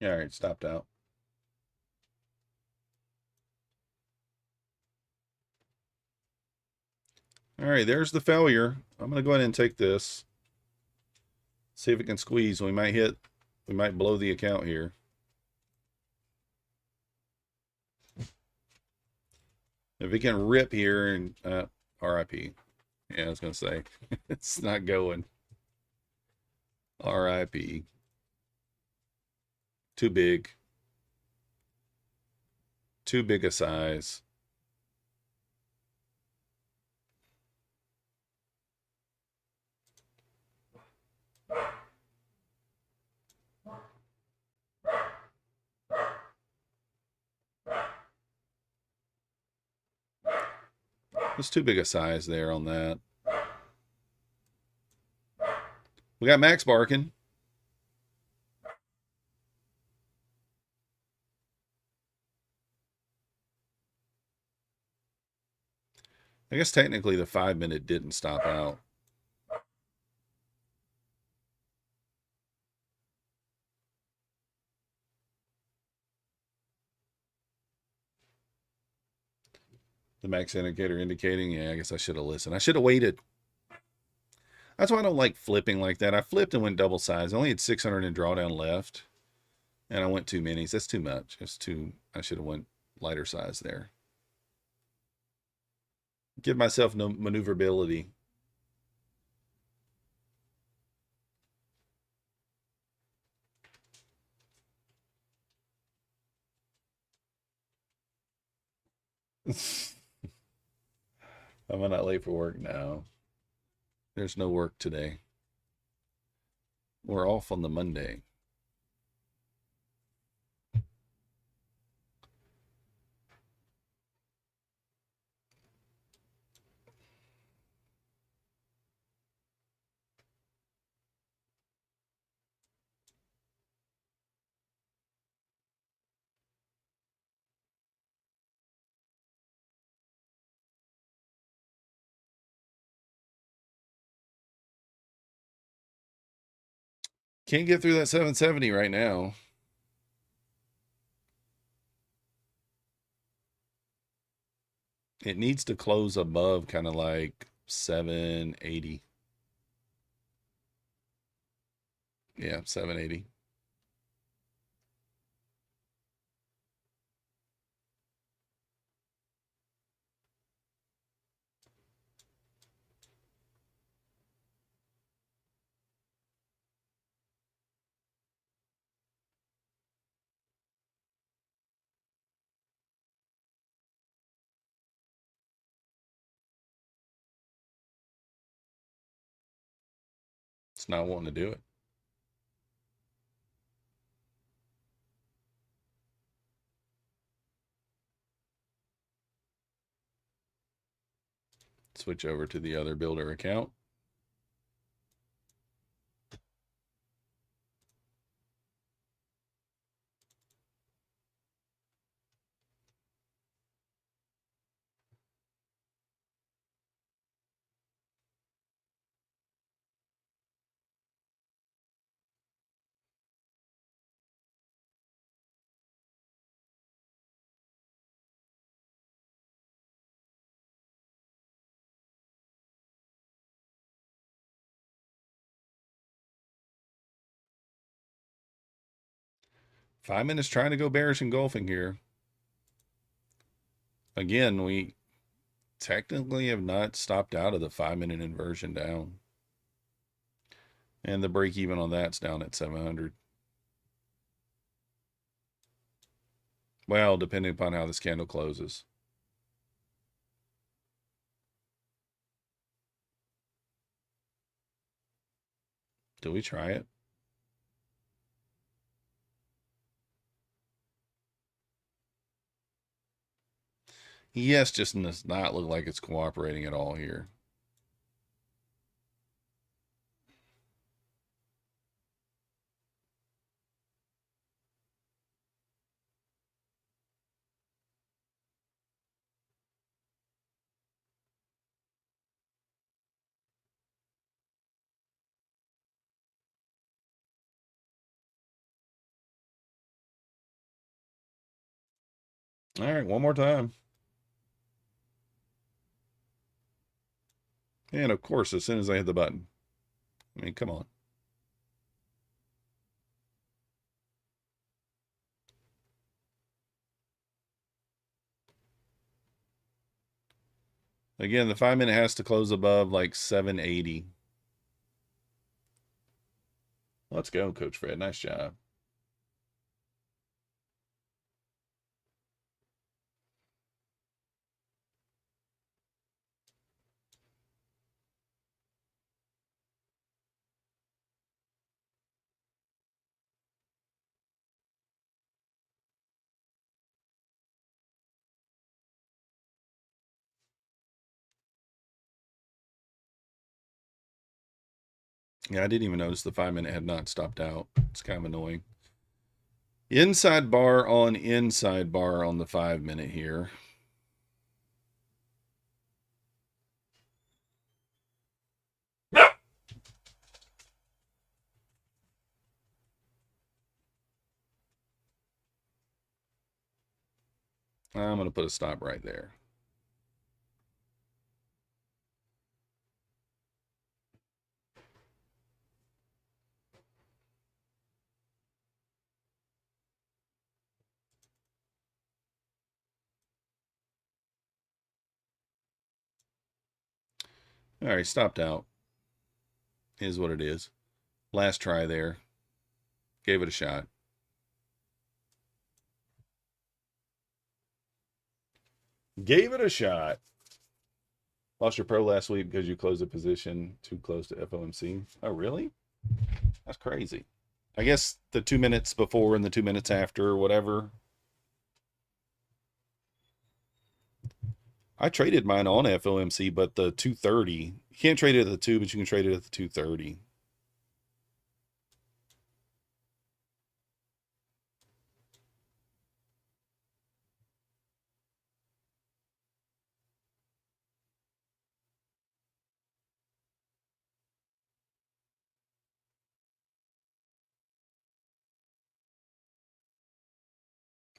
Yeah, all right, stopped out. All right, there's the failure. I'm going to go ahead and take this. See if it can squeeze. We might blow the account here. If it can rip here and RIP. Yeah, I was going to say, it's not going. RIP. Too big. Too big a size. It's too big a size there on that. We got Max barking. I guess technically the 5-minute didn't stop out. The max indicator indicating, yeah, I guess I should have listened. I should have waited. That's why I don't like flipping like that. I flipped and went double size. I only had 600 in drawdown left. And I went 2 minis. That's too much. It's too, I should have went lighter size there. Give myself no maneuverability. Am I not late for work? No. There's no work today. We're off on the Monday. Can't get through that 770 right now. It needs to close above kind of like 780. Yeah, 780. It's not wanting to do it. Switch over to the other builder account. 5 minutes trying to go bearish engulfing here. Again, we technically have not stopped out of the 5-minute inversion down. And the break even on that's down at 700. Well, depending upon how this candle closes. Do we try it? Yes, just does not look like it's cooperating at all here. All right, one more time. And of course, as soon as I hit the button. I mean, come on. Again, the 5-minute has to close above like 780. Let's go, Coach Fred. Nice job. Yeah, I didn't even notice the 5-minute had not stopped out. It's kind of annoying. Inside bar on the 5-minute here. I'm going to put a stop right there. All right, stopped out. Is what it is. Last try there. Gave it a shot. Gave it a shot. Lost your pro last week because you closed a position too close to FOMC. Oh, really? That's crazy. I guess the 2 minutes before and the 2 minutes after or whatever. I traded mine on FOMC, but the 230. You can't trade it at the 2, but you can trade it at the 230.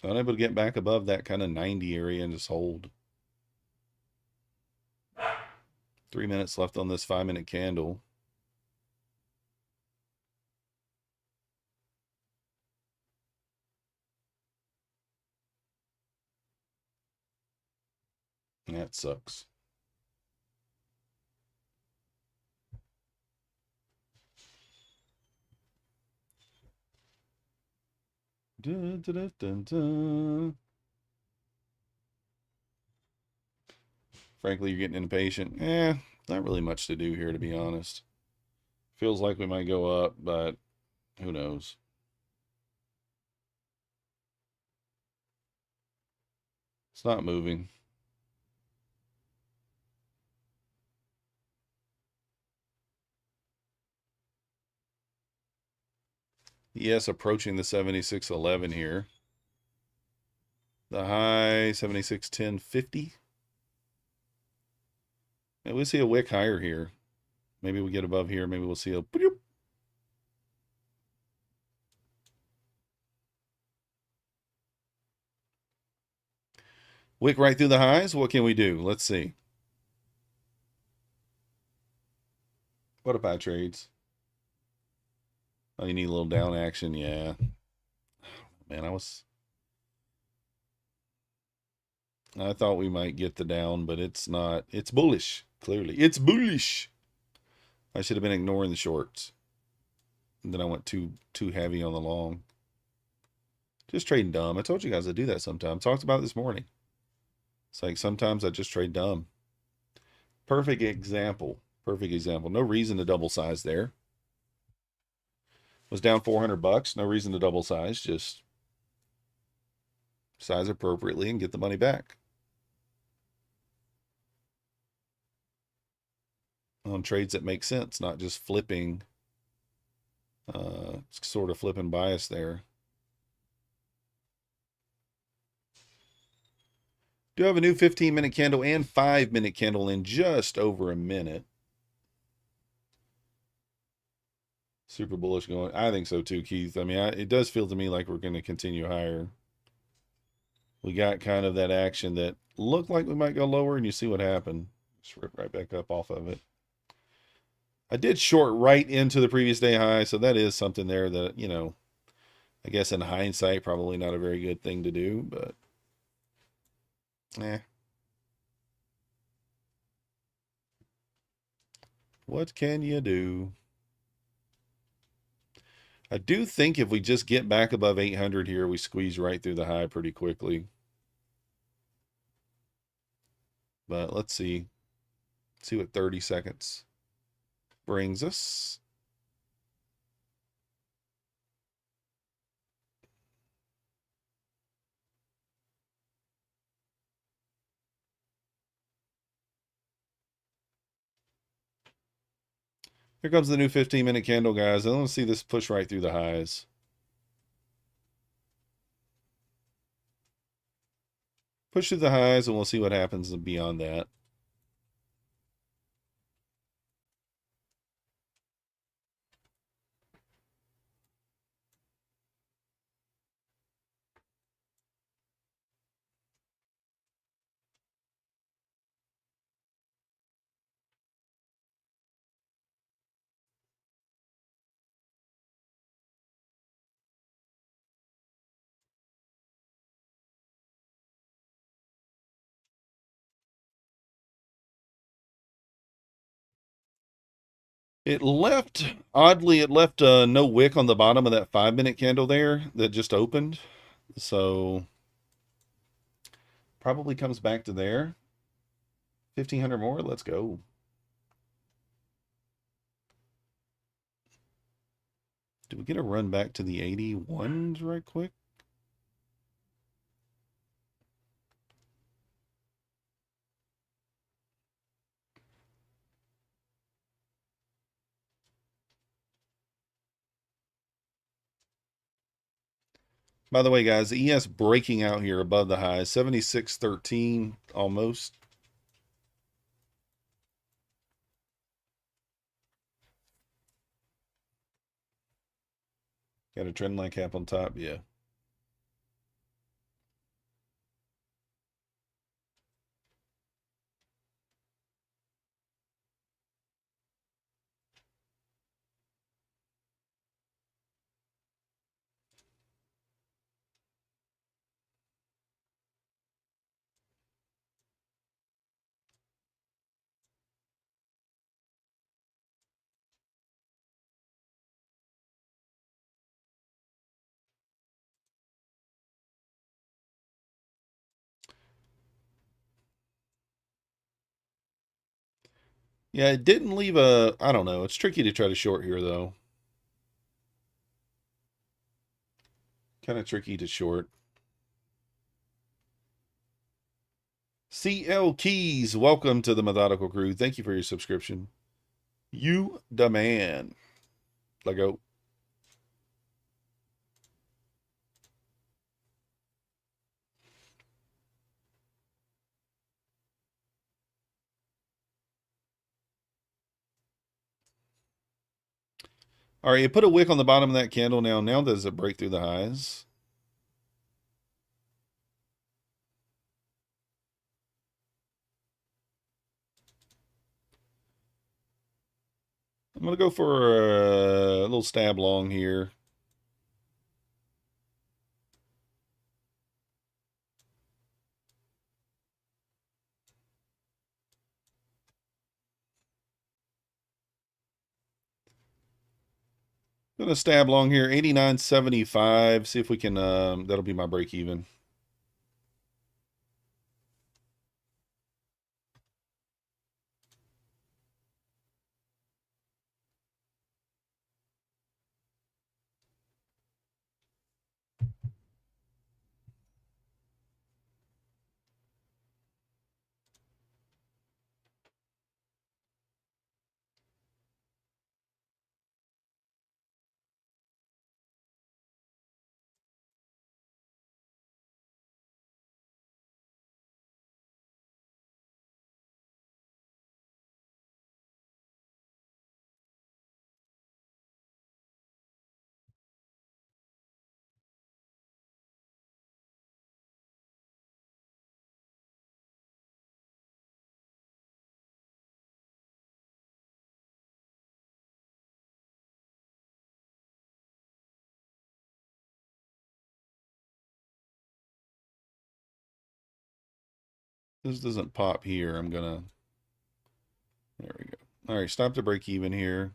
Unable to get back above that kind of 90 area and just hold. 3 minutes left on this 5-minute candle. That sucks. Dun, dun, dun, dun. Frankly, you're getting impatient. Not really much to do here, to be honest. Feels like we might go up, but who knows? It's not moving. Yes, approaching the 76.11 here. The high 76.10.50. And we see a wick higher here. Maybe we get above here. Maybe we'll see a bloop. Wick right through the highs. What can we do? Let's see. What about trades? Oh, you need a little down action. Yeah. man. I thought we might get the down, but it's not. It's bullish. Clearly, it's bullish. I should have been ignoring the shorts. And then I went too heavy on the long. Just trading dumb. I told you guys I do that sometimes. Talked about it this morning. It's like sometimes I just trade dumb. Perfect example. Perfect example. No reason to double size there. Was down $400. No reason to double size. Just size appropriately and get the money back. On trades that make sense, not just flipping. Sort of flipping bias there. Do have a new 15-minute candle and 5-minute candle in just over a minute. Super bullish going. I think so too, Keith. I mean, it does feel to me like we're going to continue higher. We got kind of that action that looked like we might go lower, and you see what happened. Just rip right back up off of it. I did short right into the previous day high, so that is something there that, you know, I guess in hindsight, probably not a very good thing to do, but what can you do? I do think if we just get back above 800 here, we squeeze right through the high pretty quickly. But let's see. See what 30 seconds brings us. Here comes the new 15-minute candle, guys. I want to see this push right through the highs. Push through the highs, and we'll see what happens beyond that. It left, oddly, it left no wick on the bottom of that 5-minute candle there that just opened. So probably comes back to there. 1,500 more. Let's go. Do we get a run back to the 81s right quick? By the way, guys, ES breaking out here above the highs, 76.13 almost. Got a trend line cap on top, yeah. Yeah, it didn't leave a, I don't know. It's tricky to try to short here, though. Kind of tricky to short. CL Keys, welcome to the Methodical Crew. Thank you for your subscription. You the man. Let go. All right, you put a wick on the bottom of that candle now. Now does it break through the highs? I'm going to go for a little stab long here. Gonna stab long here, 89.75. See if we can, that'll be my break even. This doesn't pop here. I'm gonna, there we go. All right, stop the break even here.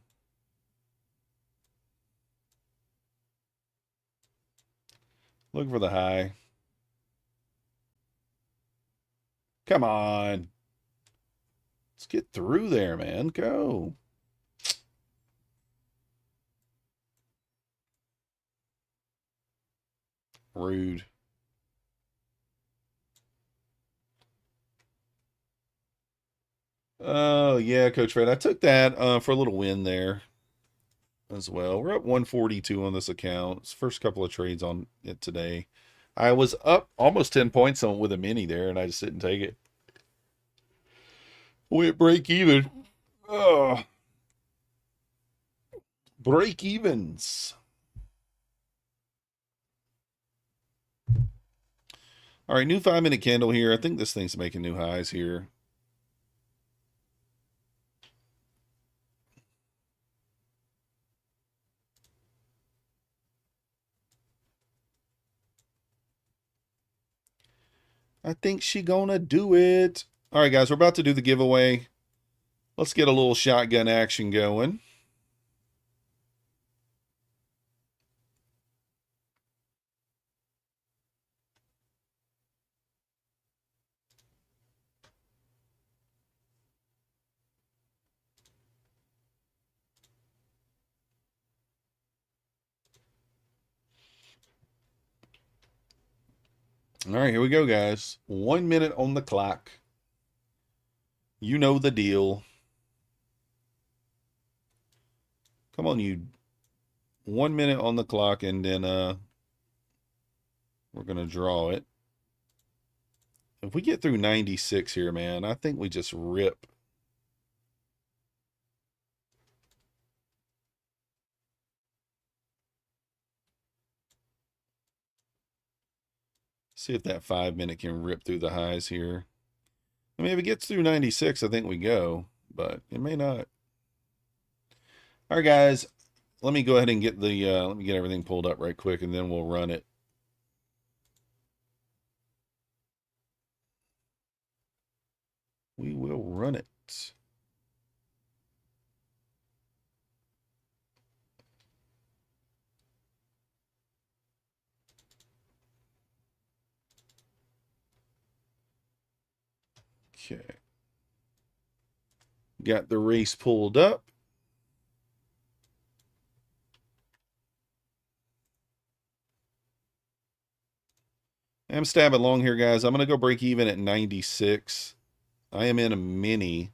Look for the high. Come on. Let's get through there, man. Go. Rude. Oh, yeah, Coach Fred. I took that for a little win there as well. We're up 142 on this account. It's first couple of trades on it today. I was up almost 10 points on with a mini there, and I just didn't take it. Went break even. Oh. Break evens. All right, new 5-minute candle here. I think this thing's making new highs here. I think she gonna do it. All right, guys, we're about to do the giveaway. Let's get a little shotgun action going. All right, here we go, guys. 1 minute on the clock. You know the deal. Come on, you. 1 minute on the clock, and then we're going to draw it. If we get through 96 here, man, I think we just rip. See if that 5 minute can rip through the highs here. I mean, if it gets through 96, I think we go, but it may not. All right, guys, let me go ahead and get the, let me get everything pulled up right quick, and then we'll run it. We will run it. Okay. Got the race pulled up. I'm stabbing long here, guys. I'm going to go break even at 96. I am in a mini.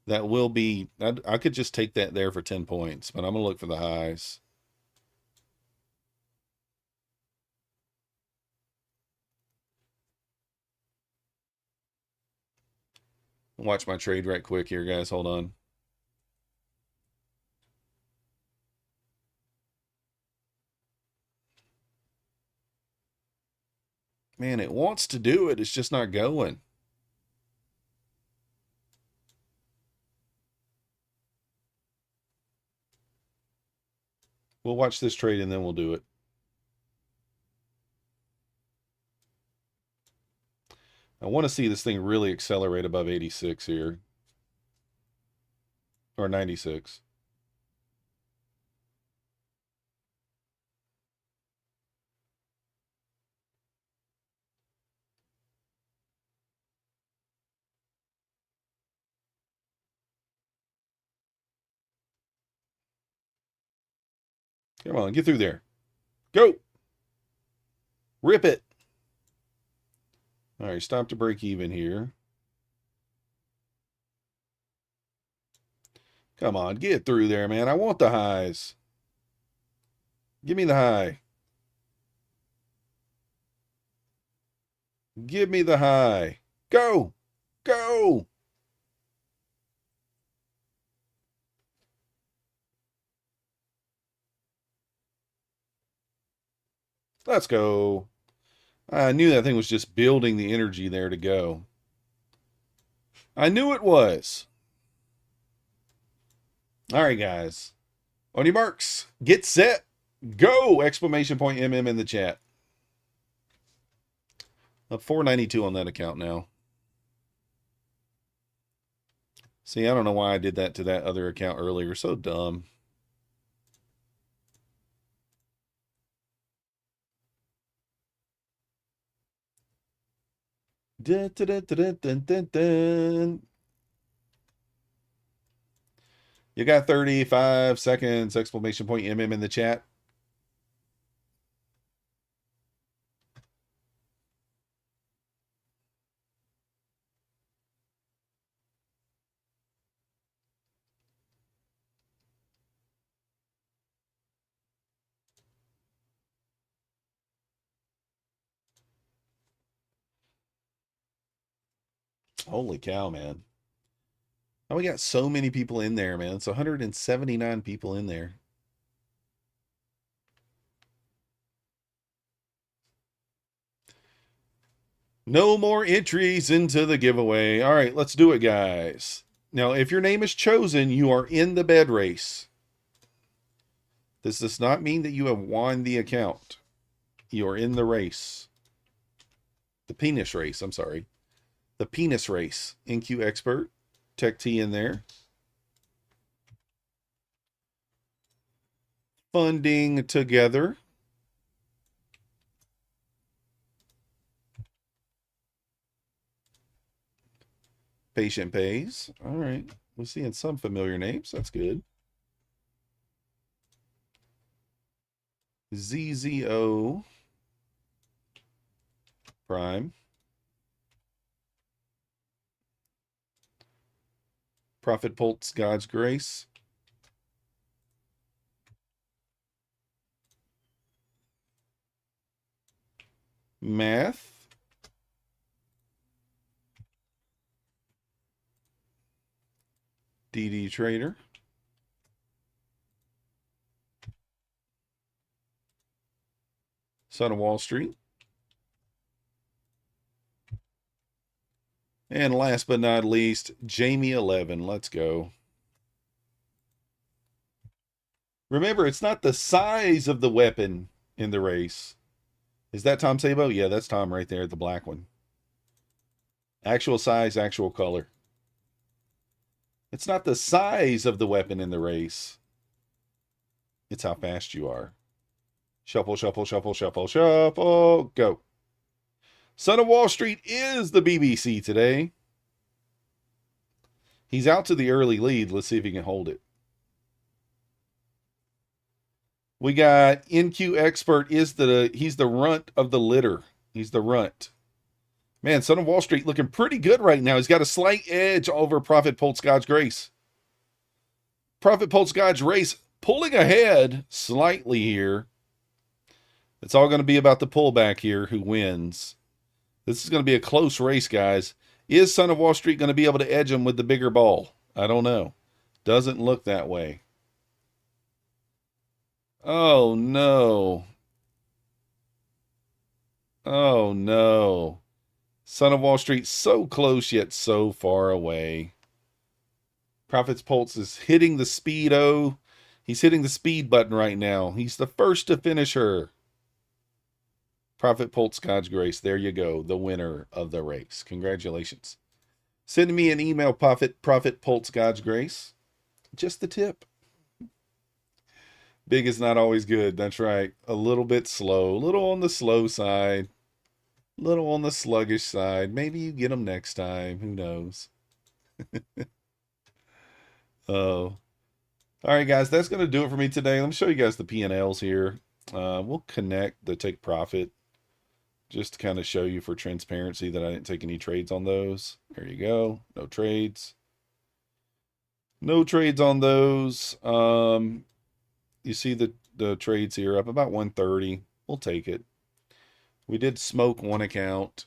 That will be, I could just take that there for 10 points, but I'm going to look for the highs. Watch my trade right quick here, guys. Hold on. Man, it wants to do it. It's just not going. We'll watch this trade and then we'll do it. I want to see this thing really accelerate above 86 here. Or 96. Come on, get through there. Go. Rip it. All right, stop to break even here. Come on, get through there, man. I want the highs. Give me the high. Give me the high. Go. Go. Let's go. I knew that thing was just building the energy there to go. I knew it was. All right, guys. On your marks, get set, go! Exclamation point MM in the chat. Up 492 on that account now. See, I don't know why I did that to that other account earlier. So dumb. Dun, dun, dun, dun, dun, dun, dun. You got 35 seconds, exclamation point MM in the chat. Holy cow, man. Oh, we got so many people in there, man. It's 179 people in there. No more entries into the giveaway. All right, let's do it, guys. Now, if your name is chosen, you are in the bed race. This does not mean that you have won the account. You are in the race. The penis race, I'm sorry. The penis race. NQ Expert. Tech T in there. Funding together. Patient pays. All right. We're seeing some familiar names. That's good. ZZO. Prime. Prophet Pulse, God's Grace. Math. DD Trader. Son of Wall Street. And last but not least, Jamie 11. Let's go. Remember, it's not the size of the weapon in the race. Is that Tom Sabo? Yeah, that's Tom right there, the black one. Actual size, actual color. It's not the size of the weapon in the race. It's how fast you are. Shuffle, shuffle, shuffle, shuffle, shuffle. Go. Son of Wall Street is the BBC today. He's out to the early lead. Let's see if he can hold it. We got NQ Expert he's the runt of the litter. He's the runt. Man, Son of Wall Street looking pretty good right now. He's got a slight edge over Prophet Pulse God's Grace. Prophet Pulse God's Grace pulling ahead slightly here. It's all going to be about the pullback here, who wins. This is going to be a close race, guys. Is Son of Wall Street going to be able to edge him with the bigger ball? I don't know. Doesn't look that way. Oh, no. Oh, no. Son of Wall Street so close yet so far away. Prophet's Pulse is hitting the speedo. He's hitting the speed button right now. He's the first to finish her. Prophet Pulse God's Grace. There you go. The winner of the race. Congratulations. Send me an email, Prophet Pulse God's Grace. Just the tip. Big is not always good. That's right. A little bit slow. A little on the slow side. A little on the sluggish side. Maybe you get them next time. Who knows? Oh. All right, guys, that's going to do it for me today. Let me show you guys the P&Ls here. We'll connect the take profit just to kind of show you for transparency that I didn't take any trades on those. There you go. No trades. No trades on those. You see the trades here up about 130. We'll take it. We did smoke one account,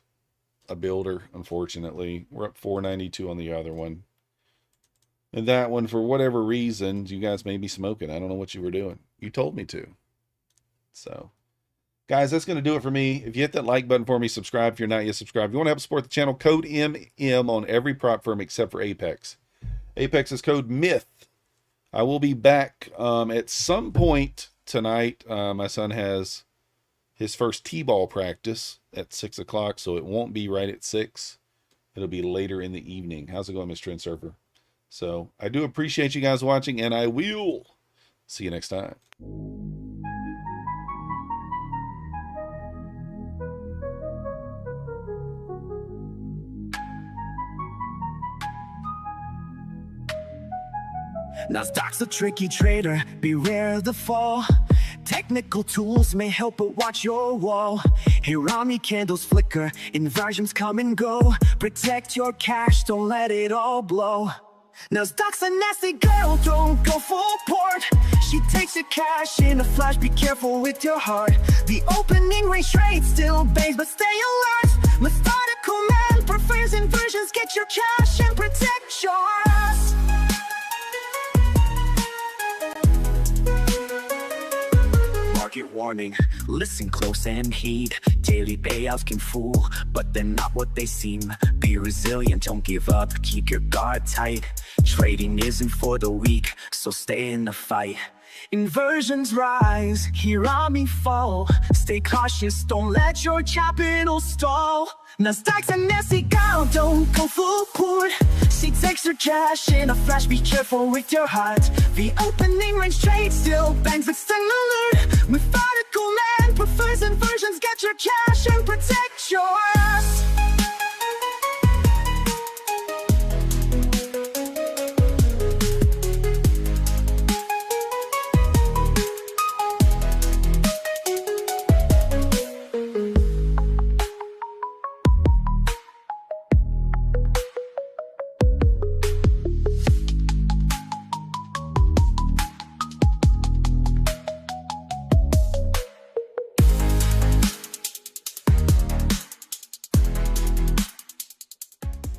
a builder, unfortunately. We're up 492 on the other one. And that one, for whatever reason, you guys may be smoking. I don't know what you were doing. You told me to. So, guys, that's going to do it for me. If you hit that like button for me, subscribe if you're not yet subscribed. If you want to help support the channel, code MM on every prop firm except for Apex. Apex is code MYTH. I will be back at some point tonight. My son has his first T-ball practice at 6 o'clock, so it won't be right at 6. It'll be later in the evening. How's it going, Mr. Trend Surfer? So I do appreciate you guys watching, and I will see you next time. Nasdaq's a tricky trader, beware the fall. Technical tools may help, but watch your wall. Hirami candles flicker, inversions come and go. Protect your cash, don't let it all blow. Nasdaq's a nasty girl, don't go full port. She takes your cash in a flash, be careful with your heart. The opening range trade still bangs, but stay alert. Methodical man prefers inversions, get your cash and protect your ass. Market warning, listen close and heed. Daily payouts can fool, but they're not what they seem. Be resilient, don't give up, keep your guard tight. Trading isn't for the weak, so stay in the fight. Inversions rise, Hirami fall. Stay cautious, don't let your capital stall. Nasdaq's a nasty girl, don't go full port. She takes her cash in a flash, be careful with your heart. The opening range trade still bangs, but stay alert. Methodical man prefers inversions, get your cash